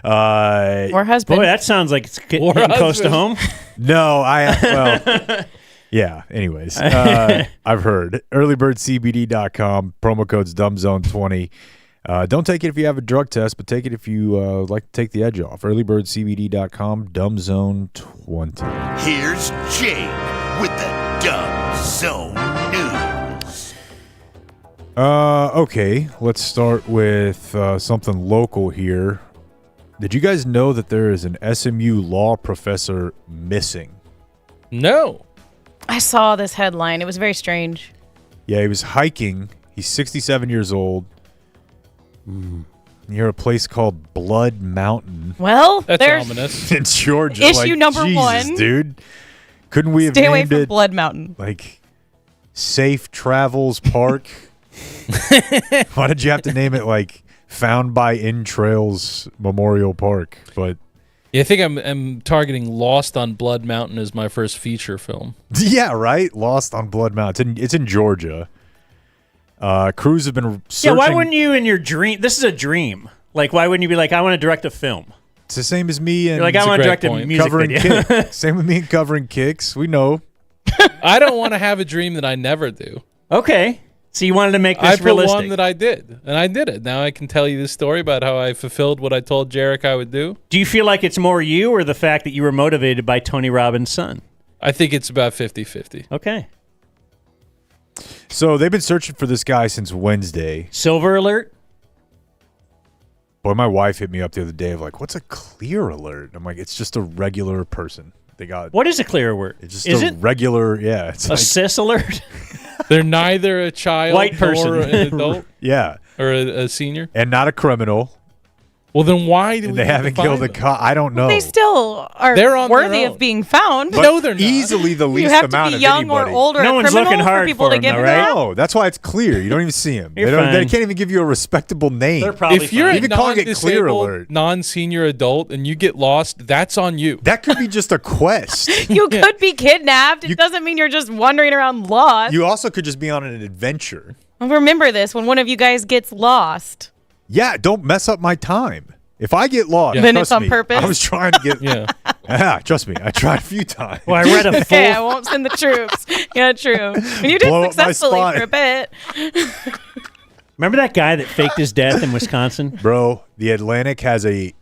Or husband. Boy, that sounds like it's getting close to home. No, well... Yeah, anyways, I've heard. Earlybirdcbd.com, promo code's DUMBZONE20. Don't take it if you have a drug test, but take it if you like to take the edge off. Earlybirdcbd.com, DUMBZONE20. Here's Jake with the Dumb Zone News. Okay, let's start with something local here. Did you guys know that there is an SMU law professor missing? No. I saw this headline. It was very strange. Yeah, he was hiking. He's 67 years old. Near a place called Blood Mountain. Well, That's there's ominous. In Georgia. Issue number Jesus, one. Dude. Couldn't we have Stay away named from it Blood Mountain. like Safe Travels Park? Why did you have to name it like Found by Trails Memorial Park? But Yeah, I think I'm targeting Lost on Blood Mountain as my first feature film. yeah, right? Lost on Blood Mountain. It's in Georgia. Crews have been searching. Yeah, why wouldn't you in your dream? This is a dream. Like, why wouldn't you be like, I want to direct a film? It's the same as me and You're like, I want to direct a music covering video. Kicks. Same with me and covering Kicks. We know. I don't want to have a dream that I never do. Okay. So you wanted to make this I put realistic. one that I did, and I did it. Now I can tell you this story about how I fulfilled what I told Jarek I would do. Do you feel like it's more you or the fact that you were motivated by Tony Robbins' son? I think it's about 50-50. Okay. So they've been searching for this guy since Wednesday. Silver alert? Boy, my wife hit me up the other day of like, what's a clear alert? I'm like, it's just a regular person. They got What is a clear alert? It's just is a it regular, yeah. It's a like, cis alert? They're neither a child White person. nor an adult yeah. or a senior. And not a criminal. Well, then why do And we they need to haven't find killed a them? cop. I don't know. They still are They're on their worthy own. of being found. But No, they're not. easily the least You have amount to of be young or anybody. old or No a one's criminal looking hard for people for to him, get though, into right? that. No, that's why it's clear. You don't even see him. You're They fine. can't even give you a respectable name. They're probably If you're fine. a Even calling it clear non-disabled, alert. non-senior adult and you get lost, that's on you. That could be just a quest. You could be kidnapped. It doesn't mean you're just wandering around lost. You also could just be on an adventure. Remember this when one of you guys gets lost. Yeah, don't mess up my time. If I get lost, Then trust it's on me, purpose? I was trying to get. Yeah. Trust me, I tried a few times. Well, I read a full. Okay, I won't send the troops. Yeah, true. And you did Blow up my successfully spot. for a bit. Remember that guy that faked his death in Wisconsin? Bro, the Atlantic has a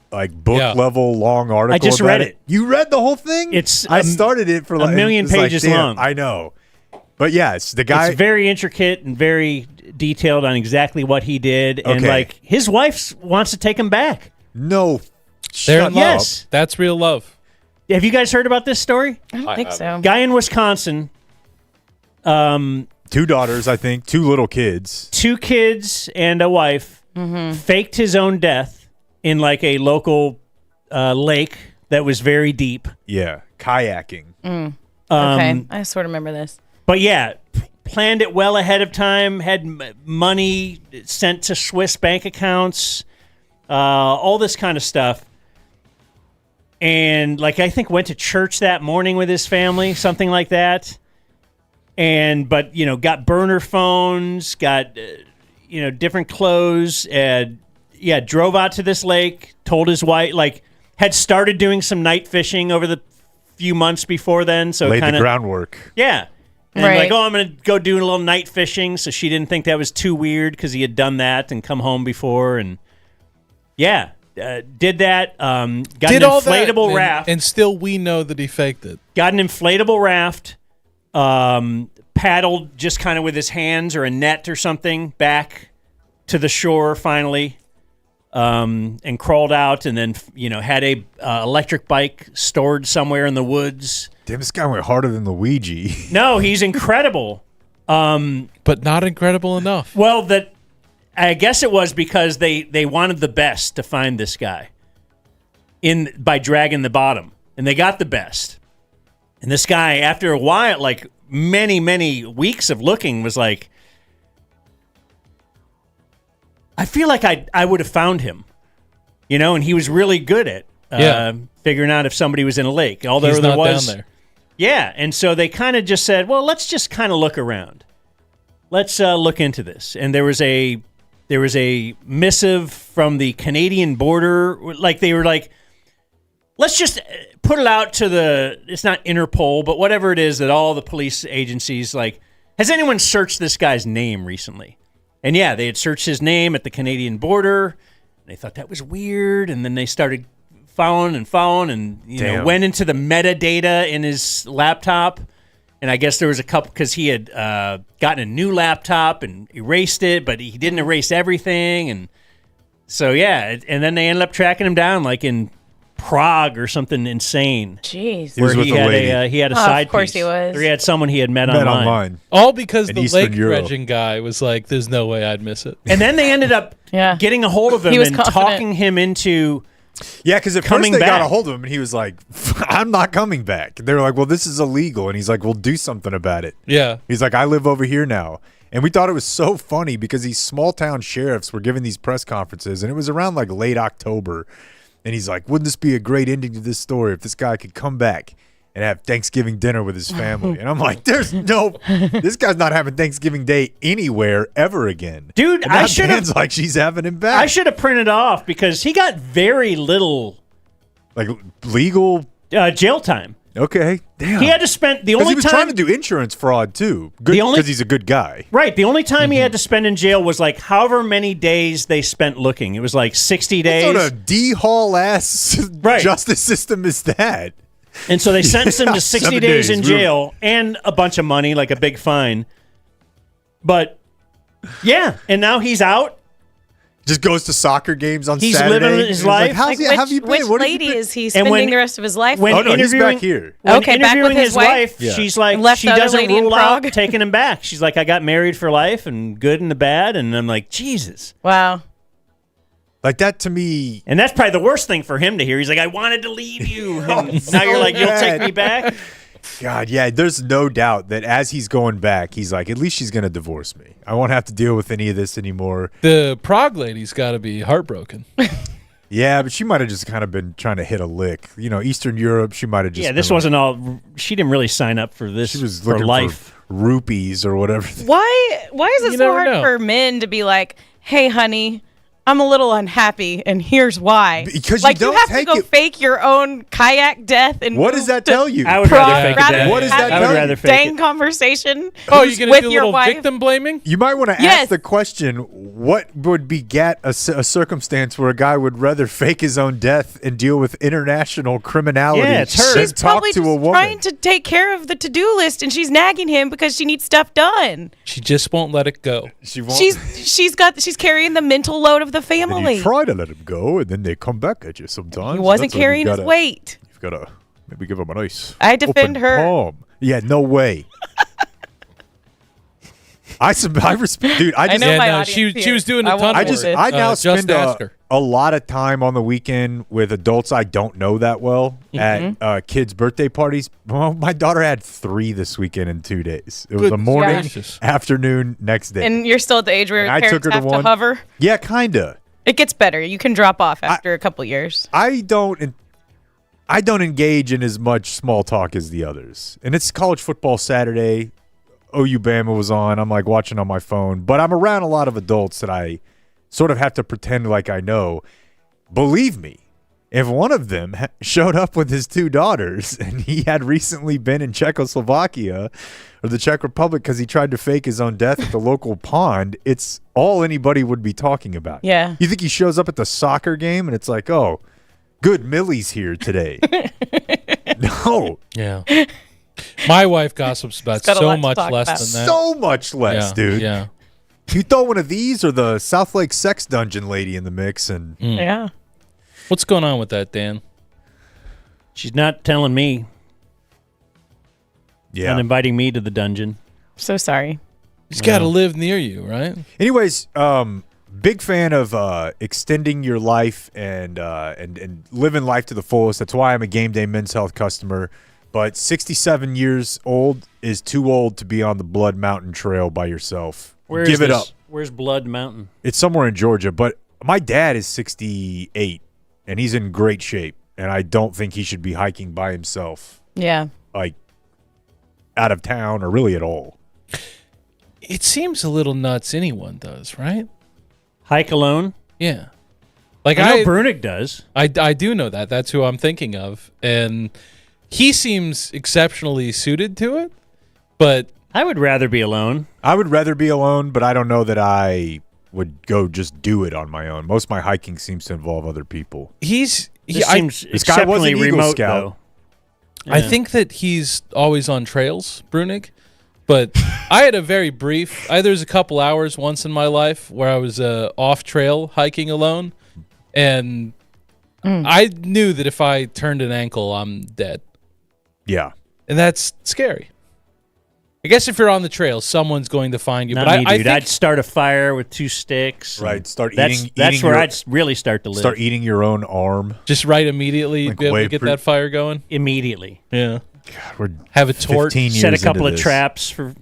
book Yeah. level long article. I just about read it. You read the whole thing? I started it for like a million it's like, pages damn, long. I know, but yeah, it's the guy. It's very intricate and very detailed on exactly what he did, and Okay. like his wife wants to take him back. No, They're shut in love. up. Yes. That's real love. Have you guys heard about this story? I don't think so. Guy in Wisconsin, 2 daughters, I think, 2 little kids. 2 kids and a wife, faked his own death in like a local lake that was very deep. Yeah, kayaking. Okay, I sort of remember this. But yeah, planned it well ahead of time, had money sent to Swiss bank accounts, all this kind of stuff. And like I think went to church that morning with his family, something like that. But got burner phones, got different clothes, and drove out to this lake, told his wife, like had started doing some night fishing over the few months before then, so Laid kind the of groundwork. Yeah. And Right. like, I'm going to go do a little night fishing. So she didn't think that was too weird because he had done that and come home before. And did that. Got Did an all that, inflatable raft. and still we know that he faked it. Got an inflatable raft. Paddled just kind of with his hands or a net or something back to the shore finally. And crawled out and then, had a electric bike stored somewhere in the woods. Damn, this guy went harder than Luigi. No, he's incredible. But not incredible enough. Well, I guess it was because they wanted the best to find this guy by dragging the bottom, and they got the best. And this guy, after a while, like many, many weeks of looking, was like, I feel like I would have found him, and he was really good at figuring out if somebody was in a lake. Although He's there not was, down there. Yeah, and so they kind of just said, well, let's just kind of look around. Let's look into this. And there was a missive from the Canadian border. Like they were like, let's just put it out to it's not Interpol, but whatever it is that all the police agencies, like, has anyone searched this guy's name recently? And yeah, they had searched his name at the Canadian border. They thought that was weird. And then they started following and went into the metadata in his laptop. And I guess there was a couple, because he had gotten a new laptop and erased it, but he didn't erase everything. And so, yeah, and then they ended up tracking him down, like in Prague or something insane. Jeez. Where he had a side of course piece. he was. Or he had someone he had met online. All because In the Eastern lake Europe. dredging guy was like, there's no way I'd miss it. And then they ended up getting a hold of him He was and confident. talking him into because at coming first they got back. a hold of him, and he was like, I'm not coming back. They were like, well, this is illegal. And he's like, well, do something about it. Yeah. He's like, I live over here now. And we thought it was so funny because these small town sheriffs were giving these press conferences, and it was around like late October. And he's like, wouldn't this be a great ending to this story if this guy could come back and have Thanksgiving dinner with his family? And I'm like, this guy's not having Thanksgiving Day anywhere ever again. Dude, And I now should Dan's have like, she's having him back. I should have printed off because he got very little like legal jail time. Okay, damn. He had to spend the 'Cause only he was time trying to do insurance fraud too. Good, The only- because he's a good guy. Right. The only time he had to spend in jail was like however many days they spent looking. It was like 60 days. What sort of D-Hall ass justice system is that? And so they sentenced him to 60 7 days in days. jail and a bunch of money, like a big fine. But yeah, and now he's out. Just goes to soccer games on He's Saturday. living his He's like, life. How's he, Which, have you been? which What have you lady been? is he And spending when- the rest of his life When Oh, no, he's interviewing, back here. When Okay, back interviewing with his wife? Yeah. she's like, Left she the other doesn't lady in rule out Prague? taking him back. She's like, I got married for life and good and the bad. And I'm like, Jesus. Wow. Like that to me. And that's probably the worst thing for him to hear. He's like, I wanted to leave you. And now you're like, you'll take me back? God, yeah, there's no doubt that as he's going back, he's like, at least she's going to divorce me. I won't have to deal with any of this anymore. The Prague lady's got to be heartbroken. Yeah, but she might have just kind of been trying to hit a lick. Eastern Europe, she might have just. Yeah, this been wasn't all. She didn't really sign up for this She was for looking life. for rupees or whatever. Why is it You so never hard know. for men to be like, hey, honey, I'm a little unhappy, and here's why. Because like, you don't have to take go it- fake your own kayak death. And What move does that to tell you? I would Prague rather fake rather it. than What does that have tell a you? rather fake dang it. conversation. Oh, you're going to with do a your little wife. victim blaming? You might want to Yes. ask the question: what would beget a circumstance where a guy would rather fake his own death and deal with international criminality? Yeah, it's her. than She's talk probably to just a woman. trying to take care of the to-do list, and she's nagging him because she needs stuff done. She just won't let it go. She won't. She's carrying the mental load of the And family. you try to let him go, and then they come back at you sometimes. He wasn't That's when you carrying his gotta- weight. You've got to maybe give him a nice. I defend open her. palm. Yeah, no way. I respect, dude. I just know my no, audience she here. was doing a I ton won't of I just work. I now Just spend ask her. a lot of time on the weekend with adults I don't know that well at kids' birthday parties. Well, my daughter had 3 this weekend in 2 days. It was a Goodness morning, gracious. afternoon, next day. And you're still at the age where And I parents took her to have to one. hover. Yeah, kinda. It gets better. You can drop off after a couple years. I don't engage in as much small talk as the others. And it's college football Saturday. OU Bama was on. I'm like watching on my phone, but I'm around a lot of adults that I sort of have to pretend like I know. Believe me, if one of them showed up with his 2 daughters and he had recently been in Czechoslovakia or the Czech Republic because he tried to fake his own death at the local pond, it's all anybody would be talking about. Yeah. You think he shows up at the soccer game and it's like, oh, good, Millie's here today. No. Yeah. My wife gossips about got a lot so to much talk less about. than that. So much less, Yeah, dude. Yeah. You throw one of these or the South Lake sex dungeon lady in the mix, and Yeah. What's going on with that, Dan? She's not telling me. yeah. Not inviting me to the dungeon. So sorry. He's got to live near you, right? Anyways, Big fan of extending your life and living life to the fullest. That's why I'm a Game Day Men's Health customer. But 67 years old is too old to be on the Blood Mountain Trail by yourself. Give it up. Where's Blood Mountain? It's somewhere in Georgia. But my dad is 68, and he's in great shape. And I don't think he should be hiking by himself. Yeah. Like, out of town or really at all. It seems a little nuts anyone does, right? Hike alone? Yeah. Like I know Brunig does. I do know that. That's who I'm thinking of. And he seems exceptionally suited to it. But I would rather be alone. I would rather be alone, but I don't know that I would go just do it on my own. Most of my hiking seems to involve other people. This seems this guy was an Eagle remote, Scout. though. I Yeah. think that he's always on trails, Brunig. But I had a very brief, there's a couple hours once in my life where I was off trail hiking alone. And I knew that if I turned an ankle, I'm dead. Yeah. And that's scary. I guess if you're on the trail, someone's going to find you. Not but me, I dude. think I'd start a fire with 2 sticks. Right. Start That's eating. That's eating where your- I'd really start to live. Start eating your own arm. just right immediately Like be able way to get pre- that fire going. Immediately. Yeah. We're Have a torch. 15 years Set a couple into of this. traps for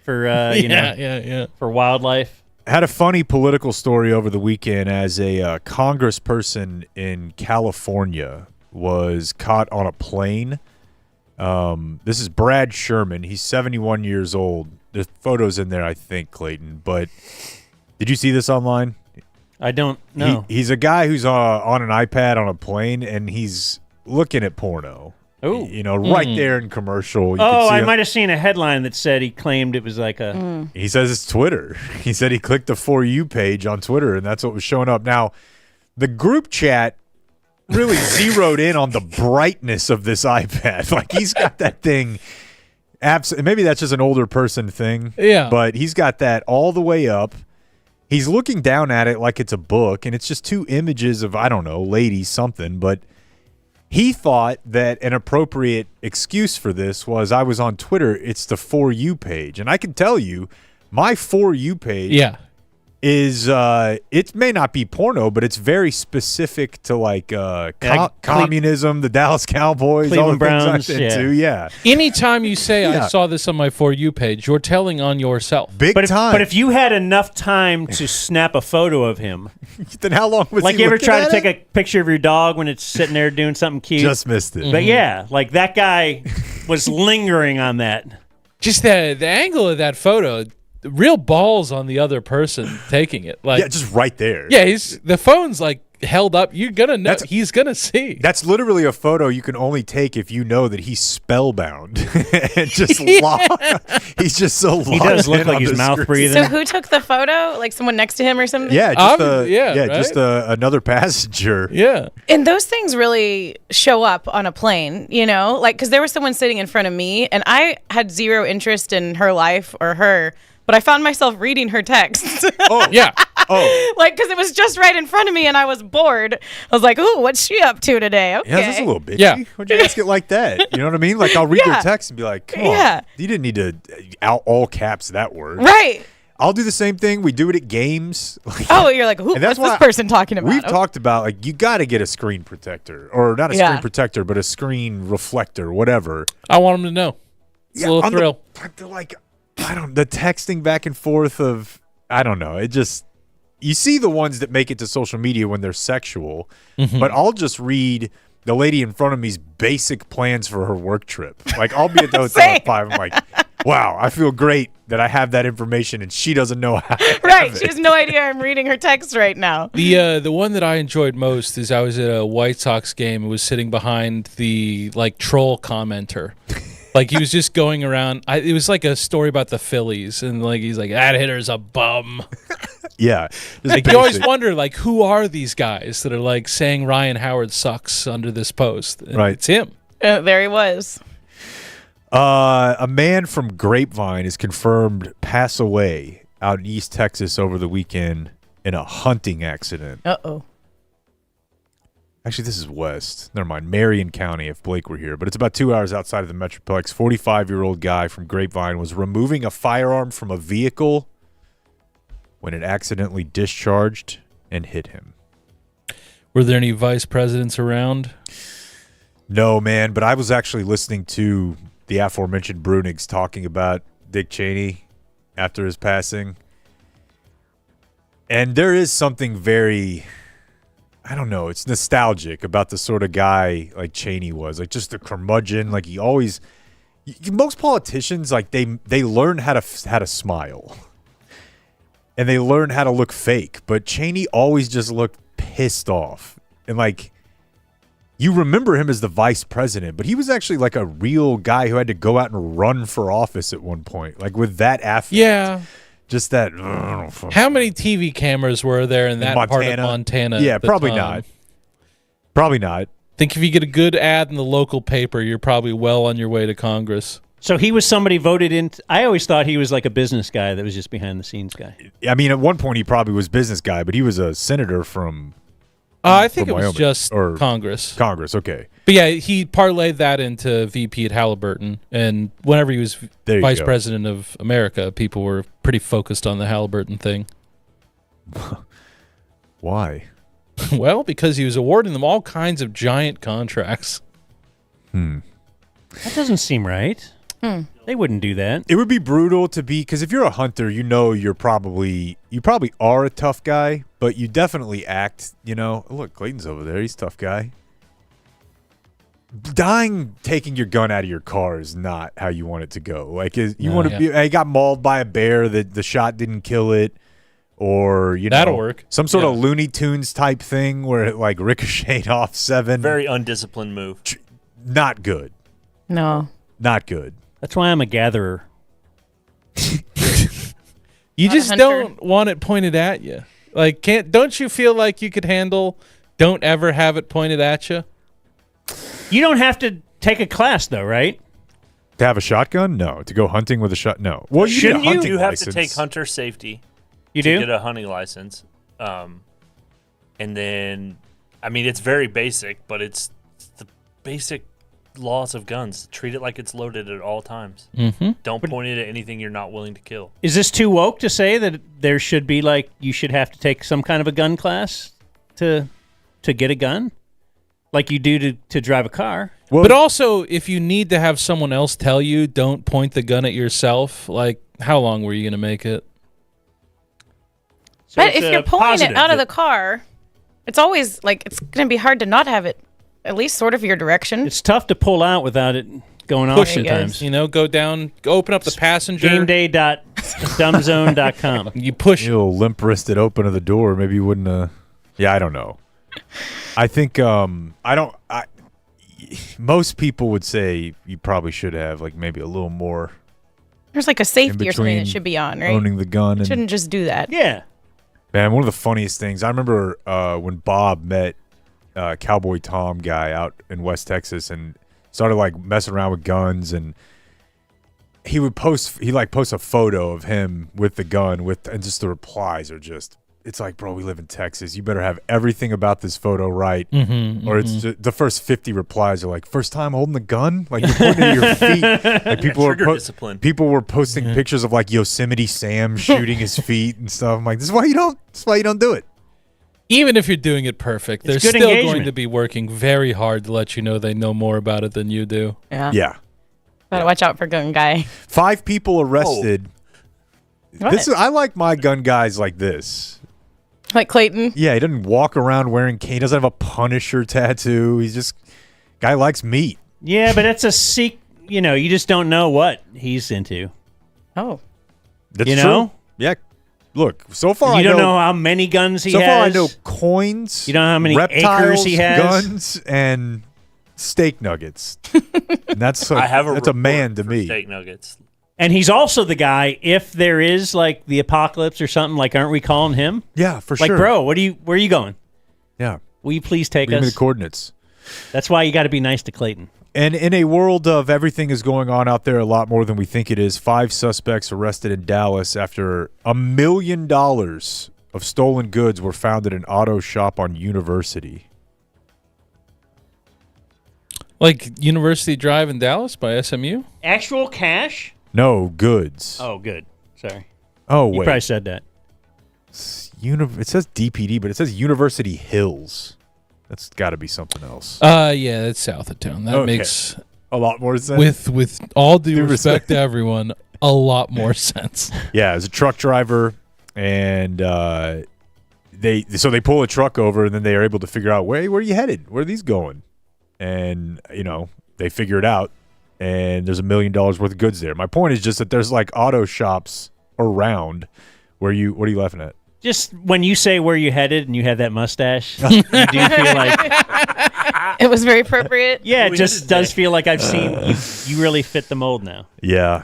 Yeah. for wildlife. Had a funny political story over the weekend as a congressperson in California was caught on a plane. This is Brad Sherman. He's 71 years old. The photo's in there, I think, Clayton. But did you see this online? I don't know. He's a guy who's on an iPad on a plane, and he's looking at porno. Oh, right there in commercial. You can Oh, see I him. might have seen a headline that said he claimed it was like a. He says it's Twitter. He said he clicked the For You page on Twitter, and that's what was showing up. Now, the group chat really zeroed in on the brightness of this iPad. Like, he's got that thing. Maybe that's just an older person thing. Yeah. But he's got that all the way up. He's looking down at it like it's a book, and it's just 2 images of, I don't know, ladies, something. But he thought that an appropriate excuse for this was I was on Twitter. It's the For You page. And I can tell you, my For You page is, it may not be porno, but it's very specific to like communism, the Dallas Cowboys, all the Cleveland Browns, Browns, things I'm into. Yeah. Anytime you say, Yeah. I saw this on my For You page, you're telling on yourself. Big But time. if you had enough time to snap a photo of him, then how long was like he you ever looking try to at take it? a picture of your dog when it's sitting there doing something cute? Just missed it. But yeah, like that guy was lingering on that. Just the angle of that photo, the real balls on the other person taking it. Like, Yeah, just right there. yeah, the phone's like held up. You're gonna know. He's gonna see. That's literally a photo you can only take if you know that he's spellbound and just he's just so locked. He does look in like on he's the mouth screen. breathing. So who took the photo? Like someone next to him or something? Yeah, just right? just another passenger. Yeah. And those things really show up on a plane, like, because there was someone sitting in front of me and I had zero interest in her life or her, but I found myself reading her texts. Oh, yeah. Oh, like, because it was just right in front of me and I was bored. I was like, ooh, what's she up to today? Okay. yeah, that's a little bitchy. Yeah. Why'd you ask it like that? You know what I mean? Like, I'll read Yeah. their text and be like, come Yeah. on. You didn't need to out all caps that word. Right. I'll do the same thing. We do it at games. Oh, you're like, ooh, And what's that's why this person talking about? We've talked about, like, you got to get a screen protector. Or not a Yeah. screen protector, but a screen reflector, whatever. I want him to know. It's a little on thrill. The texting back and forth of, I don't know. It just, you see the ones that make it to social media when they're sexual, but I'll just read the lady in front of me's basic plans for her work trip. Like, I'll be at the hotel at 5. I'm like, wow, I feel great that I have that information and she doesn't know how. Right. She has no idea I'm reading her text right now. The one that I enjoyed most is I was at a White Sox game and was sitting behind the troll commenter. Like, he was just going around. It was like a story about the Phillies, and like he's like, that hitter's a bum. Yeah. Like, you always wonder, like, who are these guys that are like saying Ryan Howard sucks under this post? And Right. It's him. There he was. A man from Grapevine is confirmed pass away out in East Texas over the weekend in a hunting accident. Uh-oh. Actually, this is west. Never mind. Marion County, if Blake were here. But it's about 2 hours outside of the Metroplex. 45-year-old guy from Grapevine was removing a firearm from a vehicle when it accidentally discharged and hit him. Were there any vice presidents around? No, man, but I was actually listening to the aforementioned Brunigs talking about Dick Cheney after his passing. And there is something very, I don't know, it's nostalgic about the sort of guy like Cheney was. Like just the curmudgeon, like he always, most politicians, like they learn how to smile. And they learn how to look fake. But Cheney always just looked pissed off. And like, you remember him as the vice president, but he was actually like a real guy who had to go out and run for office at one point. Like with that affect. Yeah. Just that. How many TV cameras were there in that part of Montana? Yeah, at the probably time? not. Probably not. Think if you get a good ad in the local paper, you're probably well on your way to Congress. So he was somebody voted in. I always thought he was like a business guy that was just behind the scenes guy. I mean, at one point he probably was business guy, but he was a senator from. I think it was Wyoming. just Or Congress. Congress, okay. But yeah, he parlayed that into VP at Halliburton, and whenever he was vice president of America, people were pretty focused on the Halliburton thing. Why? Well, because he was awarding them all kinds of giant contracts. That doesn't seem right. They wouldn't do that. It would be brutal to be, because if you're a hunter, you know you probably are a tough guy, but you definitely act, look, Clayton's over there. He's a tough guy. Dying, taking your gun out of your car is not how you want it to go. Like, you want to be, he got mauled by a bear, the shot didn't kill it, or, that'll work. Some sort of Looney Tunes type thing where it, like, ricocheted off 7. Very undisciplined move. Not good. No. Not good. That's why I'm a gatherer. You Not just a hunter. don't want it pointed at you. Like, don't you feel like you could handle don't ever have it pointed at you? You don't have to take a class, though, right? To have a shotgun? No. To go hunting with a shot? No. Well, Shouldn't you? You have to take hunter safety. You to do? get a hunting license. And then, I mean, it's very basic, but it's the basic laws of guns. Treat it like it's loaded at all times. Mm-hmm. Don't point it at anything you're not willing to kill. Is this too woke to say that there should be, like, you should have to take some kind of a gun class to get a gun? Like you do to drive a car. Well, but also, if you need to have someone else tell you, don't point the gun at yourself, like, how long were you going to make it? So but if you're pulling it out of the car, it's always, like, it's going to be hard to not have it at least sort of your direction. It's tough to pull out without it going off Push sometimes. it, go down, open up the passenger. Gameday.dumbzone.com. You push it. You'll limp-wristed open to the door. Maybe you wouldn't. Yeah, I don't know. I think most people would say you probably should have like maybe a little more. There's like a safety or something that should be on, right? Owning the gun. Shouldn't just do that. Yeah. Man, one of the funniest things, I remember when Bob met Cowboy Tom guy out in West Texas and started like messing around with guns, and he would post a photo of him with the gun and just the replies are just, it's like, bro, we live in Texas. You better have everything about this photo right. Or it's just, the first 50 replies are like, first time holding the gun? Like, you're pointing at your feet. Like, people were posting pictures of like Yosemite Sam shooting his feet and stuff. I'm like, this is why you don't do it. Even if you're doing it perfect, they're It's good still engagement. going to be working very hard to let you know they know more about it than you do. Yeah. Gotta watch out for gun guy. 5 people arrested. What? I like my gun guys like this. Like Clayton? Yeah, he doesn't walk around wearing cane. He doesn't have a Punisher tattoo. He's just guy likes meat. Yeah, but it's a you just don't know what he's into. Oh. That's you true. know? Yeah. Look, so far you don't know how many guns he has. So far I know coins. You don't know how many reptiles, acres he has. guns, and steak nuggets. And that's a man to me. Steak nuggets. And he's also the guy, if there is like the apocalypse or something, like aren't we calling him? Yeah, for like, sure. Like, bro, where are you going? Yeah. Will you please take Give me us? the coordinates. That's why you got to be nice to Clayton. And in a world of everything is going on out there a lot more than we think it is, 5 suspects arrested in Dallas after $1 million of stolen goods were found at an auto shop on University. Like University Drive in Dallas by SMU? Actual cash? No, goods. Oh, good. Sorry. Oh, You wait. probably said that. It says DPD, but it says University Hills. That's got to be something else. Yeah, that's south of town. That Okay. makes a lot more sense. With all due respect to everyone, a lot more sense. Yeah, as a truck driver, and they pull a truck over, and then they are able to figure out where are you headed? Where are these going? And they figure it out, and there's $1 million worth of goods there. My point is just that there's like auto shops around. What are you laughing at? Just when you say where you headed and you have that mustache, you do feel like it was very appropriate. Yeah, it just does feel like I've seen you really fit the mold now. Yeah.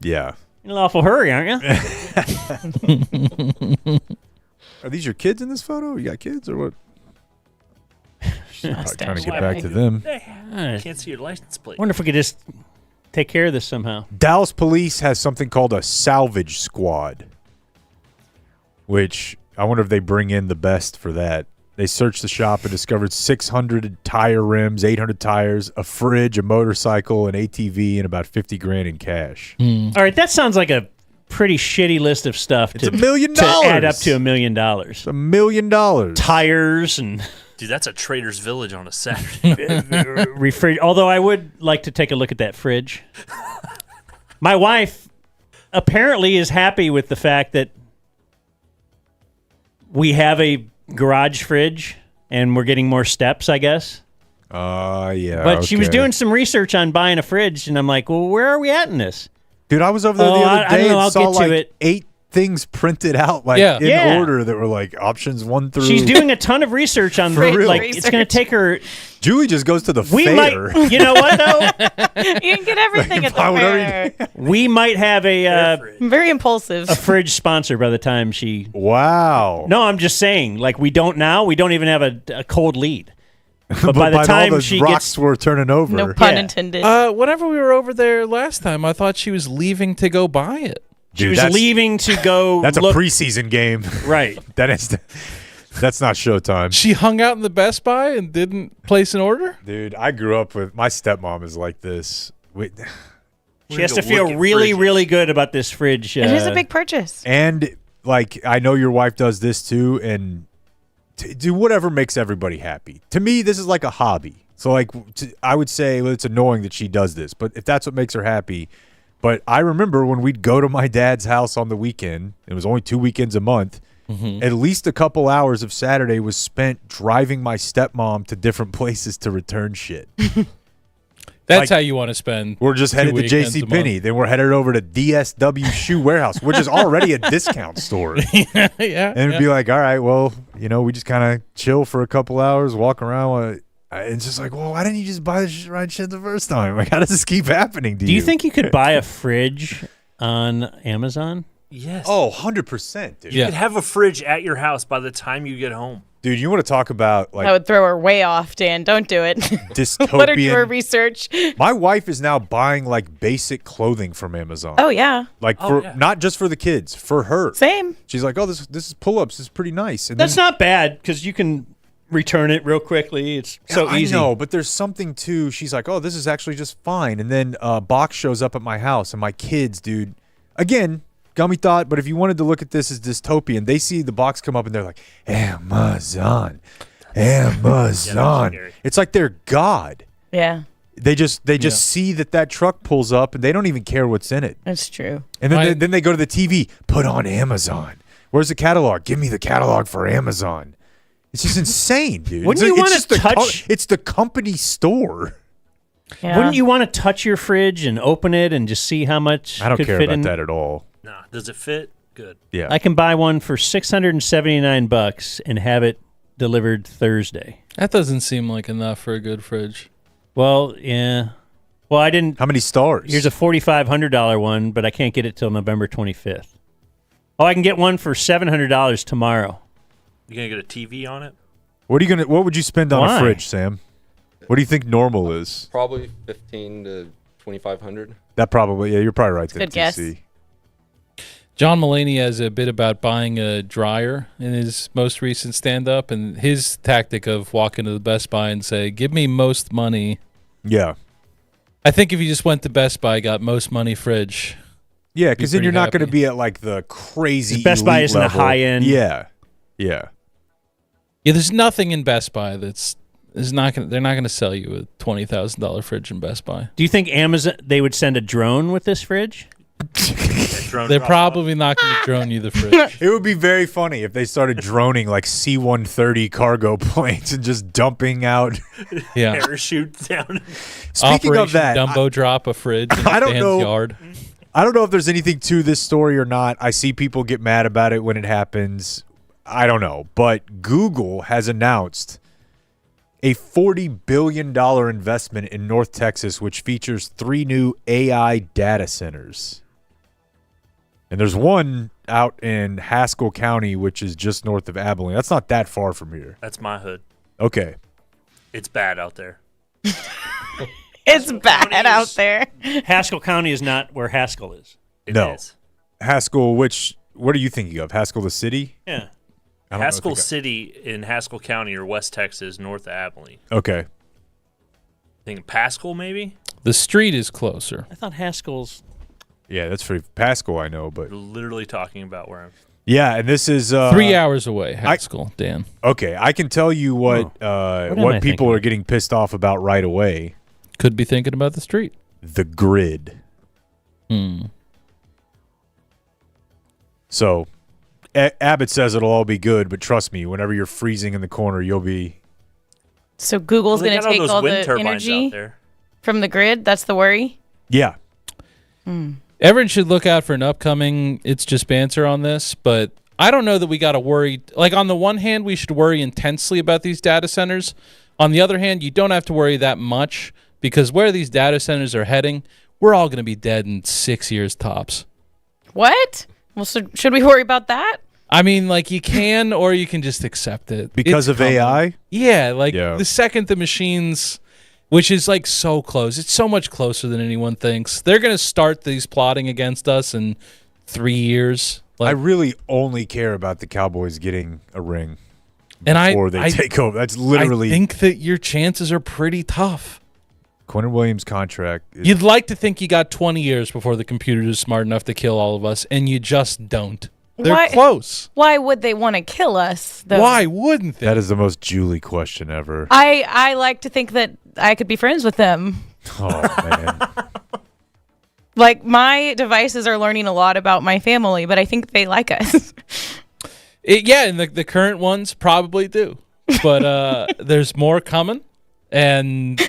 Yeah. In an awful hurry, aren't you? Are these your kids in this photo? You got kids or what? Trying to get back to them. Can't see your license plate. Wonder if we could just take care of this somehow. Dallas police has something called a salvage squad, which I wonder if they bring in the best for that. They searched the shop and discovered 600 tire rims, 800 tires, a fridge, a motorcycle, an ATV, and about $50,000 in cash. All right, that sounds like a pretty shitty list of stuff. It's $1 million. To add up to $1 million. $1 million. Tires and Dude, that's a trader's village on a Saturday. Although I would like to take a look at that fridge. My wife apparently is happy with the fact that we have a garage fridge and we're getting more steps, I guess. Yeah. But she was doing some research on buying a fridge, and I'm like, well, where are we at in this? Dude, I was over there the other day and saw get to like it. 8 things printed out in order that were like options 1 through. She's doing a ton of research on it's going to take her. Julie just goes to the We fair. might, you know what though? You can get everything at the fair. We might have I'm very impulsive. a fridge sponsor by the time she. Wow. No, I'm just saying, like we don't now. We don't even have a cold lead. But By by the time all she rocks gets, were turning over. No pun intended. Whenever we were over there last time, I thought she was leaving to go buy it. she Dude, was that's- leaving to go. That's look, a preseason game. right. That's not showtime. She hung out in the Best Buy and didn't place an order? Dude, I grew up with my stepmom is like this. She has to feel really, really good about this fridge. It is a big purchase. And like I know your wife does this too, and do whatever makes everybody happy. To me, this is like a hobby. So like I would say it's annoying that she does this, but if that's what makes her happy. But I remember when we'd go to my dad's house on the weekend, it was only 2 weekends a month, at least a couple hours of Saturday was spent driving my stepmom to different places to return shit. That's how you want to spend. We're just 2 headed to weekends a JCPenney. month. Then we're headed over to DSW Shoe Warehouse, which is already a discount store. yeah. And it'd be like, all right, well, we just kind of chill for a couple hours, walk around. It's just like, well, why didn't you just buy the right shit the first time? Like, how does this keep happening to you? Do you think you could buy a fridge on Amazon? Yes. Oh, 100%, dude. You could have a fridge at your house by the time you get home. Dude, you want to talk about That would throw her way off, Dan. Don't do it. dystopian. Let her do her research. My wife is now buying like basic clothing from Amazon. Oh, yeah. Like not just for the kids, for her. Same. She's like, oh, this is pull-ups. This is pretty nice. And That's not bad because you can return it real quickly. It's so easy. I know, but there's something too. She's like, oh, this is actually just fine. And then a box shows up at my house, and my kids, dude, again, gummy thought, but if you wanted to look at this as dystopian, they see the box come up and they're like, Amazon. It's like they're God. Yeah. They just see that truck pulls up, and they don't even care what's in it. That's true. And then they go to the TV, put on Amazon. Where's the catalog? Give me the catalog for Amazon. It's just insane, dude. Wouldn't you want to touch? It's the company store. Yeah. Wouldn't you want to touch your fridge and open it and just see how much? I don't could care fit about in? that at all. Nah, does it fit? Good. Yeah. I can buy one for $679 and have it delivered Thursday. That doesn't seem like enough for a good fridge. Well, yeah. Well, I didn't. How many stars? Here's a $4,500 one, but I can't get it till November 25th. Oh, I can get one for $700 tomorrow. You gonna get a TV on it? What would you spend on Why? a fridge, Sam? What do you think normal is? Probably 15 to 2,500. That probably, yeah, you're probably right. Good guess. John Mulaney has a bit about buying a dryer in his most recent stand-up, and his tactic of walking to the Best Buy and say, give me most money. Yeah. I think if you just went to Best Buy, got most money fridge, Yeah, because then you're not going to be at like the crazy Best Buy elite isn't level. a high end. Yeah. Yeah, there's nothing in Best Buy they're not going to sell you a $20,000 fridge in Best Buy. Do you think Amazon they would send a drone with this fridge? They're probably not going to drone you the fridge. It would be very funny if they started droning like C-130 cargo planes and just dumping out. Yeah. Parachute down. Speaking of that, Dumbo drop a fridge in I don't Dan's know. yard. I don't know if there's anything to this story or not. I see people get mad about it when it happens. I don't know. But Google has announced a $40 billion investment in North Texas, which features 3 new AI data centers. And there's one out in Haskell County, which is just north of Abilene. That's not that far from here. That's my hood. Okay. It's bad out there. It's bad out there. Haskell County is not where Haskell is. No. Haskell, what are you thinking of? Haskell the city? Yeah. I don't know Haskell if City in Haskell County or West Texas, north of Abilene. Okay. Think Pascal, maybe? The street is closer. I thought Haskell's. Yeah, that's for Pascal, I know, but We're literally talking about where I'm. yeah, and this is 3 hours away, Haskell, Dan. Okay, I can tell you what am I people are getting pissed off about right away. Could be thinking about the street. The grid. So, Abbott says it'll all be good, but trust me, whenever you're freezing in the corner, you'll be. So Google's Well, they going to got all take those all wind the turbines energy out there. from the grid? That's the worry? Yeah. Everyone should look out for an upcoming It's Just Banter on this, but I don't know that we got to worry. Like, on the one hand, we should worry intensely about these data centers. On the other hand, you don't have to worry that much because where these data centers are heading, we're all going to be dead in 6 years tops. What? Well, so should we worry about that? I mean, like, you can or you can just accept it. Because of AI? Yeah, the second the machines, which is like so close, it's so much closer than anyone thinks. They're going to start these plotting against us in 3 years. I really only care about the Cowboys getting a ring And before they take over. That's literally. I think that your chances are pretty tough. Quentin Williams' contract. You'd like to think you got 20 years before the computer is smart enough to kill all of us, and you just don't. They're close. Why would they want to kill us, though? Why wouldn't they? That is the most Julie question ever. I like to think that I could be friends with them. Oh, man. Like, my devices are learning a lot about my family, but I think they like us. Yeah, and the current ones probably do. But there's more coming, and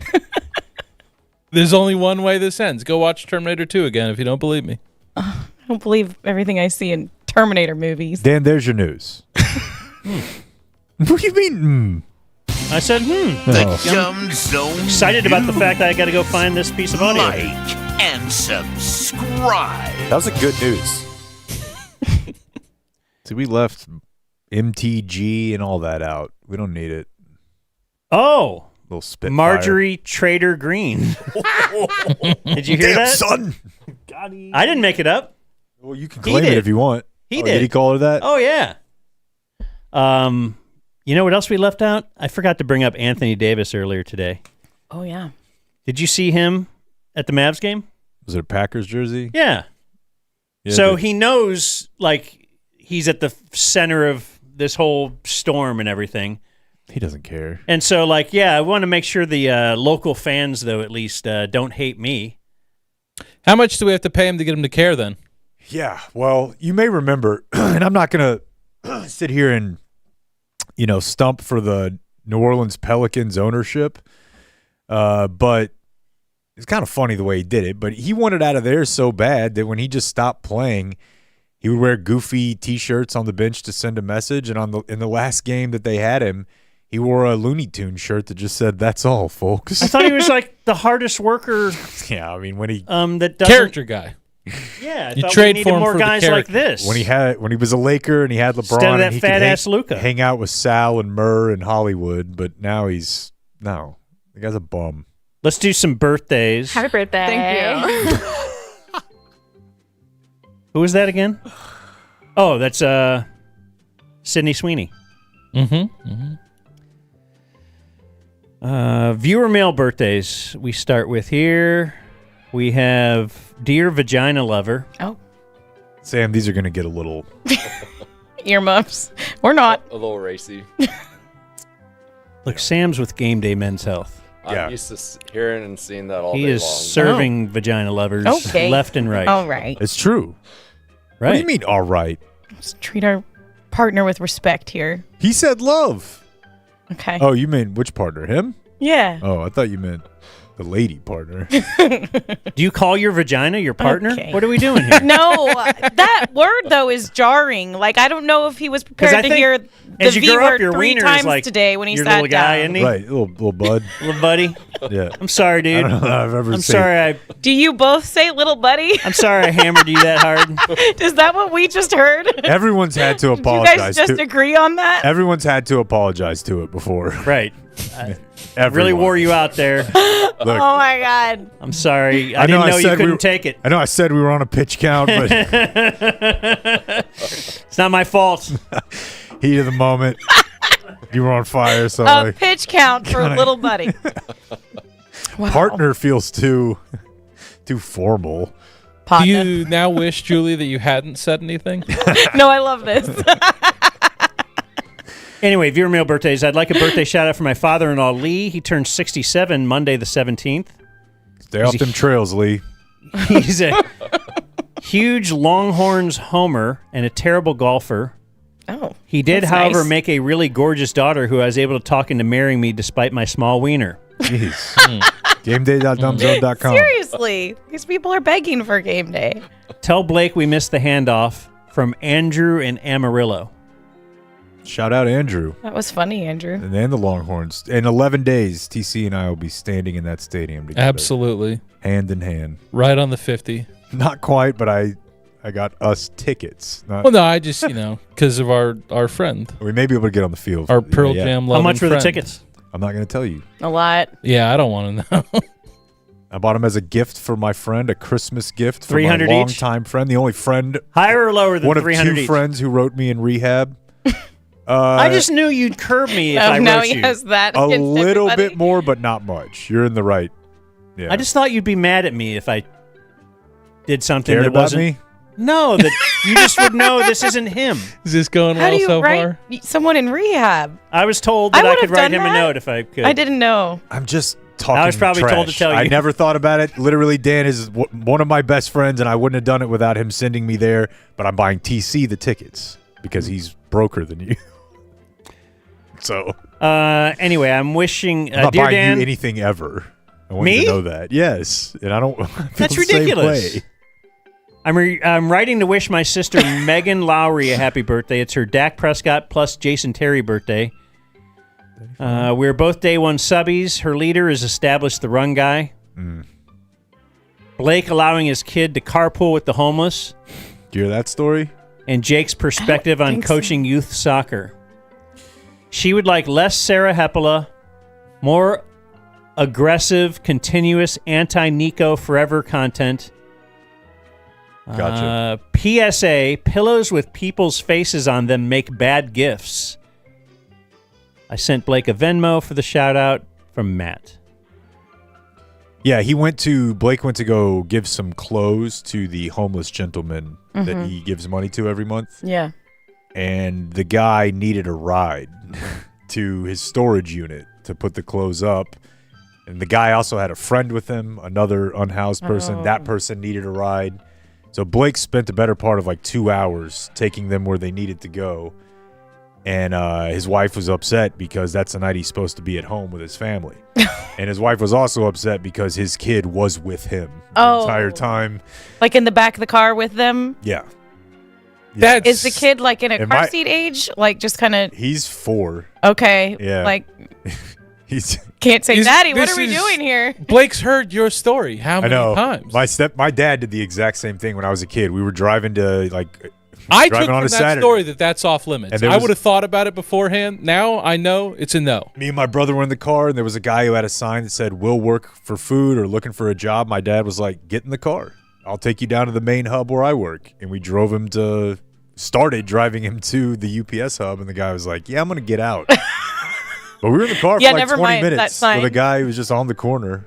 there's only one way this ends. Go watch Terminator 2 again if you don't believe me. I don't believe everything I see in Terminator movies. Dan, there's your news. What do you mean? I said, The Dumb Zone. Excited about the fact that I got to go find this piece of audio. Like and subscribe. That was a good news. See, we left MTG and all that out. We don't need it. Oh, little spitfire. Marjorie Trader Green. Did you hear Damn, that? son. I didn't make it up. Well, you can claim it if you want. He Oh, did. Did he call her that? Oh yeah. You know what else we left out? I forgot to bring up Anthony Davis earlier today. Oh, yeah. Did you see him at the Mavs game? Was it a Packers jersey? Yeah. Yeah, So he knows, like, he's at the center of this whole storm and everything. He doesn't care. And so, like, yeah, I want to make sure the local fans, though, at least don't hate me. How much do we have to pay him to get him to care then? Yeah, well, you may remember, and I'm not going to sit here and, stump for the New Orleans Pelicans ownership, but it's kind of funny the way he did it. But he wanted out of there so bad that when he just stopped playing, he would wear goofy T-shirts on the bench to send a message. And in the last game that they had him, he wore a Looney Tunes shirt that just said, "That's all, folks." I thought he was, like, the hardest worker. Yeah, I mean, when he that doesn't, character guy. Yeah, I You thought trade we for needed him more for the guys like character. this. when he was a Laker and he had LeBron, Instead of that and he could fat-ass Luka. hang out with Sal and Murr and Hollywood, but now the guy's a bum. Let's do some birthdays. Happy birthday. Thank you. Who was that again? Oh, that's Sydney Sweeney. Mm-hmm. Viewer mail birthdays we start with here. We have Dear Vagina Lover. Oh. Sam, these are going to get a little... Earmuffs. Or not. A little racy. Look, Sam's with Game Day Men's Health. I'm used to hearing and seeing that all He day is long. serving vagina lovers left and right. All right. It's true. Right. What do you mean, all right? Let's treat our partner with respect here. He said love. Okay. Oh, you mean which partner? Him? Yeah. Oh, I thought you meant the lady partner. Do you call your vagina your partner? Okay. What are we doing here? No, that word though is jarring. Like I don't know if he was 'Cause prepared I to think hear the as you V grow up, word your 3 wiener is times like today when he your sat little guy, down. isn't he? Right, little bud. Little buddy. Yeah. I'm sorry, dude. I don't know if I've ever I'm seen- sorry. Do you both say little buddy? I'm sorry I hammered you that hard. Is that what we just heard? Everyone's had to You apologize guys just to agree on that? Everyone's had to apologize to it before. Right. I really Everyone. wore you out there. Oh my God. I'm sorry. I didn't know you couldn't take it. I know I said we were on a pitch count, but It's not my fault. heat of the moment. You were on fire, so A pitch count for kinda- little buddy. Wow. partner feels too formal. Do you now wish, Julie, that you hadn't said anything? No, I love this. Anyway, viewer mail birthdays. I'd like a birthday shout out for my father-in-law, Lee. He turned 67 Monday the 17th. Stay off them trails, Lee. He's a huge Longhorns homer and a terrible golfer. Oh. He did, that's however, nice. make a really gorgeous daughter who I was able to talk into marrying me despite my small wiener. Jeez. GameDay.dumbzone.com. Seriously, these people are begging for game day. Tell Blake we missed the handoff from Andrew and Amarillo. Shout out Andrew. That was funny, Andrew. And the Longhorns. In 11 days, TC and I will be standing in that stadium together. Absolutely. Hand in hand. Right on the 50. Not quite, but I got us tickets. Not, Well, no, I just, because of our friend. we may be able to get on the field. Our Pearl Yeah. Jam How loving much were the friend. tickets? I'm not going to tell you. A lot. Yeah, I don't want to know. I bought them as a gift for my friend, a Christmas gift for 300 my each? longtime friend, the only friend, Higher or lower than one of 300 two each? friends who wrote me in rehab. I just knew you'd curb me if Oh, I now wrote he you. has that a against little everybody. bit more, but not much. You're in the right. Yeah. I just thought you'd be mad at me if I did something cared that about wasn't. me. No, that you just would know this isn't him. Is this going How well do you so write far? someone in rehab? I was told that I would've could write done him a that. note if I could. I didn't know. I'm just talking. I was probably trash. told to tell I you. never thought about it. Literally, Dan is one of my best friends, and I wouldn't have done it without him sending me there. But I'm buying TC the tickets because he's broker than you. So Anyway, I'm wishing I'm not dear buying Dan. you anything ever. I want Me? you to know that. Yes, and I don't. I feel That's the same ridiculous. way. I'm writing to wish my sister Megan Lowry a happy birthday. It's her Dak Prescott plus Jason Terry birthday. We're both day one subbies. Her leader is established the run guy. Blake allowing his kid to carpool with the homeless. Do you hear that story? And Jake's perspective on think so. coaching youth soccer. She would like less Sarah Hepola, more aggressive, continuous, anti-Nico forever content. Gotcha. PSA, pillows with people's faces on them make bad gifts. I sent Blake a Venmo for the shout-out from Matt. Yeah, Blake went to go give some clothes to the homeless gentleman that he gives money to every month. Yeah. And the guy needed a ride to his storage unit to put the clothes up. And the guy also had a friend with him, another unhoused person. Oh. That person needed a ride. So Blake spent the better part of like 2 hours taking them where they needed to go. And his wife was upset because that's the night he's supposed to be at home with his family. And his wife was also upset because his kid was with him the entire time. Like in the back of the car with them? Yeah. Is the kid like in a Am car I- seat age? Like just kind of, He's 4. okay. Yeah. Like, He's can't say, Daddy, what this are we is- doing here? Blake's heard your story. How I many know. times? My dad did the exact same thing when I was a kid. We were driving to I took driving from on a that Saturday. story that's off limits. And there I was- would have thought about it beforehand. Now I know it's a no. Me and my brother were in the car, and there was a guy who had a sign that said, "Will work for food or looking for a job." My dad was like, "Get in the car. I'll take you down to the main hub where I work." And we started driving him to the UPS hub, and the guy was like, "Yeah, I'm going to get out." But we were in the car Yeah, for like never 20 mind that minutes sign. with a guy who was just on the corner.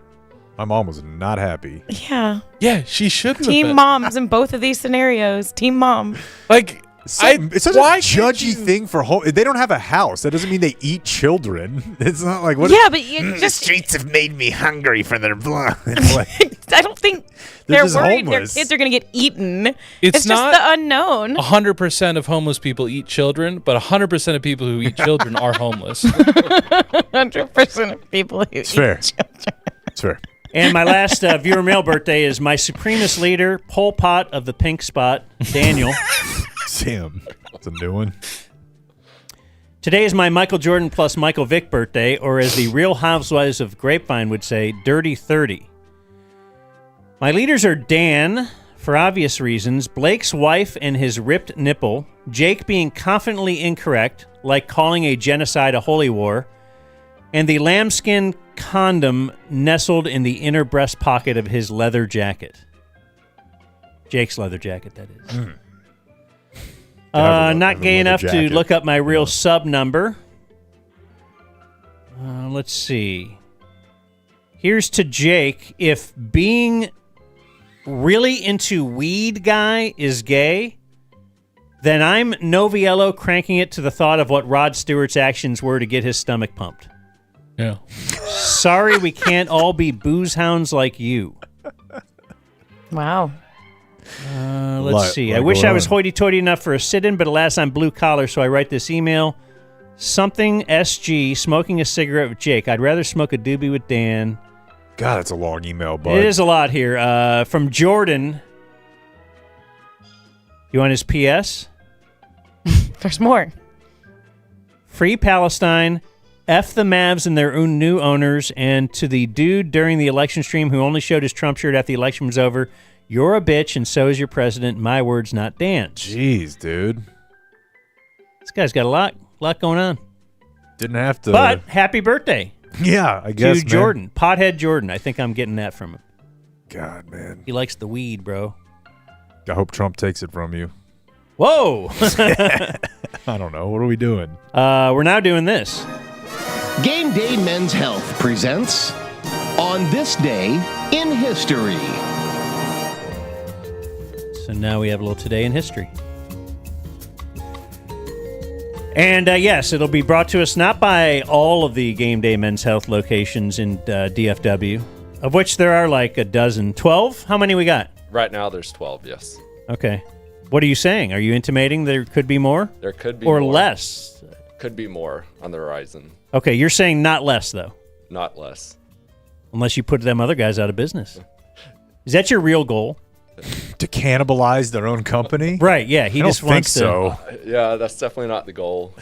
My mom was not happy. Yeah. Yeah, she shouldn't. Team moms in both of these scenarios. Team mom. Like, it's such a judgy thing for home. They don't have a house. That doesn't mean they eat children. It's not like what. Yeah, but you the just streets have made me hungry for their blood. I don't think They're they're just worried homeless. their kids are going to get eaten. It's just not the unknown. 100% of homeless people eat children, but 100% of people who eat children are homeless. 100% of people who It's eat fair. children. It's fair. And my last viewer mail birthday is my supremest leader, Pol Pot of the Pink Spot, Daniel. Sam, that's a new one. Today is my Michael Jordan plus Michael Vick birthday, or as the Real Housewives of Grapevine would say, Dirty 30. My leaders are Dan, for obvious reasons, Blake's wife and his ripped nipple, Jake being confidently incorrect, like calling a genocide a holy war, and the lambskin condom nestled in the inner breast pocket of his leather jacket. Jake's leather jacket, that is. Not gay enough to look up my real sub number. Let's see. Here's to Jake. If being really into weed guy is gay, then I'm Noviello cranking it to the thought of what Rod Stewart's actions were to get his stomach pumped. Yeah. Sorry we can't all be booze hounds like you. Wow. Let's see. I wish I was hoity-toity enough for a sit-in, but alas, I'm blue-collar, so I write this email. Something SG, smoking a cigarette with Jake. I'd rather smoke a doobie with Dan. God, that's a long email, bud. It is a lot here. From Jordan. You want his PS? There's more. Free Palestine. F the Mavs and their own new owners. And to the dude during the election stream who only showed his Trump shirt after the election was over, you're a bitch and so is your president. My words, not Dan's. Jeez, dude. This guy's got a lot going on. Didn't have to. But happy birthday. Yeah, I guess, to Jordan. Pothead Jordan. I think I'm getting that from him. God, man. He likes the weed, bro. I hope Trump takes it from you. Whoa. I don't know. What are we doing? We're now doing this. Game Day Men's Health presents On This Day in History. So now we have a little Today in History. And yes, it'll be brought to us not by all of the Game Day Men's Health locations in DFW, of which there are like a dozen. 12? How many we got? Right now, there's 12, yes. Okay. What are you saying? Are you intimating there could be more? There could be or more. Less? Could be more on the horizon. Okay, you're saying not less, though. Not less. Unless you put them other guys out of business. Is that your real goal? To cannibalize their own company? Right, yeah. He I just don't wants think so. Yeah, that's definitely not the goal.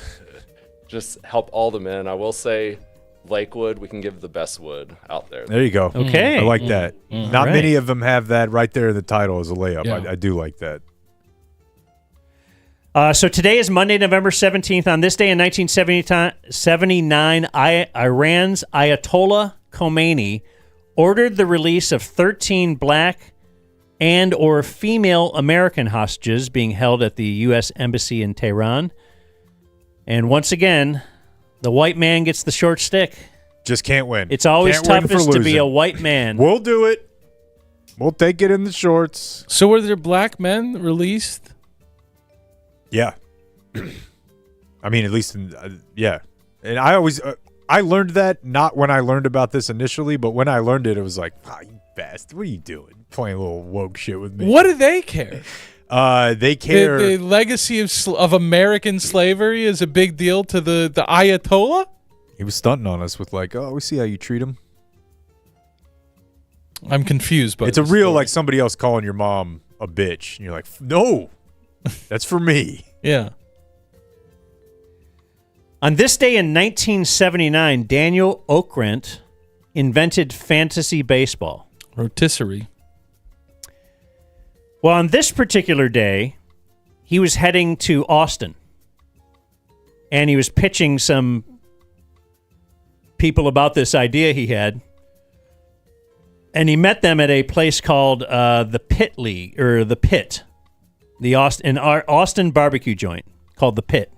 Just help all the men. I will say Lakewood, we can give the best wood out there. There you go. Okay. I like that. Not right. many of them have that right there in the title as a layup. Yeah. I do like that. So today is Monday, November 17th. On this day in 1979, Iran's Ayatollah Khomeini ordered the release of 13 black and or female American hostages being held at the U.S. Embassy in Tehran. And once again, the white man gets the short stick. Just can't win. It's always Can't win for toughest to be losing. a white man. We'll do it. We'll take it in the shorts. So were there black men released? Yeah. I mean, at least, yeah. And I always, I learned that not when I learned about this initially, but when I learned it, it was like, you bastard, what are you doing? Playing a little woke shit with me. What do they care? They care. The legacy of American slavery is a big deal to the Ayatollah? He was stunting on us with like, oh, we see how you treat him. I'm confused, but it's a real, like somebody else calling your mom a bitch. And you're like, no, that's for me. Yeah. On this day in 1979, Daniel Okrent invented fantasy baseball. Rotisserie. Well, on this particular day, he was heading to Austin. And he was pitching some people about this idea he had. And he met them at a place called the Pit League, or the Pit. The Austin barbecue joint called the Pit.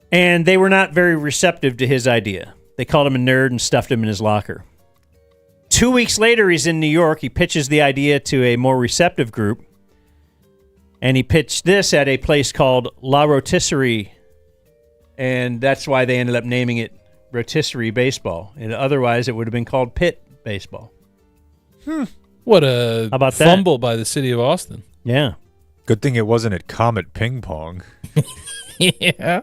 And they were not very receptive to his idea. They called him a nerd and stuffed him in his locker. 2 weeks later, he's in New York. He pitches the idea to a more receptive group. And he pitched this at a place called La Rotisserie. And that's why they ended up naming it Rotisserie Baseball. And otherwise, it would have been called Pitt Baseball. What a How about fumble by the city of Austin. Yeah. Good thing it wasn't at Comet Ping Pong. Yeah.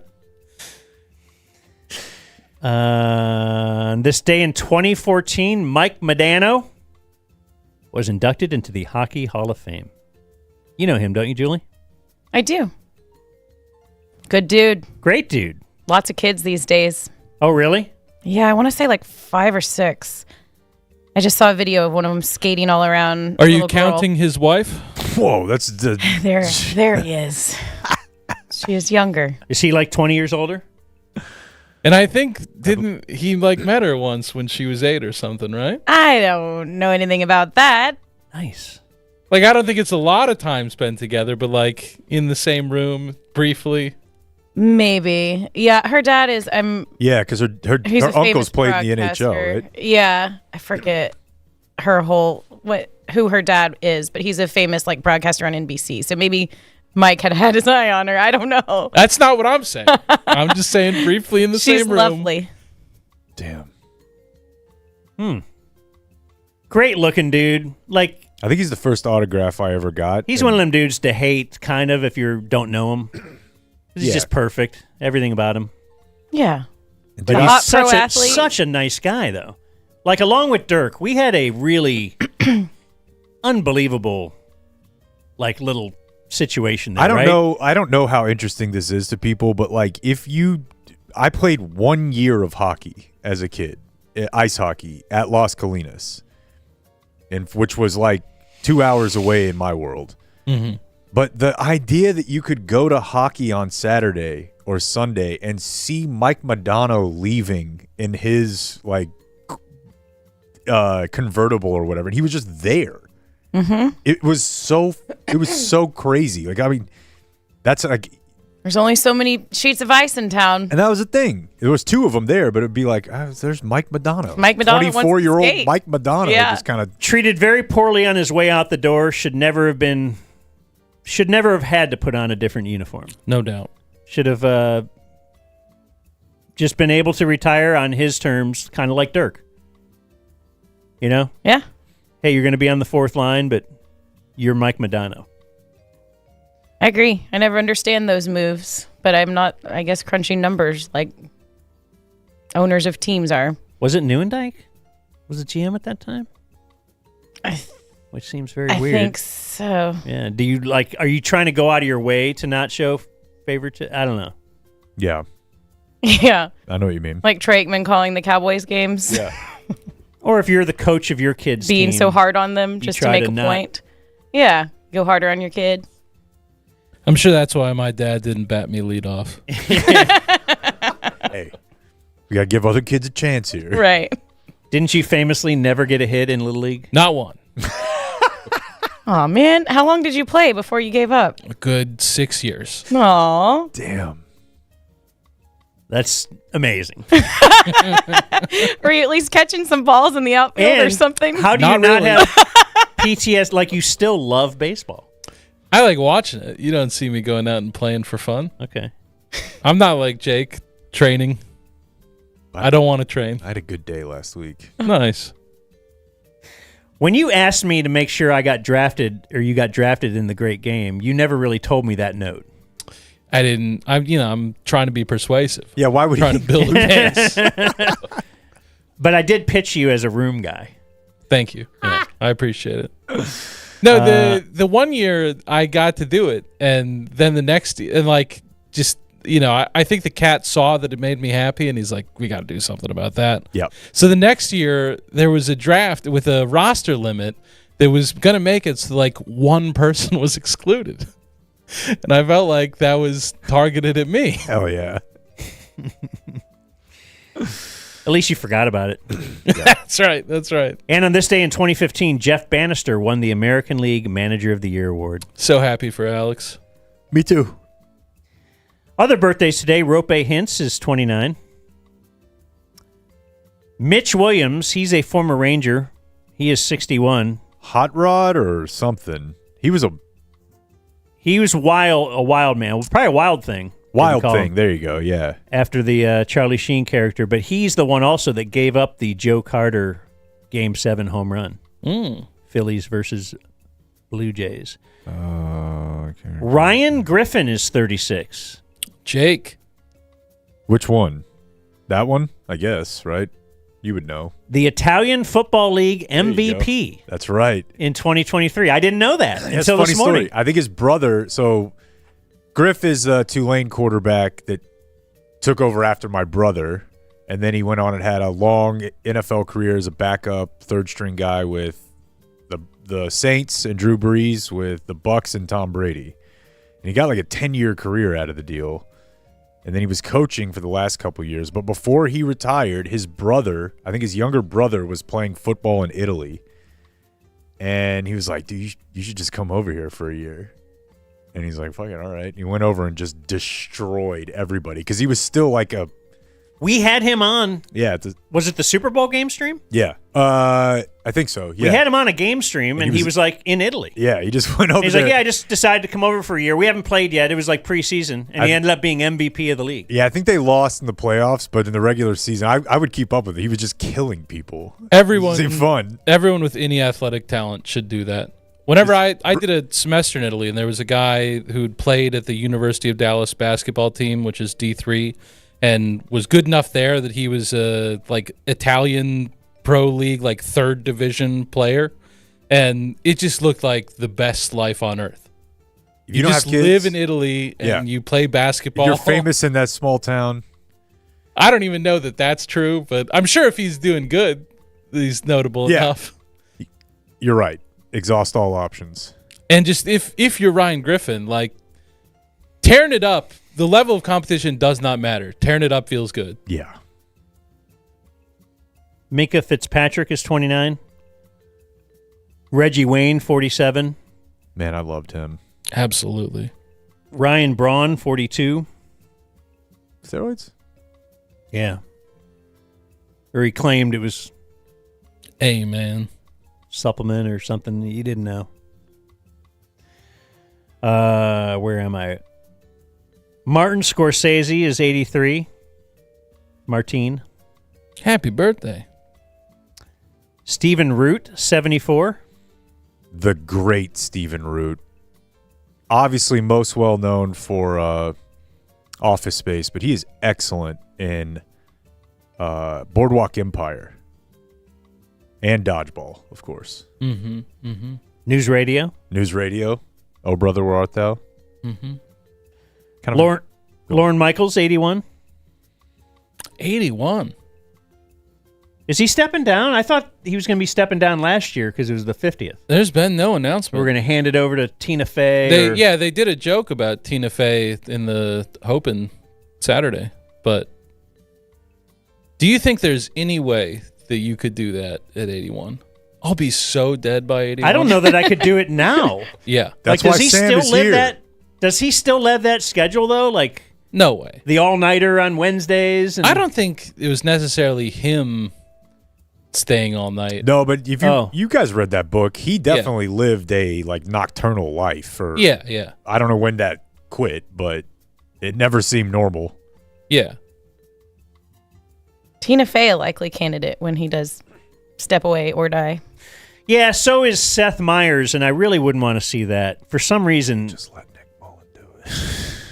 This day in 2014, Mike Modano was inducted into the Hockey Hall of Fame. You know him, don't you, Julie? I do. Good dude. Great dude. Lots of kids these days. Oh, really? Yeah, I want to say like 5 or 6. I just saw a video of one of them skating all around. Are you counting his wife? Whoa, that's the... There he is. She is younger. Is he like 20 years older? And I think, didn't he like met her once when she was 8 or something, right? I don't know anything about that. Nice. Like, I don't think it's a lot of time spent together, but like in the same room briefly. Maybe. Yeah, her dad is. Yeah, because her He's a uncle's famous played in the NHL, broadcaster. right? Yeah, I forget who her dad is, but he's a famous like broadcaster on NBC. So maybe Mike had his eye on her. I don't know. That's not what I'm saying. I'm just saying briefly in the She's same room. lovely. Damn. Great looking dude. Like, I think he's the first autograph I ever got. he's one of them dudes to hate, kind of, if you don't know him. He's Yeah. just perfect. Everything about him. Yeah. But A he's hot pro athlete. such a nice guy, though. Like, along with Dirk, we had a really unbelievable, like, little situation there, I don't right? know. I don't know how interesting this is to people, but like, I played 1 year of hockey as a kid, ice hockey at Las Colinas, and which was like 2 hours away in my world. Mm-hmm. But the idea that you could go to hockey on Saturday or Sunday and see Mike Modano leaving in his like convertible or whatever, and he was just there. Mm-hmm. It was so crazy. Like, I mean, that's like, There's only so many sheets of ice in town. and that was the thing. There was 2 of them there, but it'd be like, there's Mike Modano. Mike Modano wants to 24-year-old skate. Mike Modano Yeah. just kind of Treated very poorly on his way out the door. Should never have had to put on a different uniform. No doubt. Should have just been able to retire on his terms, kind of like Dirk. You know? Yeah. Hey, you're going to be on the 4th line, but you're Mike Modano. I agree. I never understand those moves, but I'm not, I guess, crunching numbers like owners of teams are. Was it Neuendijk? Was it GM at that time? Which seems very weird. I think so. Yeah. Do you like? Are you trying to go out of your way to not show favoritism? I don't know. yeah. Yeah. I know what you mean. Like Trey Aikman calling the Cowboys games. Yeah. Or if you're the coach of your kids' Being team, so hard on them you just to try make a not- point. Yeah. Go harder on your kid. I'm sure that's why my dad didn't bat me lead off. Hey, we gotta give other kids a chance here. Right. Didn't you famously never get a hit in Little League? Not one. Oh man, how long did you play before you gave up? A good 6 years. Aw. Damn. That's amazing. Were you at least catching some balls in the outfield or And something? How do you Not not really. have PTS? Like, you still love baseball. I like watching it. You don't see me going out and playing for fun. Okay. I'm not like Jake, training. I don't want to train. I had a good day last week. Nice. When you asked me to make sure I got drafted, or you got drafted in the great game, you never really told me that note. I didn't. I'm trying to be persuasive. Yeah, why would trying he? to build a case? But I did pitch you as a room guy. Thank you. Yeah, I appreciate it. No, the 1 year I got to do it, and then the next, and like just I think the cat saw that it made me happy, and he's like, we got to do something about that. Yep. So the next year there was a draft with a roster limit that was gonna make it so like one person was excluded, and I felt like that was targeted at me. Hell yeah. At least you forgot about it. That's right. That's right. And on this day in 2015, Jeff Bannister won the American League Manager of the Year award. So happy for Alex. Me too. Other birthdays today, Rope Hintz is 29. Mitch Williams, he's a former Ranger, He is 61. Hot Rod or something. He was a wild man. Probably a Wild Thing. Wild Thing. There you go. Yeah. After the Charlie Sheen character, but he's the one also that gave up the Joe Carter Game 7 home run. Phillies versus Blue Jays. Ryan Griffin is 36. Jake. Which one? That one? I guess, right? You would know. The Italian Football League MVP. That's right. In 2023. I didn't know that That's until a funny this morning. story. I think his brother, so Griff is a Tulane quarterback that took over after my brother, and then he went on and had a long NFL career as a backup, third-string guy with the Saints and Drew Brees, with the Bucks and Tom Brady. And he got like a 10-year career out of the deal. And then he was coaching for the last couple of years. But before he retired, his brother, I think his younger brother, was playing football in Italy. And he was like, dude, you should just come over here for a year. And he's like, fuck it, all right. He went over and just destroyed everybody because he was still like a... We had him on. Yeah. Was it the Super Bowl game stream? Yeah. I think so. Yeah. We had him on a game stream, and he was like in Italy. Yeah, he just went over He's there. like, yeah, I just decided to come over for a year. We haven't played yet. It was like preseason, and he ended up being MVP of the league. Yeah, I think they lost in the playoffs, but in the regular season, I would keep up with it. He was just killing people. Everyone, it seemed fun. Everyone with any athletic talent should do that. Whenever I did a semester in Italy, and there was a guy who'd played at the University of Dallas basketball team, which is D3, and was good enough there that he was a like Italian pro league, like third division player, and it just looked like the best life on earth. You don't just have kids? live in Italy and you play basketball. You're famous in that small town. I don't even know that that's true, but I'm sure if he's doing good, he's notable enough. You're right. Exhaust all options. And just if you're Ryan Griffin, like tearing it up, the level of competition does not matter. Tearing it up feels good. Yeah. Minka Fitzpatrick is 29. Reggie Wayne, 47. Man, I loved him. Absolutely. Ryan Braun, 42. Steroids? Yeah. Or he claimed it was man. Supplement or something that you didn't know. Where am I? Martin Scorsese is 83. Martine. Happy birthday. Stephen Root, 74. The great Stephen Root. Obviously most well known for Office Space, but he is excellent in Boardwalk Empire. And Dodgeball, of course. Mm-hmm. Mm-hmm. News Radio. News Radio. Oh, Brother, Where Art Thou? Mm-hmm. Kind of Lorne Michaels, 81. 81. Is he stepping down? I thought he was going to be stepping down last year because it was the 50th. There's been no announcement. We're going to hand it over to Tina Fey. They did a joke about Tina Fey in the Open Saturday. But do you think there's any way that you could do that at 81? I'll be so dead by 81. I don't know that I could do it now. Yeah. That's why Sam is here. Does he still live that schedule, though? Like, no way. The all-nighter on Wednesdays? I don't think it was necessarily him staying all night. No, but if you guys read that book, he definitely lived a like nocturnal life. For Yeah. I don't know when that quit, but it never seemed normal. Yeah. Tina Fey, a likely candidate when he does step away or die. Yeah, so is Seth Meyers, and I really wouldn't want to see that. For some reason, just let Nick Mullen do it.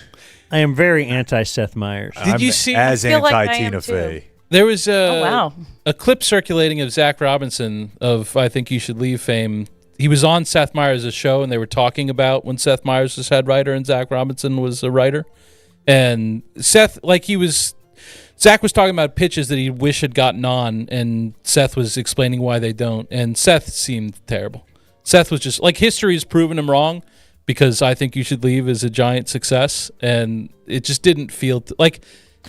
I am very anti-Seth Meyers. Did you see? As anti-Tina Fey. There was wow. a clip circulating of Zach Robinson of I Think You Should Leave fame. He was on Seth Meyers' show, and they were talking about when Seth Meyers was head writer and Zach Robinson was a writer. And Zach was talking about pitches that he wish had gotten on, and Seth was explaining why they don't. And Seth seemed terrible. Seth was just like, history has proven him wrong because I Think You Should Leave is a giant success, and it just didn't feel like.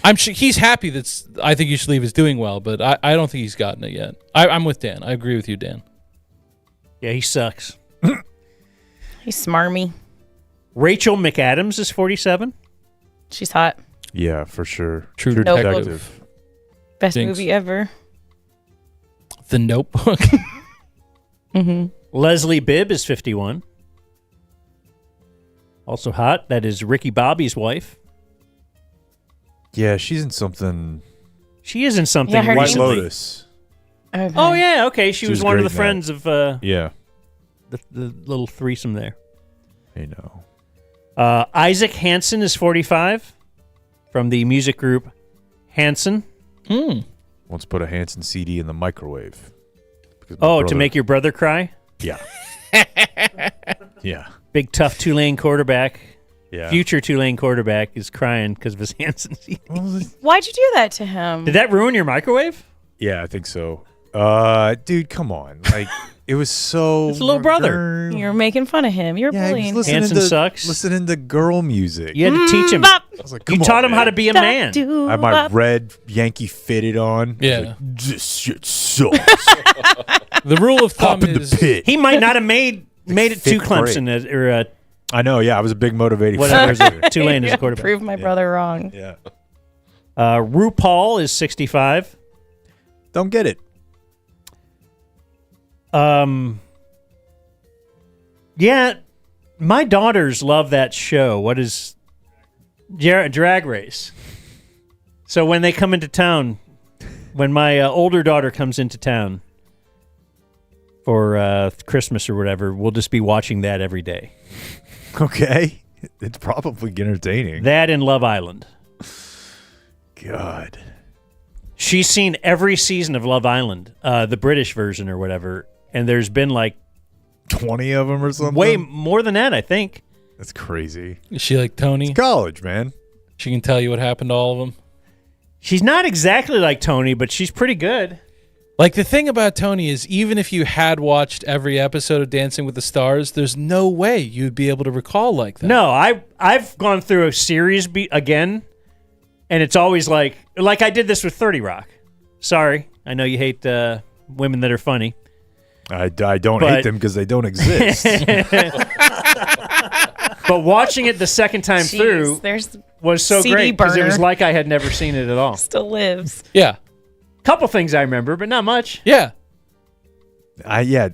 I'm sure he's happy that I Think You Should Leave is doing well, but I don't think he's gotten it yet. I'm with Dan. I agree with you, Dan. Yeah, he sucks. He's smarmy. Rachel McAdams is 47. She's hot. Yeah, for sure. True Detective. Best Jinx. movie ever. The Notebook. Mm-hmm. Leslie Bibb is 51. Also hot. That is Ricky Bobby's wife. Yeah, she's in something. She is in something. Yeah, her White recently. Lotus. Okay. Oh yeah, okay. She was one of great the in friends of the little threesome there. I know. Isaac Hansen is 45 from the music group Hanson. Once put a Hanson CD in the microwave. Oh, to make your brother cry? Yeah. Yeah. Big tough Tulane quarterback. Yeah. Future Tulane quarterback is crying because of his Hanson CD. Why'd you do that to him? Did that ruin your microwave? Yeah, I think so. Dude, come on. Like, it was so. It's a little brother. You're making fun of him. You're bullying him. Hanson sucks. Listening to girl music. You had to teach him. Bop. I was like, You come taught on, him how to man. be a man. I had my red Yankee fitted on. Yeah. Like, this shit sucks. The rule of thumb Hop in the is pit. He might not have made it to Fifth Clemson or I know, yeah. I was a big motivating whatever. factor. Tulane as a quarterback. Prove my brother wrong. Yeah. RuPaul is 65. Don't get it. Yeah, my daughters love that show. What is Drag Race? So when they come into town, when my older daughter comes into town for Christmas or whatever, we'll just be watching that every day. Okay. It's probably entertaining. That and Love Island. God. She's seen every season of Love Island, the British version or whatever, and there's been like 20 of them or something? way more than that, I think. That's crazy. Is she like Tony? It's college, man. She can tell you what happened to all of them. She's not exactly like Tony, but she's pretty good. Like, the thing about Tony is, even if you had watched every episode of Dancing with the Stars, there's no way you'd be able to recall like that. No, I've gone through a series again, and it's always like I did this with 30 Rock. Sorry, I know you hate women that are funny. I don't hate them because they don't exist. But watching it the second time through was so CD great because it was burner. like I had never seen it at all. Still lives. Yeah. Couple things I remember, but not much. Yeah.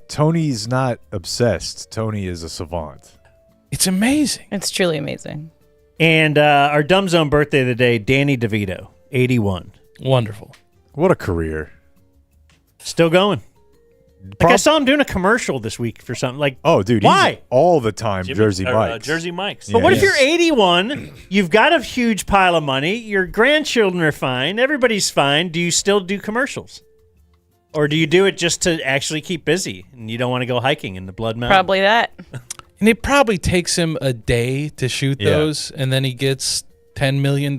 Tony's not obsessed. Tony is a savant. It's amazing. It's truly amazing. And our Dumb Zone birthday of the day, Danny DeVito, 81. Wonderful. What a career. Still going. Like I saw him doing a commercial this week for something. Like, oh, dude, why? He's all the time Jersey Mike's. Jersey Mike's. But what if you're 81, you've got a huge pile of money, your grandchildren are fine, everybody's fine, do you still do commercials? Or do you do it just to actually keep busy and you don't want to go hiking in the Blood Mountain? Probably that. And it probably takes him a day to shoot those, and then he gets $10 million.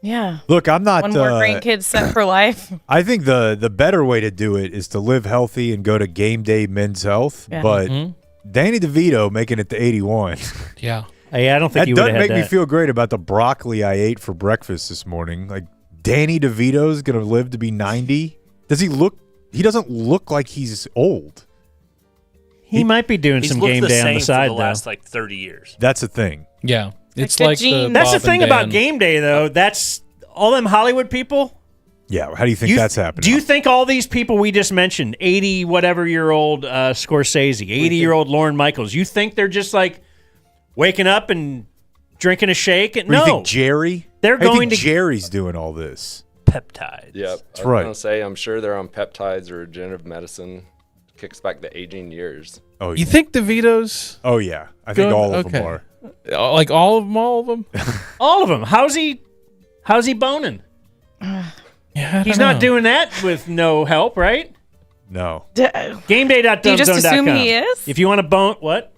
Yeah. Look, I'm not. One more grandkid set for life. I think the better way to do it is to live healthy and go to Game Day Men's Health. Yeah. But Danny DeVito making it to 81. Yeah. I don't think that you would doesn't have make had me that. feel great about the broccoli I ate for breakfast this morning. Like, Danny DeVito's going to live to be 90? Does he look? He doesn't look like he's old. He might be doing He's some looked Game the Day on same the side, for the though. last like 30 years. That's the thing. Yeah. It's the like the genes. That's the Bob thing and about Dan. Game Day, though. That's all them Hollywood people. Yeah, how do you think that's happening? Do you think all these people we just mentioned, 80-whatever-year-old Scorsese, 80-year-old Lorne Michaels, you think they're just like waking up and drinking a shake? Or you No. think Jerry? They're How do you going think to- Jerry's doing all this. Peptides. Yep. That's I was right. gonna say, I'm sure they're on peptides or regenerative medicine. Kicks back the aging years. Oh, You think DeVito's? Oh, yeah. I think Good? all of Okay. them are. Like all of them? All of them? All of them. How's he boning? Yeah, He's not doing that with no help, right? No. GameDay.dumbzone.com. Do you just assume he is? If you want to bone, what?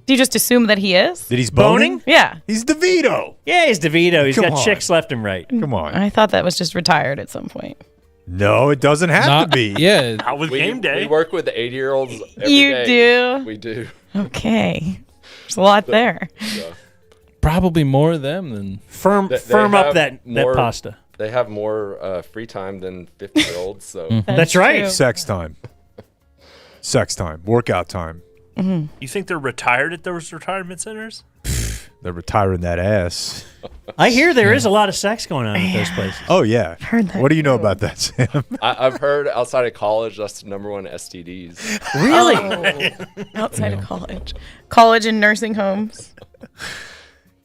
Do you just assume that he is? That he's boning? Yeah. He's DeVito. Yeah, he's DeVito. He's Come got on. chicks left and right. Come on. I thought that was just retired at some point. No, it doesn't have to be. Yeah. Not with We, Game Day. we work with the 80-year-olds every You day. do? We do. Okay. There's a lot there. Probably more of them than Firm They up have that more- pasta. They have more free time than 50-year-olds. So That's right. true. Sex time. Sex time. Workout time. You think they're retired at those retirement centers? They're retiring that ass. I hear there is a lot of sex going on at those places. Oh, yeah. Heard that What do you know about that, Sam? I've heard outside of college, that's the number one STDs. Really? Outside of college and nursing homes.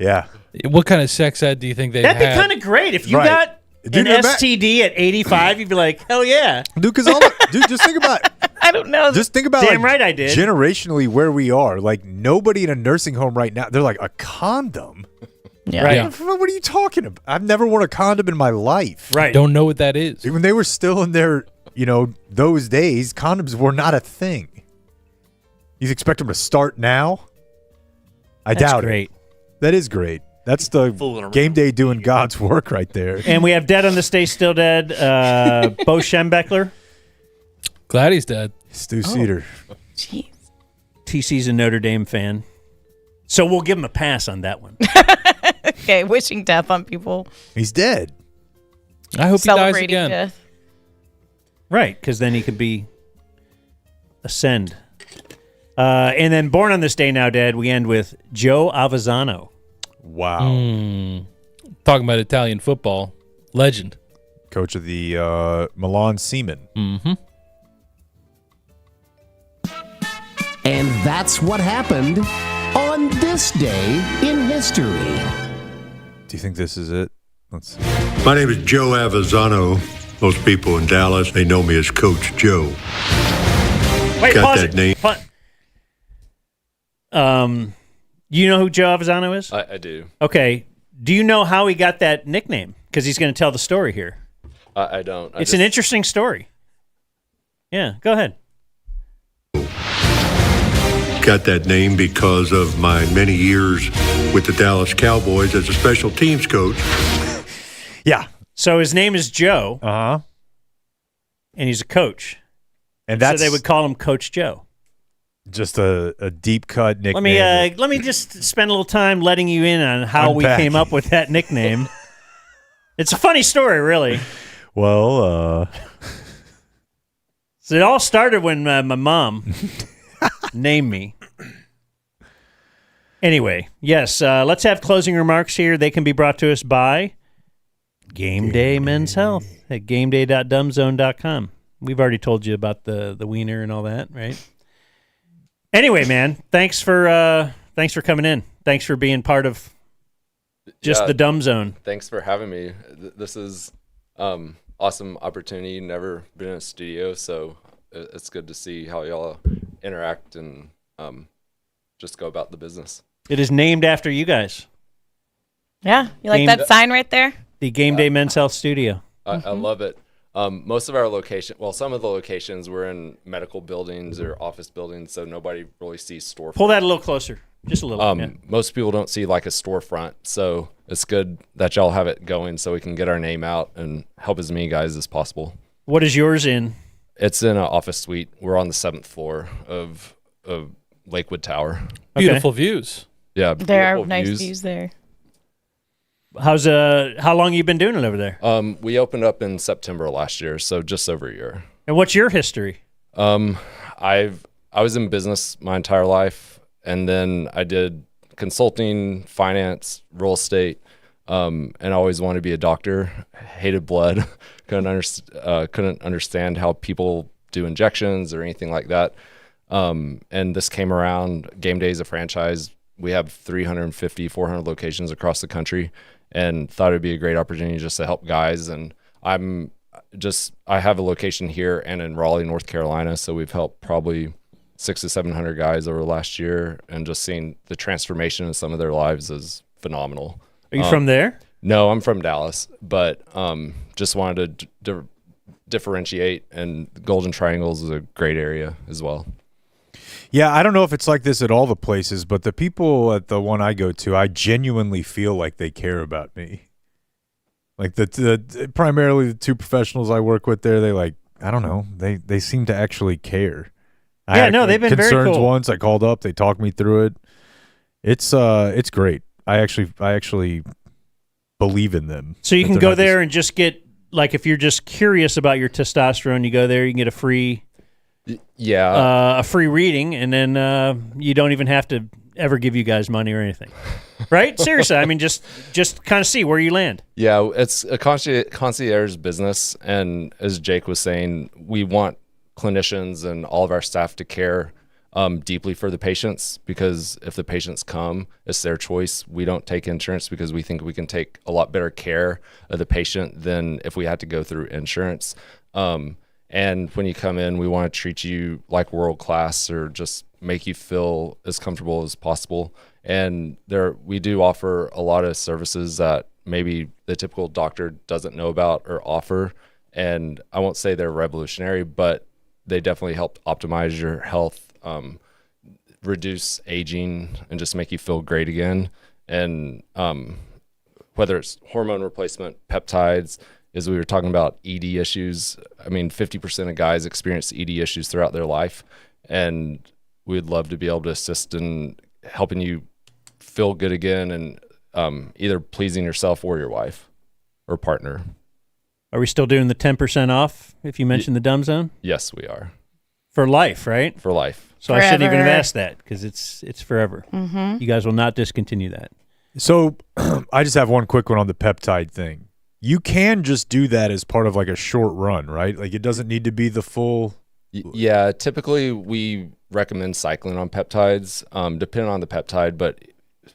Yeah. What kind of sex ed do you think they That'd had? be kind of great if you Right. got Dude, an STD at 85. You'd be like, hell yeah, Dude, just think about I don't know. Just think about Damn like, right I did. generationally where we are. Like nobody in a nursing home right now. They're like a condom. Yeah. Right. What are you talking about? I've never worn a condom in my life. Right. Don't know what that is. When they were still in their, those days, condoms were not a thing. You expect them to start now? I That's doubt great. it. That is great. That's the Fooling around. game day doing God's work right there. And we have Dead on the Stay Still Dead, Bo Schembechler. Glad he's dead. Stu Cedar. Jeez. TC's a Notre Dame fan. So we'll give him a pass on that one. Okay, wishing death on people. He's dead. I hope he dies Celebrating again. death. Right, because then he could be ascend. And then Born on This Day Now Dead, we end with Joe Avezzano. Wow. Talking about Italian football. Legend. Coach of the Milan Seamen. Mm-hmm. And that's what happened on this day in history. Do you think this is it? Let's see. My name is Joe Avezzano. Most people in Dallas, they know me as Coach Joe. Wait, Got pause that it. name? You know who Joe Avezzano is? I do. Okay. Do you know how he got that nickname? Because he's going to tell the story here. I don't. It's an interesting story. Yeah, go ahead. Got that name because of my many years with the Dallas Cowboys as a special teams coach. Yeah. So his name is Joe. Uh-huh. And he's a coach. And that's so they would call him Coach Joe. just a deep cut nickname. Let me just spend a little time letting you in on how we came up with that nickname. It's a funny story, really. Well, so it all started when my mom named me. Anyway, yes, let's have closing remarks here. They can be brought to us by Game Day Men's Health at gameday.dumbzone.com. We've already told you about the wiener and all that, right? Anyway, man, thanks for coming in. Thanks for being part of the Dumb Zone. Thanks for having me. This is awesome opportunity. Never been in a studio, so it's good to see how y'all interact and just go about the business. It is named after you guys. Yeah, you like that sign right there? The Game Day Men's Health Studio. I love it. Most of our some of the locations were in medical buildings or office buildings, so nobody really sees storefront. Pull that a little closer, just a little. Yeah. Most people don't see like a storefront, so it's good that y'all have it going so we can get our name out and help as many guys as possible. What is yours in? It's in an office suite. We're on the 7th floor of Lakewood Tower. Beautiful views. Yeah, There are nice views there. How long you been doing it over there? We opened up in September last year, so just over a year. And what's your history? I was in business my entire life, and then I did consulting, finance, real estate, and I always wanted to be a doctor. Hated blood, couldn't understand how people do injections or anything like that. And this came around. Game Day is a franchise. We have 350, 400 locations across the country, and thought it'd be a great opportunity just to help guys. And I have a location here and in Raleigh, North Carolina. So we've helped probably 600 to 700 guys over last year, and just seeing the transformation in some of their lives is phenomenal. Are you from there? No, I'm from Dallas, but just wanted to differentiate, and Golden Triangles is a great area as well. Yeah, I don't know if it's like this at all the places, but the people at the one I go to, I genuinely feel like they care about me. Like primarily the two professionals I work with there, I don't know, they seem to actually care. Yeah, they've been very concerns cool. Once I called up, they talked me through it. It's great. I actually believe in them. So you can go there and just get, like, if you're just curious about your testosterone, you go there, you can get a free reading, and then you don't even have to ever give you guys money or anything, right? Seriously, I mean, just kind of see where you land. Yeah, it's a concierge business, and as Jake was saying, we want clinicians and all of our staff to care deeply for the patients, because if the patients come, it's their choice. We don't take insurance because we think we can take a lot better care of the patient than if we had to go through insurance. And when you come in, we want to treat you like world class, or just make you feel as comfortable as possible. And we do offer a lot of services that maybe the typical doctor doesn't know about or offer. And I won't say they're revolutionary, but they definitely help optimize your health, reduce aging, and just make you feel great again. And whether it's hormone replacement, peptides, as we were talking about ED issues, I mean, 50% of guys experience ED issues throughout their life. And we'd love to be able to assist in helping you feel good again, and either pleasing yourself or your wife or partner. Are we still doing the 10% off if you mention the Dumb Zone? Yes, we are. For life, right? For life. So I shouldn't even have asked that, because it's forever. Mm-hmm. You guys will not discontinue that. So I just have one quick one on the peptide thing. You can just do that as part of like a short run, right? Like it doesn't need to be the full. Yeah, typically we recommend cycling on peptides, depending on the peptide, but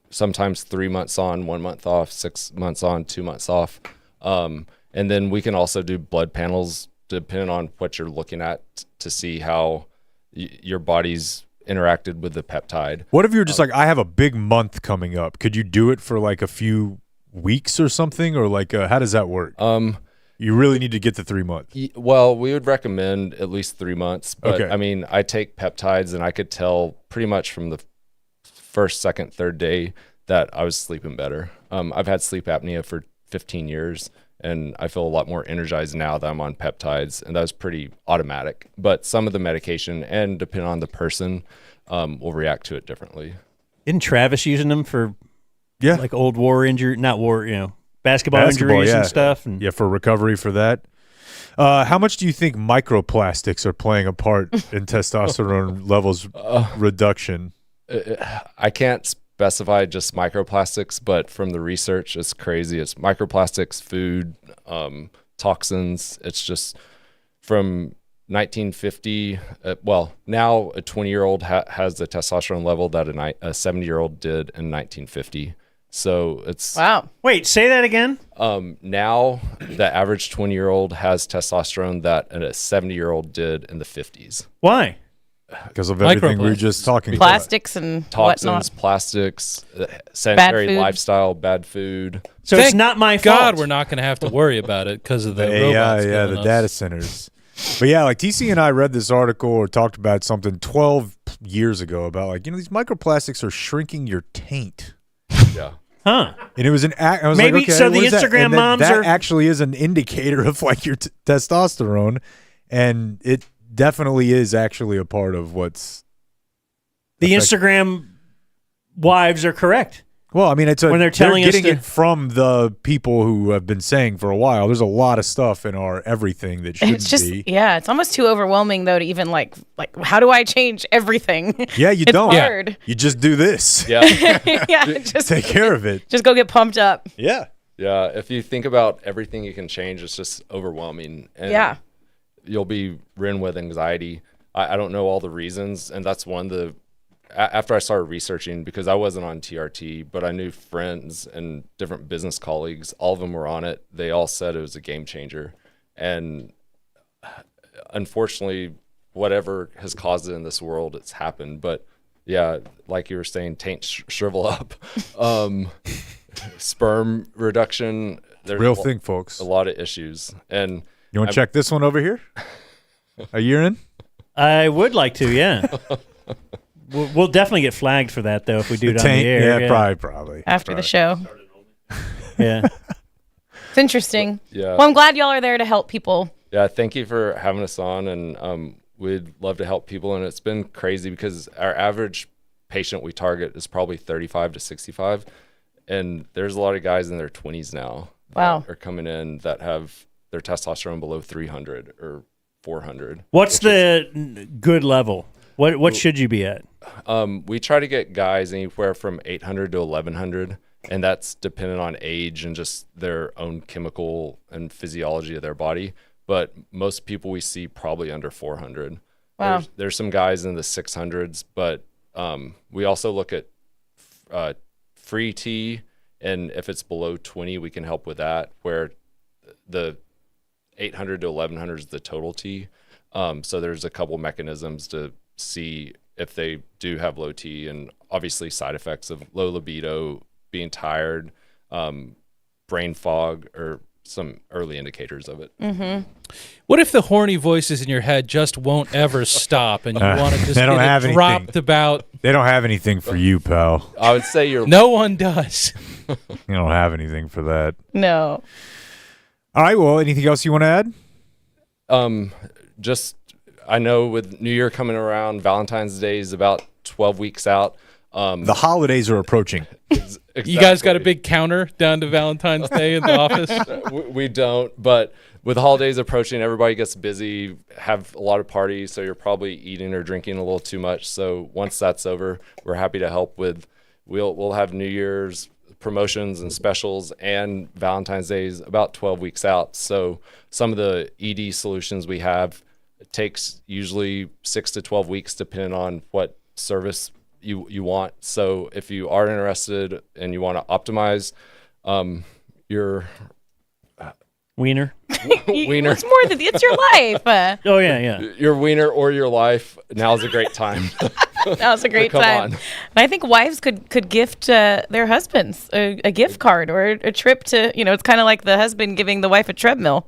sometimes 3 months on, 1 month off, 6 months on, 2 months off. And then we can also do blood panels depending on what you're looking at to see how your body's interacted with the peptide. What if you're just like, I have a big month coming up? Could you do it for like a few weeks or something? Or like, how does that work? You really need to get the 3 months. Well, we would recommend at least 3 months. But Okay. I mean, I take peptides and I could tell pretty much from the first, second, third day that I was sleeping better. I've had sleep apnea for 15 years. And I feel a lot more energized now that I'm on peptides, and that was pretty automatic. But some of the medication, and depending on the person, will react to it differently. Isn't Travis using them for like old war injury, not war, basketball injuries and stuff? And for recovery for that. How much do you think microplastics are playing a part in testosterone levels reduction? I can't specify just microplastics, but from the research, it's crazy. It's microplastics, food, toxins. It's just from 1950. Now a 20-year-old has the testosterone level that a 70-year-old did in 1950. So it's wow. Wait, say that again. Now the average 20-year-old has testosterone that a 70-year-old did in the 50s. Why? Because of everything we were just talking about. Plastics and Toxins, whatnot. plastics, sedentary food. lifestyle, bad food. So it's not my fault. God, we're not going to have to worry about it because of the robots. Yeah, the data centers. But yeah, like TC and I read this article or talked about something 12 years ago about like, these microplastics are shrinking your taint. Yeah. Huh. And it was I was Maybe like, okay, so what the is that? Instagram And moms that are actually is an indicator of like your testosterone, and it definitely is actually a part of what's the Instagram wives are correct. Well, I mean, when they're telling us getting to- it from the people who have been saying for a while. There's a lot of stuff in our everything that shouldn't It's just be. it's almost too overwhelming though to even like how do I change everything? Yeah, you it's don't. Hard. You just do this. Yeah. Just take care of it. Just go get pumped up. Yeah. Yeah. If you think about everything you can change, it's just overwhelming. And you'll be ridden with anxiety. I don't know all the reasons, and that's one of the. After I started researching, because I wasn't on TRT, but I knew friends and different business colleagues, all of them were on it. They all said it was a game changer. And unfortunately, whatever has caused it in this world, it's happened. But yeah, like you were saying, taint shrivel up. Sperm reduction. There's Real thing, folks. A lot of issues. And you want to check this one over here? A year in? I would like to, yeah. We'll definitely get flagged for that, though, if we do it on the air. Yeah, probably. After the show. Yeah. It's interesting. Yeah. Well, I'm glad y'all are there to help people. Yeah, thank you for having us on, and we'd love to help people. And it's been crazy because our average patient we target is probably 35 to 65, and there's a lot of guys in their 20s now that are coming in that have their testosterone below 300 or 400. What's the good level? What should you be at? We try to get guys anywhere from 800 to 1100, and that's dependent on age and just their own chemical and physiology of their body. But most people we see probably under 400. Wow. There's some guys in the 600s, but we also look at free T, and if it's below 20, we can help with that, where the 800 to 1100 is the total T. So there's a couple mechanisms to see if they do have low T, and obviously side effects of low libido, being tired, brain fog, or some early indicators of it. Mm-hmm. What if the horny voices in your head just won't ever stop, and you want to just they don't get have it dropped anything. about? They don't have anything for you, pal. I would say you're. No one does. You don't have anything for that. No. All right. Well, anything else you want to add? Just I know with New Year coming around, Valentine's Day is about 12 weeks out. The holidays are approaching. Exactly. You guys got a big counter down to Valentine's Day in the office? We don't, but with the holidays approaching, everybody gets busy, have a lot of parties, so you're probably eating or drinking a little too much. So once that's over, we're happy to help with. We'll have New Year's promotions and specials, and Valentine's Day is about 12 weeks out. So some of the ED solutions we have, it takes usually 6 to 12 weeks depending on what service you want. So if you are interested and you want to optimize your wiener, It's more than it's your life. Oh yeah. Your wiener or your life. Now's a great time. Now's a great time. And I think wives could gift their husbands a gift card or a trip to. It's kind of like the husband giving the wife a treadmill.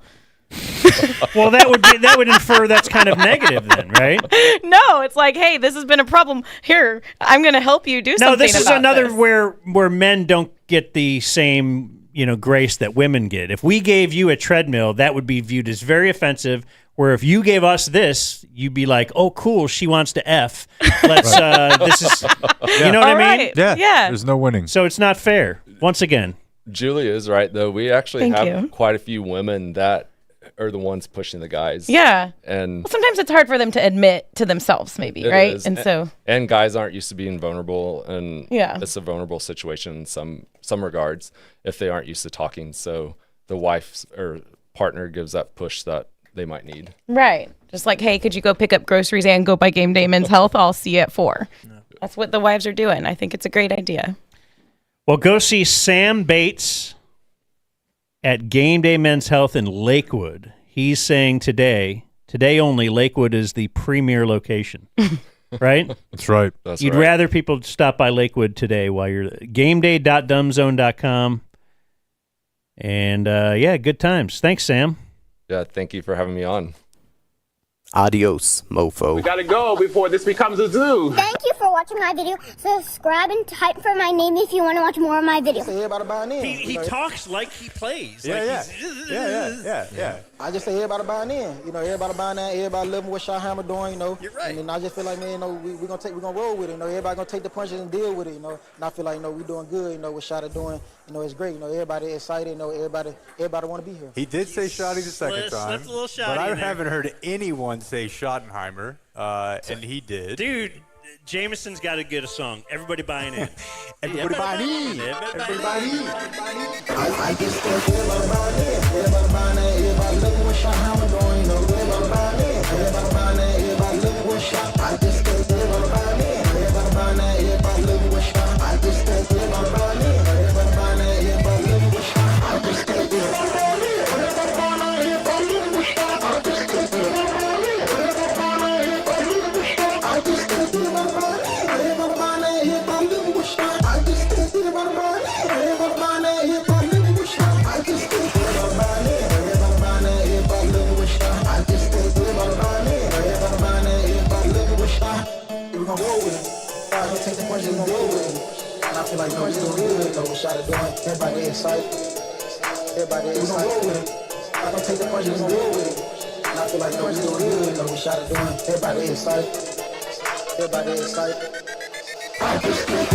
Well, that would infer that's kind of negative then, right? No, it's like, hey, this has been a problem. Here, I'm going to help you do something. No, this is about another this. where men don't get the same grace that women get. If we gave you a treadmill, that would be viewed as very offensive. Where if you gave us this, you'd be like, "Oh, cool, she wants to F." Let's. This is. You know what I mean? Yeah. There's no winning. So it's not fair. Once again, Julia is right though. We actually Thank have you. quite a few women that are the ones pushing the guys. Yeah. And Well, sometimes it's hard for them to admit to themselves, maybe, it right? is. And so. And guys aren't used to being vulnerable, and Yeah. it's a vulnerable situation in some regards if they aren't used to talking. So the wife or partner gives that push that they might need. Right. Just like, hey, could you go pick up groceries and go by Game Day Men's Health? I'll see you at 4. That's what the wives are doing. I think it's a great idea. well, go see Sam Bates at Game Day Men's Health in Lakewood. He's saying today only, Lakewood is the premier location. Right? That's right. You'd rather people stop by Lakewood today while you're gameday.dumbzone.com. And good times. Thanks, Sam. Yeah, thank you for having me on. Adios, mofo. We gotta go before this becomes a zoo. Thank you for watching my video. Subscribe and type for my name if you want to watch more of my videos. He talks like he plays. Yeah. I just say everybody buying in. Everybody buying in. Everybody loving what Shahama doing. You're right. And I just feel like, man, we're gonna roll with it. Everybody gonna take the punches and deal with it. And I feel like, we doing good. What Shada doing. It's great. Everybody excited. Everybody want to be here. He did say Shotty the second time, slipped a little Shotty but I in there. haven't heard anyone say Schottenheimer, and he did. Dude, Jameson's got to get a song. Everybody buying in. Everybody buying in. Everybody buying in. I just think everybody buying in. Everybody buying in. Everybody loving what Shahama doing. Everybody buying in. Everybody buying in. Everybody loving what Shahama. I just think everybody buying in. Everybody buying in. Everybody loving what Shahama. I just think everybody buying in. Everybody buying in. Everybody loving what Shahama. I just think everybody buying in. Everybody buying in. Everybody loving what Shahama. I just think everybody buying in. Everybody buying in. Everybody loving what Shahama. I just think everybody buying in. Everybody buying in. Everybody loving what Shahama. I just think everybody buying in. Everybody buying in. Everybody loving what Shahama. I just think everybody buying in. Everybody buying in. Everybody loving what Shahama. I just think everybody buying in. Everybody buying in. Everybody loving what Shahama. We're gonna roll with it. I'm gonna take the punches and roll with it. And I feel like we're doing good. What Shahada doing. Everybody excited. Everybody excited. We're gonna roll with it. I'm gonna take the punches and roll with it. And I feel like we're doing good. What Shahada doing. Everybody excited. Everybody excited. I just think